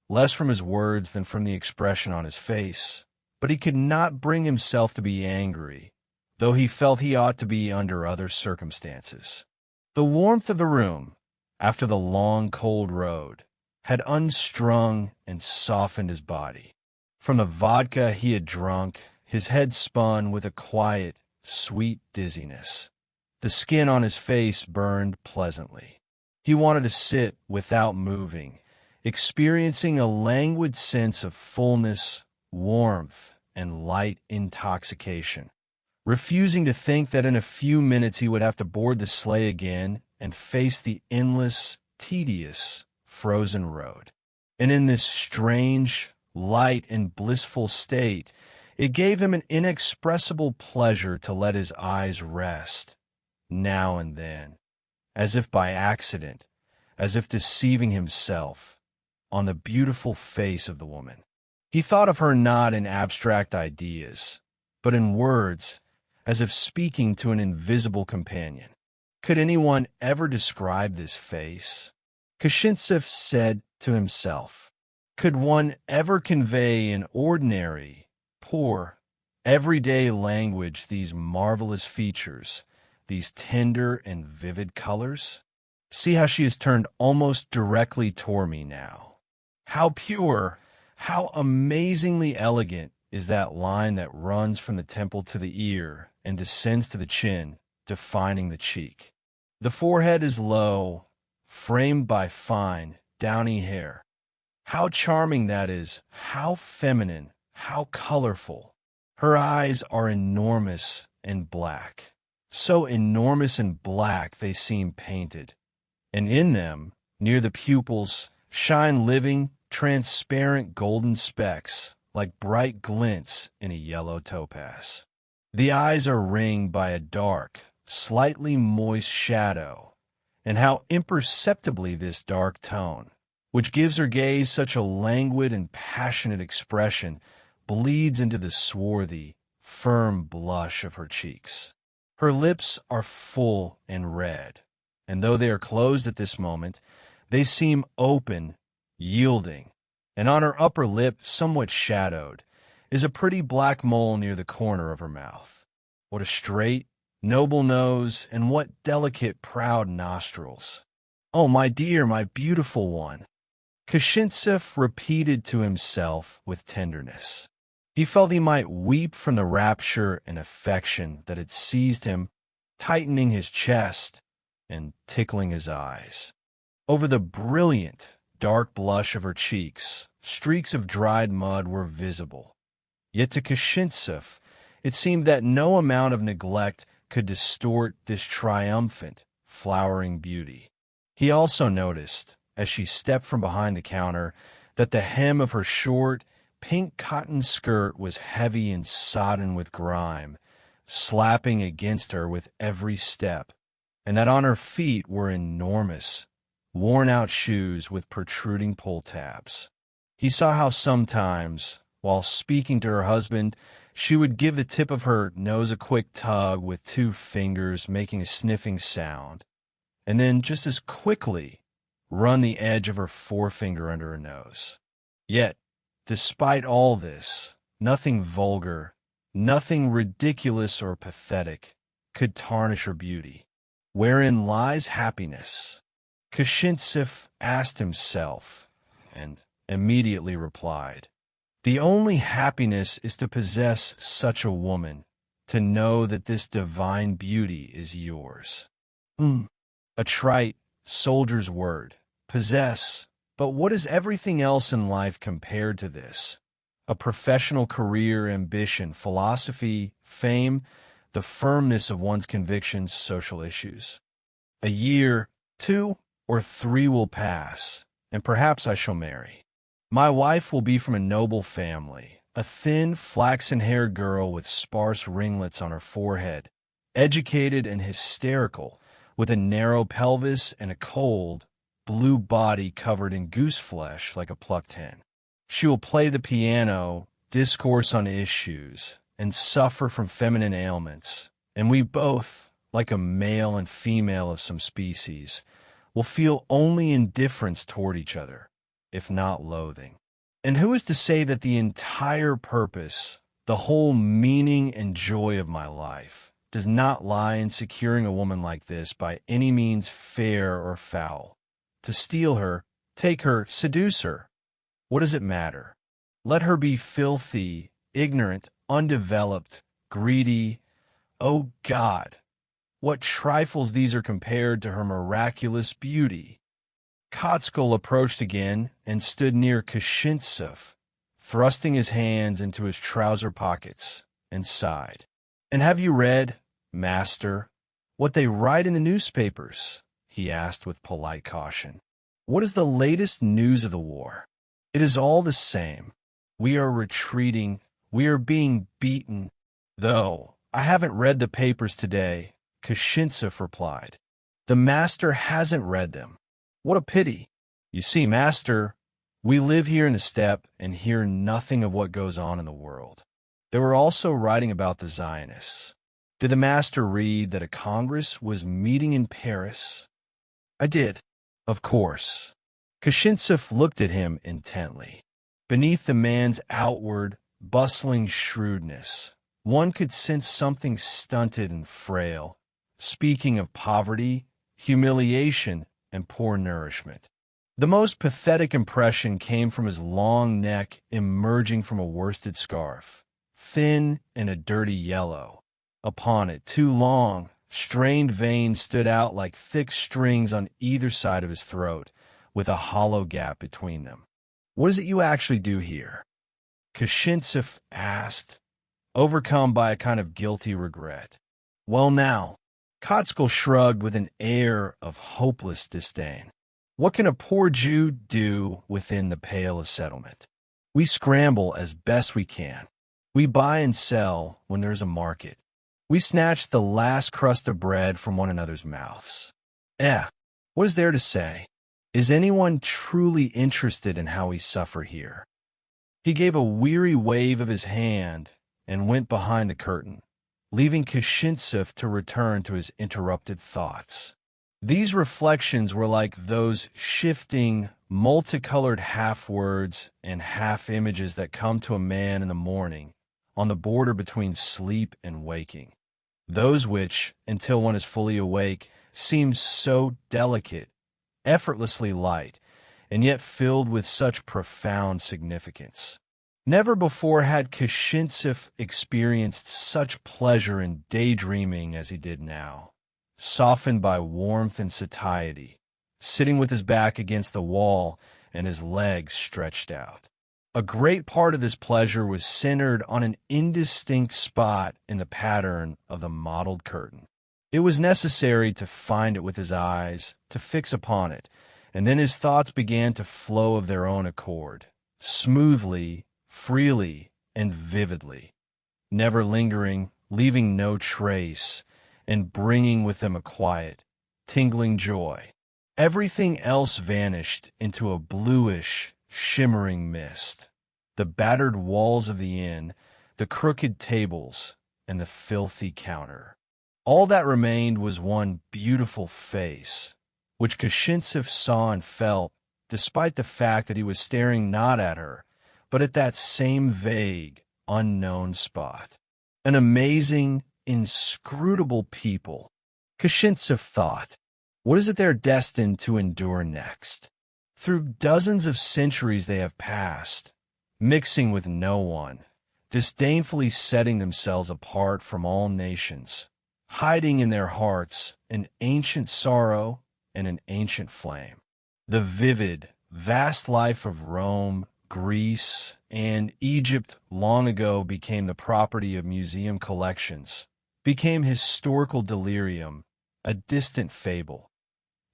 less from his words than from the expression on his face, but he could not bring himself to be angry, though he felt he ought to be under other circumstances. The warmth of the room, after the long, cold road, had unstrung and softened his body. From the vodka he had drunk, his head spun with a quiet, sweet dizziness. The skin on his face burned pleasantly. He wanted to sit without moving, experiencing a languid sense of fullness, warmth, and light intoxication, refusing to think that in a few minutes he would have to board the sleigh again and face the endless, tedious, frozen road. And in this strange, light, and blissful state, it gave him an inexpressible pleasure to let his eyes rest, now and then, as if by accident, as if deceiving himself, on the beautiful face of the woman. He thought of her not in abstract ideas, but in words, as if speaking to an invisible companion. Could anyone ever describe this face? Kashintsev said to himself, could one ever convey in ordinary, poor, everyday language these marvelous features, these tender and vivid colors? See how she has turned almost directly toward me now. How pure, how amazingly elegant is that line that runs from the temple to the ear and descends to the chin, defining the cheek. The forehead is low, framed by fine, downy hair. How charming that is, how feminine, how colorful. Her eyes are enormous and black. So enormous and black they seem painted. And in them, near the pupils, shine living, transparent golden specks like bright glints in a yellow topaz. The eyes are ringed by a dark, slightly moist shadow, and how imperceptibly this dark tone, which gives her gaze such a languid and passionate expression, bleeds into the swarthy, firm blush of her cheeks. Her lips are full and red, and though they are closed at this moment, they seem open, yielding, and on her upper lip, somewhat shadowed, is a pretty black mole near the corner of her mouth. What a straight, noble nose, and what delicate, proud nostrils. Oh, my dear, my beautiful one, Kashintsev repeated to himself with tenderness. He felt he might weep from the rapture and affection that had seized him, tightening his chest and tickling his eyes. Over the brilliant, dark blush of her cheeks, streaks of dried mud were visible. Yet to Kashintsev, it seemed that no amount of neglect could distort this triumphant, flowering beauty. He also noticed, as she stepped from behind the counter, that the hem of her short, pink cotton skirt was heavy and sodden with grime, slapping against her with every step, and that on her feet were enormous, worn-out shoes with protruding pull tabs. He saw how sometimes, while speaking to her husband, she would give the tip of her nose a quick tug with 2 fingers, making a sniffing sound, and then just as quickly run the edge of her forefinger under her nose. Yet, despite all this, nothing vulgar, nothing ridiculous or pathetic could tarnish her beauty. Wherein lies happiness? Kashintsev asked himself, and immediately replied, the only happiness is to possess such a woman, to know that this divine beauty is yours. A trite, soldier's word, possess, but what is everything else in life compared to this? A professional career, ambition, philosophy, fame, the firmness of one's convictions, social issues. A year, 2 or 3 will pass, and perhaps I shall marry. My wife will be from a noble family, a thin, flaxen-haired girl with sparse ringlets on her forehead, educated and hysterical, with a narrow pelvis and a cold, blue body covered in goose flesh like a plucked hen. She will play the piano, discourse on issues, and suffer from feminine ailments, and we both, like a male and female of some species, will feel only indifference toward each other, if not loathing. And who is to say that the entire purpose, the whole meaning and joy of my life, does not lie in securing a woman like this by any means fair or foul? To steal her, take her, seduce her. What does it matter? Let her be filthy, ignorant, undeveloped, greedy. Oh God, what trifles these are compared to her miraculous beauty. Kotskul approached again and stood near Kashintsev, thrusting his hands into his trouser pockets, and sighed. And have you read, master, what they write in the newspapers? He asked with polite caution. What is the latest news of the war? It is all the same. We are retreating. We are being beaten. Though I haven't read the papers today, Kashintsev replied. The master hasn't read them. What a pity. You see, master, we live here in the steppe and hear nothing of what goes on in the world. They were also writing about the Zionists. Did the master read that a Congress was meeting in Paris? I did, of course. Kashintsev looked at him intently. Beneath the man's outward, bustling shrewdness, one could sense something stunted and frail, speaking of poverty, humiliation, and poor nourishment. The most pathetic impression came from his long neck emerging from a worsted scarf, thin and a dirty yellow. Upon it, two long, strained veins stood out like thick strings on either side of his throat, with a hollow gap between them. "What is it you actually do here?" Kashintsev asked, overcome by a kind of guilty regret. "Well now," Kotskal shrugged with an air of hopeless disdain. "What can a poor Jew do within the pale of settlement? We scramble as best we can. We buy and sell when there's a market. We snatch the last crust of bread from one another's mouths. What is there to say? Is anyone truly interested in how we suffer here?" He gave a weary wave of his hand and went behind the curtain, leaving Kashintsev to return to his interrupted thoughts. These reflections were like those shifting, multicolored half-words and half-images that come to a man in the morning, on the border between sleep and waking. Those which, until one is fully awake, seem so delicate, effortlessly light, and yet filled with such profound significance. Never before had Kashintsev experienced such pleasure in daydreaming as he did now, softened by warmth and satiety, sitting with his back against the wall and his legs stretched out. A great part of this pleasure was centered on an indistinct spot in the pattern of the mottled curtain. It was necessary to find it with his eyes, to fix upon it, and then his thoughts began to flow of their own accord, smoothly, freely, and vividly, never lingering, leaving no trace, and bringing with them a quiet, tingling joy. Everything else vanished into a bluish, shimmering mist. The battered walls of the inn, the crooked tables, and the filthy counter. All that remained was one beautiful face, which Kashintsev saw and felt, despite the fact that he was staring not at her, but at that same vague, unknown spot. An amazing, inscrutable people. Kashintsev thought, what is it they're destined to endure next? Through dozens of centuries they have passed, mixing with no one, disdainfully setting themselves apart from all nations, hiding in their hearts an ancient sorrow and an ancient flame. The vivid, vast life of Rome, Greece, and Egypt long ago became the property of museum collections, became historical delirium, a distant fable.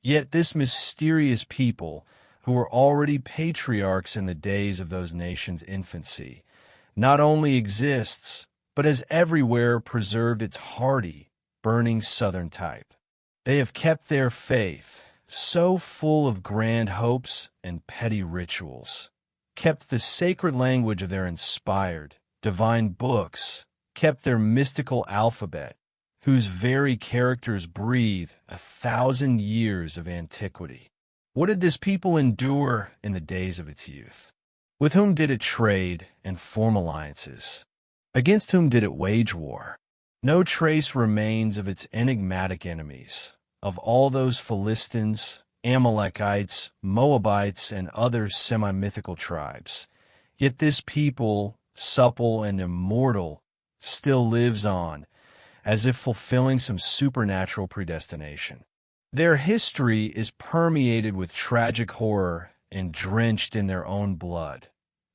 Yet this mysterious people, who were already patriarchs in the days of those nations' infancy, not only exists, but has everywhere preserved its hardy, burning southern type. They have kept their faith, so full of grand hopes and petty rituals, kept the sacred language of their inspired, divine books, kept their mystical alphabet, whose very characters breathe 1,000 years of antiquity. What did this people endure in the days of its youth? With whom did it trade and form alliances? Against whom did it wage war? No trace remains of its enigmatic enemies, of all those Philistines, Amalekites, Moabites, and other semi-mythical tribes. Yet this people, supple and immortal, still lives on, as if fulfilling some supernatural predestination. Their history is permeated with tragic horror and drenched in their own blood.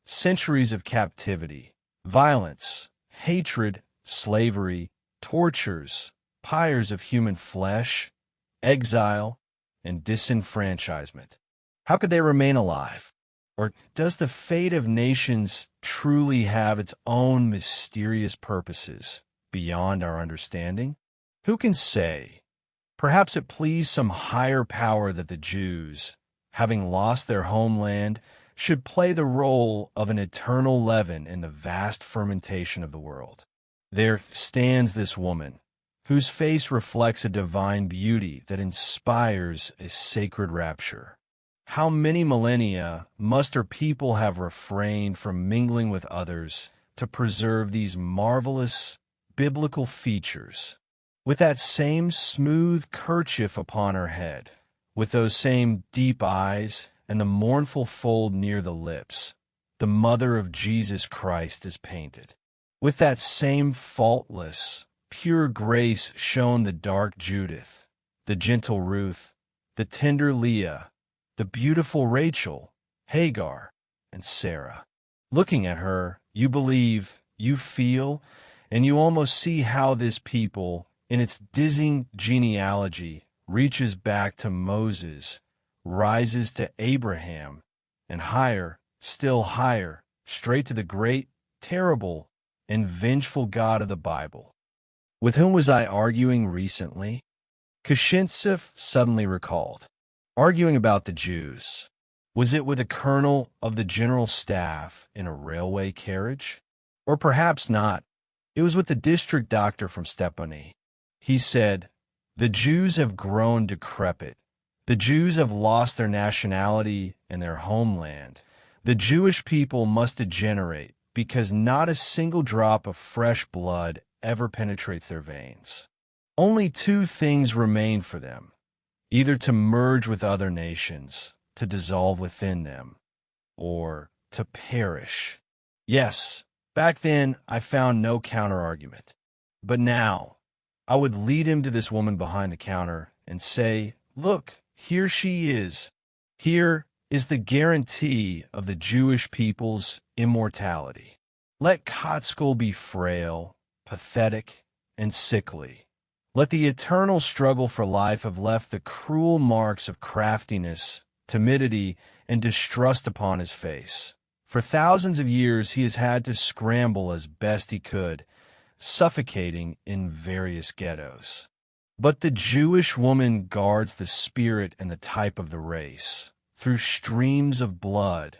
Centuries of captivity, violence, hatred, slavery, tortures, pyres of human flesh, exile, and disenfranchisement. How could they remain alive? Or does the fate of nations truly have its own mysterious purposes beyond our understanding? Who can say? Perhaps it pleased some higher power that the Jews, having lost their homeland, should play the role of an eternal leaven in the vast fermentation of the world. There stands this woman, whose face reflects a divine beauty that inspires a sacred rapture. How many millennia must her people have refrained from mingling with others to preserve these marvelous biblical features? with that same smooth kerchief upon her head, with those same deep eyes and the mournful fold near the lips, the mother of Jesus Christ is painted. With that same faultless, pure grace shone the dark Judith, the gentle Ruth, the tender Leah, the beautiful Rachel, Hagar, and Sarah. Looking at her, you believe, you feel, and you almost see how this people, in its dizzying genealogy, reaches back to Moses, rises to Abraham, and higher, still higher, straight to the great, terrible, and vengeful God of the Bible. With whom was I arguing recently? Kashintsev suddenly recalled. Arguing about the Jews. Was it with a colonel of the general staff in a railway carriage? Or perhaps not. It was with the district doctor from Stepanyi. He said, "The Jews have grown decrepit. The Jews have lost their nationality and their homeland. The Jewish people must degenerate because not a single drop of fresh blood ever penetrates their veins. Only two things remain for them, either to merge with other nations, to dissolve within them, or to perish." Yes, back then I found no counter-argument. But now, I would lead him to this woman behind the counter and say, "Look, here she is. Here is the guarantee of the Jewish people's immortality. Let Kotskoll be frail, pathetic, and sickly. Let the eternal struggle for life have left the cruel marks of craftiness, timidity, and distrust upon his face. For thousands of years he has had to scramble as best he could, suffocating in various ghettos. But the Jewish woman guards the spirit and the type of the race. Through streams of blood,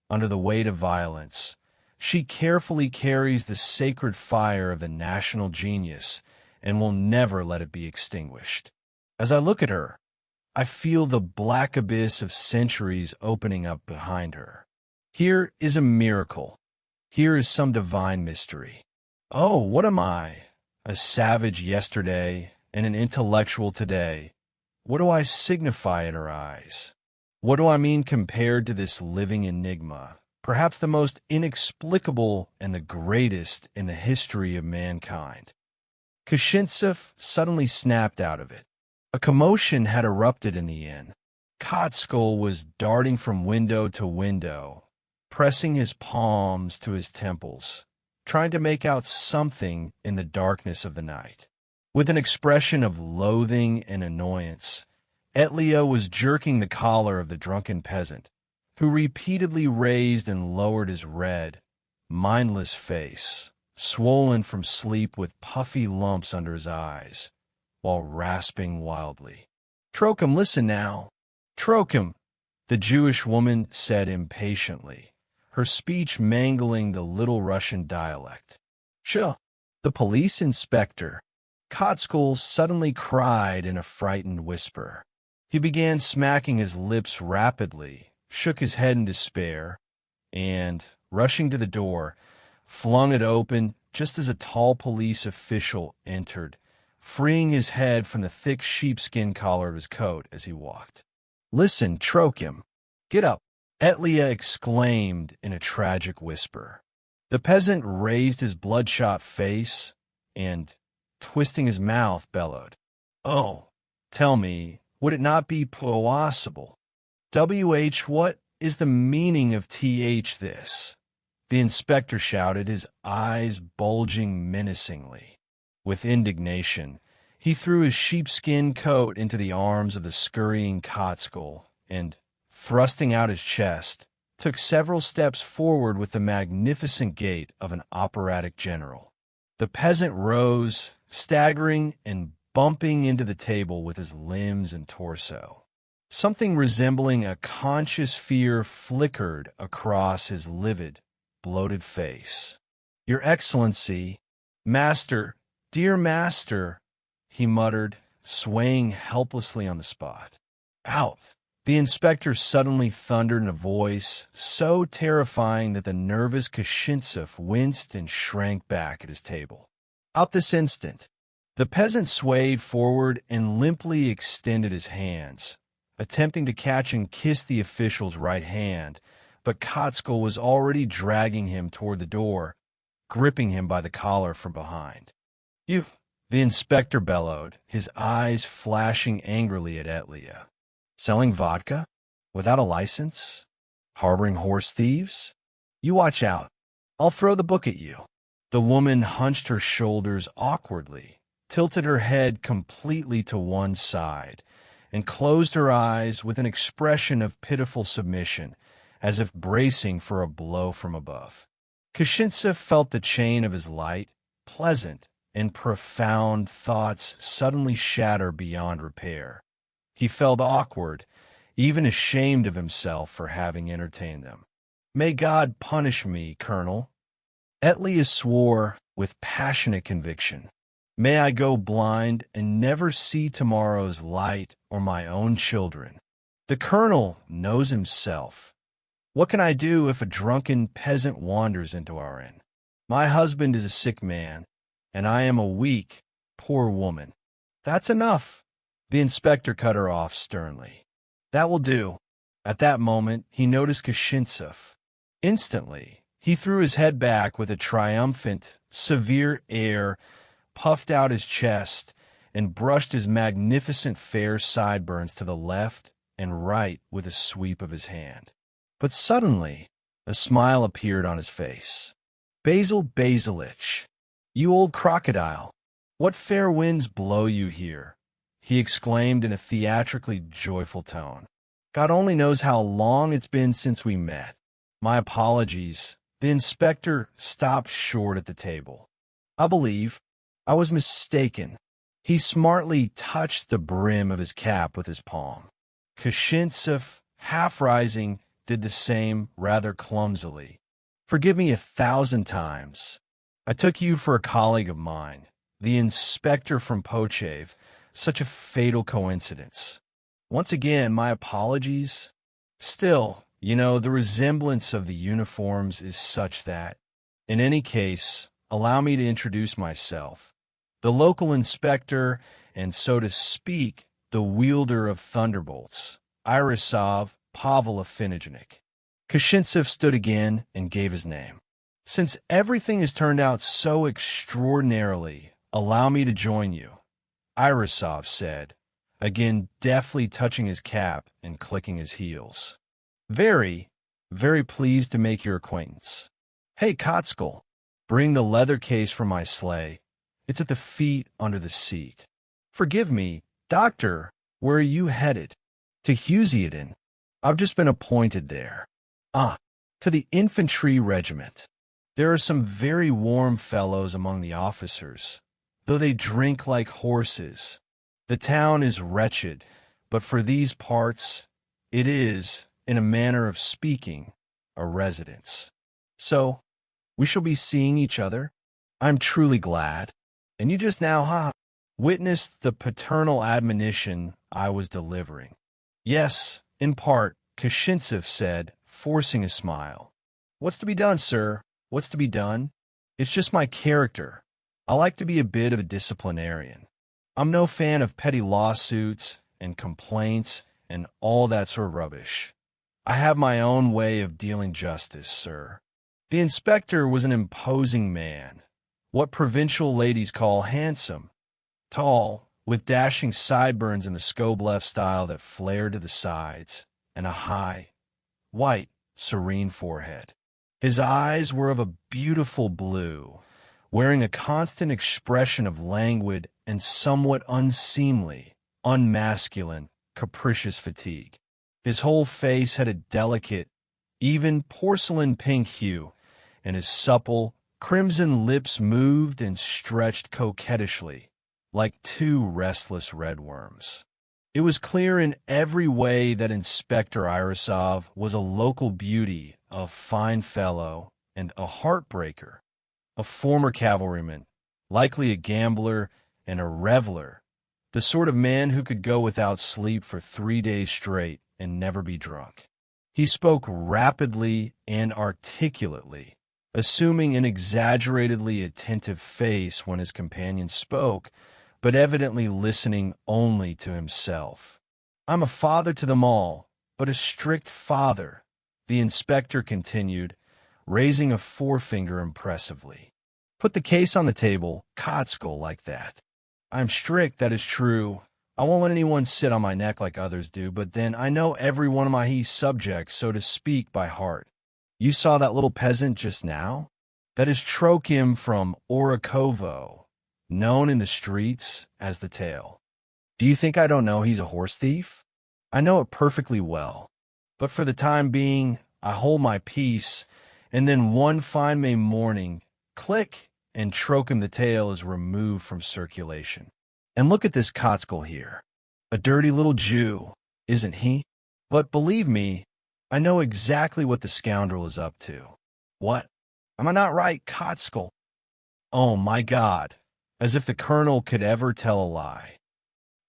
under the weight of violence, she carefully carries the sacred fire of the national genius and will never let it be extinguished. As I look at her, I feel the black abyss of centuries opening up behind her. Here is a miracle. Here is some divine mystery. Oh, what am I? A savage yesterday and an intellectual today. What do I signify in her eyes? What do I mean compared to this living enigma, perhaps the most inexplicable and the greatest in the history of mankind? Kashintsev suddenly snapped out of it. A commotion had erupted in the inn. Kotskoll was darting from window to window, pressing his palms to his temples, trying to make out something in the darkness of the night. With an expression of loathing and annoyance, Etlya was jerking the collar of the drunken peasant, who repeatedly raised and lowered his red, mindless face, swollen from sleep with puffy lumps under his eyes, while rasping wildly. "Trochim, listen now. Trochim," the Jewish woman said impatiently, her speech mangling the Little Russian dialect. "Sure." The police inspector, Kotskoll, suddenly cried in a frightened whisper. He began smacking his lips rapidly, shook his head in despair, and, rushing to the door, flung it open just as a tall police official entered, freeing his head from the thick sheepskin collar of his coat as he walked. "Listen, Trochim, get up," Etlya exclaimed in a tragic whisper. The peasant raised his bloodshot face and, twisting his mouth, bellowed, "Oh, tell me, would it not be possible? What is the meaning of this?" The inspector shouted, his eyes bulging menacingly. With indignation, he threw his sheepskin coat into the arms of the scurrying Kotskoll and, thrusting out his chest, took several steps forward with the magnificent gait of an operatic general. The peasant rose, staggering and bumping into the table with his limbs and torso. Something resembling a conscious fear flickered across his livid, bloated face. "Your Excellency, Master, dear Master," he muttered, swaying helplessly on the spot. "Out!" The inspector suddenly thundered in a voice so terrifying that the nervous Kashintsev winced and shrank back at his table. "Out this instant! The peasant swayed forward and limply extended his hands, attempting to catch and kiss the official's right hand, but Kotsko was already dragging him toward the door, gripping him by the collar from behind. "You!" the inspector bellowed, his eyes flashing angrily at Etlia. "Selling vodka? Without a license? Harboring horse thieves? You watch out. I'll throw the book at you." The woman hunched her shoulders awkwardly, tilted her head completely to one side, and closed her eyes with an expression of pitiful submission, as if bracing for a blow from above. Kashintsev felt the chain of his light, pleasant, and profound thoughts suddenly shatter beyond repair. He felt awkward, even ashamed of himself for having entertained them. "May God punish me, Colonel." Etlia swore with passionate conviction. "May I go blind and never see tomorrow's light or my own children. The Colonel knows himself. What can I do if a drunken peasant wanders into our inn? My husband is a sick man, and I am a weak, poor woman." "That's enough," the inspector cut her off sternly. "That will do." At that moment, he noticed Kashintsev. Instantly, he threw his head back with a triumphant, severe air, puffed out his chest, and brushed his magnificent fair sideburns to the left and right with a sweep of his hand. But suddenly, a smile appeared on his face. "Basil Basilich, you old crocodile, what fair winds blow you here?" he exclaimed in a theatrically joyful tone. "God only knows how long it's been since we met. My apologies." The inspector stopped short at the table. "I believe I was mistaken." He smartly touched the brim of his cap with his palm. Kashintsev, half rising, did the same rather clumsily. "Forgive me 1,000 times. I took you for a colleague of mine, the inspector from Pochev. Such a fatal coincidence. Once again, my apologies. Still, the resemblance of the uniforms is such that, in any case, allow me to introduce myself. The local inspector, and so to speak, the wielder of thunderbolts, Irisov Pavel Afinijanik." Kashintsev stood again and gave his name. "Since everything has turned out so extraordinarily, allow me to join you," Irisov said, again deftly touching his cap and clicking his heels. "Very, very pleased to make your acquaintance. Hey, Kotsko, bring the leather case from my sleigh. It's at the feet under the seat. Forgive me, Doctor, where are you headed?" "To Husieden. I've just been appointed there." "Ah, to the infantry regiment. There are some very warm fellows among the officers, though they drink like horses. The town is wretched, but for these parts, it is, in a manner of speaking, a residence. So, we shall be seeing each other. I'm truly glad. And you just now, witnessed the paternal admonition I was delivering." "Yes, in part," Kashintsev said, forcing a smile. "What's to be done, sir? What's to be done? It's just my character. I like to be a bit of a disciplinarian. I'm no fan of petty lawsuits and complaints and all that sort of rubbish. I have my own way of dealing justice, sir." The inspector was an imposing man, what provincial ladies call handsome, tall, with dashing sideburns in the Skoblev style that flared to the sides, and a high, white, serene forehead. His eyes were of a beautiful blue, wearing a constant expression of languid and somewhat unseemly, unmasculine, capricious fatigue. His whole face had a delicate, even porcelain-pink hue, and his supple, crimson lips moved and stretched coquettishly, like two restless redworms. It was clear in every way that Inspector Irisov was a local beauty, a fine fellow, and a heartbreaker, a former cavalryman, likely a gambler and a reveler, the sort of man who could go without sleep for 3 days straight and never be drunk. He spoke rapidly and articulately, assuming an exaggeratedly attentive face when his companion spoke, but evidently listening only to himself. I'm a father to them all, but a strict father, the inspector continued, raising a forefinger impressively. Put the case on the table, Cotskull, like that. I'm strict, that is true. I won't let anyone sit on my neck like others do, but then I know every one of my subjects, so to speak, by heart. You saw that little peasant just now? That is Trokim from Orakovo, known in the streets as the Tail. Do you think I don't know he's a horse thief? I know it perfectly well. But for the time being, I hold my peace, and then one fine May morning, click, and Trokim the Tail is removed from circulation. And look at this Cotskull here. A dirty little Jew, isn't he? But believe me, I know exactly what the scoundrel is up to. What? Am I not right, Cotskull? Oh, my God, as if the colonel could ever tell a lie.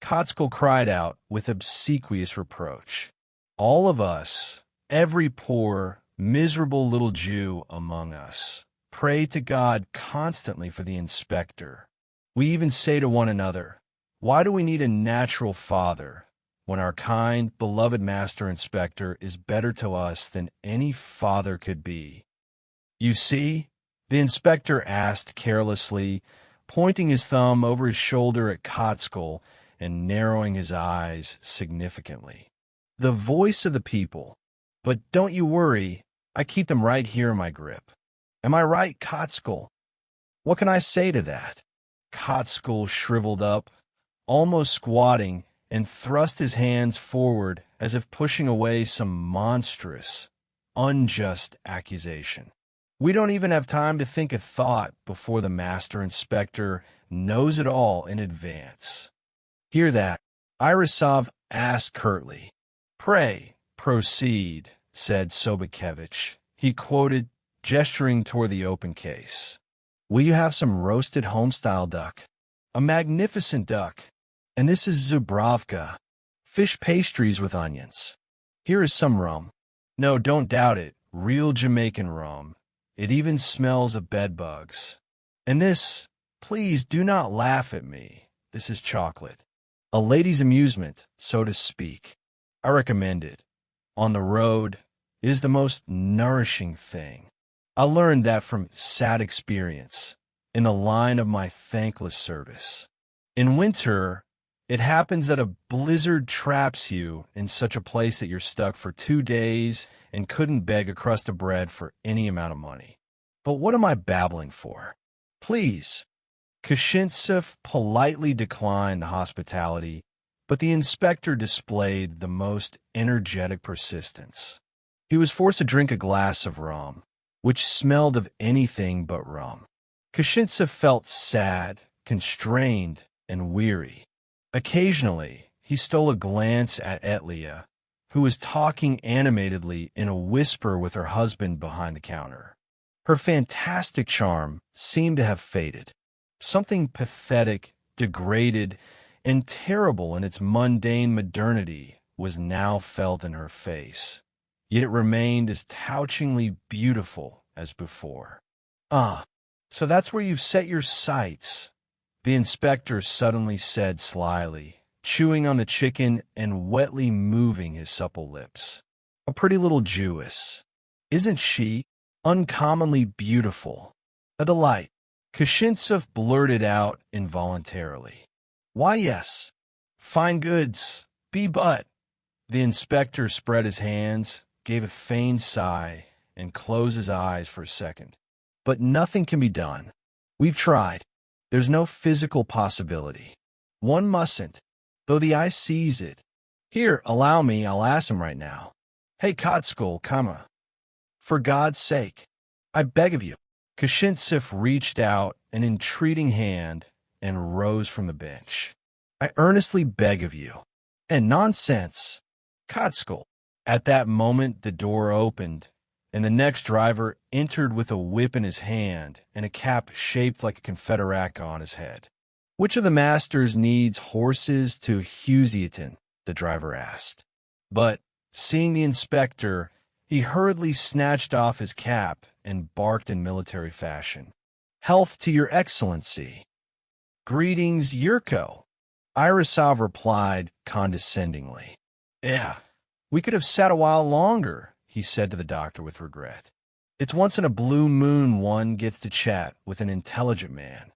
Cotskull cried out with obsequious reproach. All of us, every poor, miserable little Jew among us, pray to God constantly for the inspector. We even say to one another, why do we need a natural father when our kind, beloved master inspector is better to us than any father could be? You see, the inspector asked carelessly, pointing his thumb over his shoulder at Cotskull and narrowing his eyes significantly. The voice of the people. But don't you worry, I keep them right here in my grip. Am I right, Cotskull? What can I say to that? Cotskull shriveled up, almost squatting, and thrust his hands forward as if pushing away some monstrous, unjust accusation. We don't even have time to think a thought before the master inspector knows it all in advance. Hear that? Irisov asked curtly. Pray, proceed, said Sobakevich. He quoted, gesturing toward the open case. Will you have some roasted home-style duck? A magnificent duck. And this is Zubrovka, fish pastries with onions. Here is some rum. No, don't doubt it, real Jamaican rum. It even smells of bedbugs. And this, please do not laugh at me. This is chocolate. A lady's amusement, so to speak. I recommend it. On the road, it is the most nourishing thing. I learned that from sad experience, in the line of my thankless service. In winter, it happens that a blizzard traps you in such a place that you're stuck for 2 days and couldn't beg a crust of bread for any amount of money. But what am I babbling for? Please. Kashintsev politely declined the hospitality, but the inspector displayed the most energetic persistence. He was forced to drink a glass of rum, which smelled of anything but rum. Kashintsev felt sad, constrained, and weary. Occasionally, he stole a glance at Etlia, who was talking animatedly in a whisper with her husband behind the counter. Her fantastic charm seemed to have faded. Something pathetic, degraded, and terrible in its mundane modernity was now felt in her face, yet it remained as touchingly beautiful as before. Ah, so that's where you've set your sights, the inspector suddenly said slyly, chewing on the chicken and wetly moving his supple lips. A pretty little Jewess. Isn't she uncommonly beautiful? A delight. Kashintsev blurted out involuntarily. Why, yes. Fine goods. Be but. The inspector spread his hands, gave a feigned sigh, and closed his eyes for a second. But nothing can be done. We've tried. There's no physical possibility. One mustn't, though the eye sees it. Here, allow me, I'll ask him right now. Hey, Cotskull, comma. For God's sake, I beg of you. Kashintsev reached out an entreating hand and rose from the bench. I earnestly beg of you. And nonsense. Cotskull. At that moment the door opened, and the next driver entered with a whip in his hand and a cap shaped like a Confederate on his head. Which of the masters needs horses to Hugheston? The driver asked. But, seeing the inspector, he hurriedly snatched off his cap and barked in military fashion. Health to your excellency. "Greetings, Yurko," Irisov replied condescendingly. "Yeah, we could have sat a while longer," he said to the doctor with regret. "It's once in a blue moon one gets to chat with an intelligent man."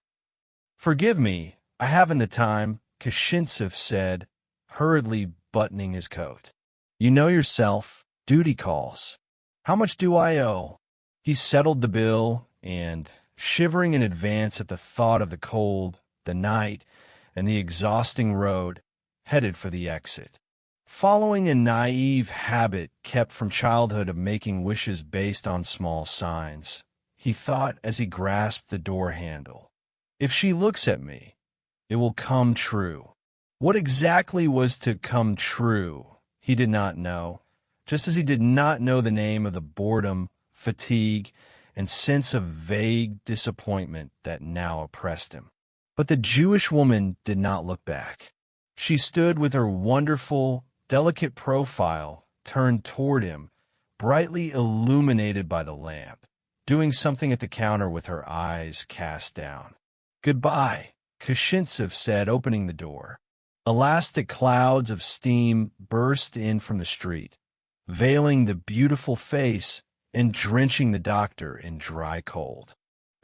"Forgive me, I haven't the time," Kashintsev said, hurriedly buttoning his coat. "You know yourself, duty calls. How much do I owe?" He settled the bill and, shivering in advance at the thought of the cold, the night, and the exhausting road, headed for the exit. Following a naive habit kept from childhood of making wishes based on small signs, he thought as he grasped the door handle, "If she looks at me, it will come true." What exactly was to come true, he did not know, just as he did not know the name of the boredom, fatigue, and sense of vague disappointment that now oppressed him. But the Jewish woman did not look back. She stood with her wonderful, delicate profile turned toward him, brightly illuminated by the lamp, doing something at the counter with her eyes cast down. "Goodbye," Kashintsev said, opening the door. Elastic clouds of steam burst in from the street, veiling the beautiful face and drenching the doctor in dry cold.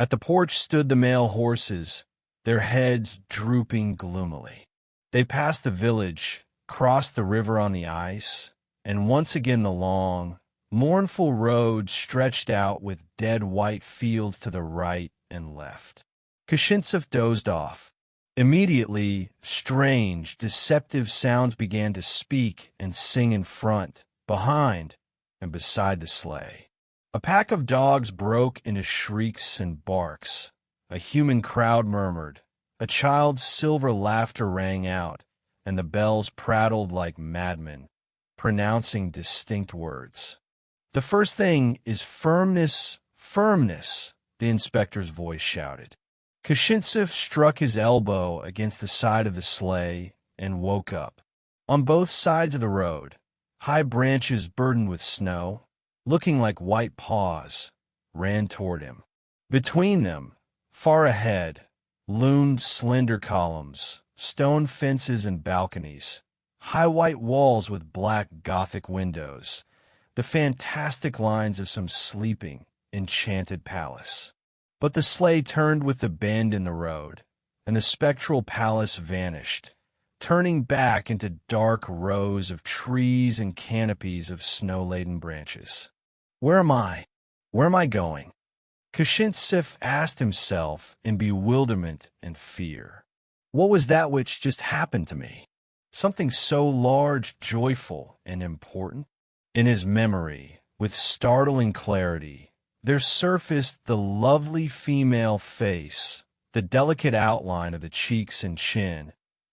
At the porch stood the male horses, their heads drooping gloomily. They passed the village, crossed the river on the ice, and once again the long, mournful road stretched out with dead white fields to the right and left. Kashintsev dozed off. Immediately, strange, deceptive sounds began to speak and sing in front, behind, and beside the sleigh. A pack of dogs broke into shrieks and barks. A human crowd murmured. A child's silver laughter rang out, and the bells prattled like madmen, pronouncing distinct words. "The first thing is firmness, firmness," the inspector's voice shouted. Kashintsev struck his elbow against the side of the sleigh and woke up. On both sides of the road, high branches burdened with snow, looking like white paws, ran toward him. Between them, far ahead, loomed slender columns, stone fences and balconies, high white walls with black Gothic windows, the fantastic lines of some sleeping, enchanted palace. But the sleigh turned with the bend in the road, and the spectral palace vanished, turning back into dark rows of trees and canopies of snow-laden branches. "Where am I? Where am I going?" Kashintsev asked himself in bewilderment and fear. What was that which just happened to me? Something so large, joyful, and important? In his memory, with startling clarity, there surfaced the lovely female face, the delicate outline of the cheeks and chin,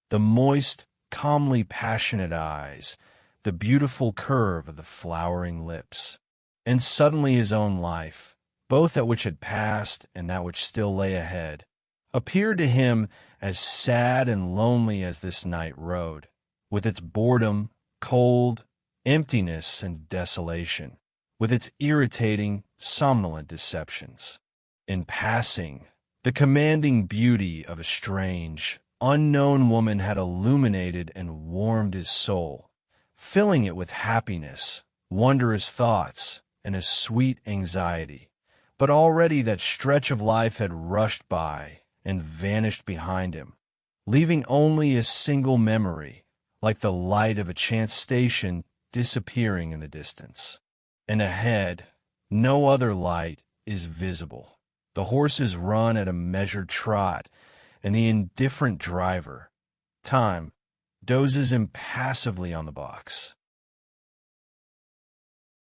the moist, calmly passionate eyes, the beautiful curve of the flowering lips. And suddenly his own life, both that which had passed and that which still lay ahead, appeared to him as sad and lonely as this night road, with its boredom, cold, emptiness, and desolation, with its irritating, somnolent deceptions. In passing, the commanding beauty of a strange, unknown woman had illuminated and warmed his soul, filling it with happiness, wondrous thoughts, and a sweet anxiety. But already that stretch of life had rushed by and vanished behind him, leaving only a single memory, like the light of a chance station disappearing in the distance. And ahead, no other light is visible. The horses run at a measured trot, and the indifferent driver, time, dozes impassively on the box.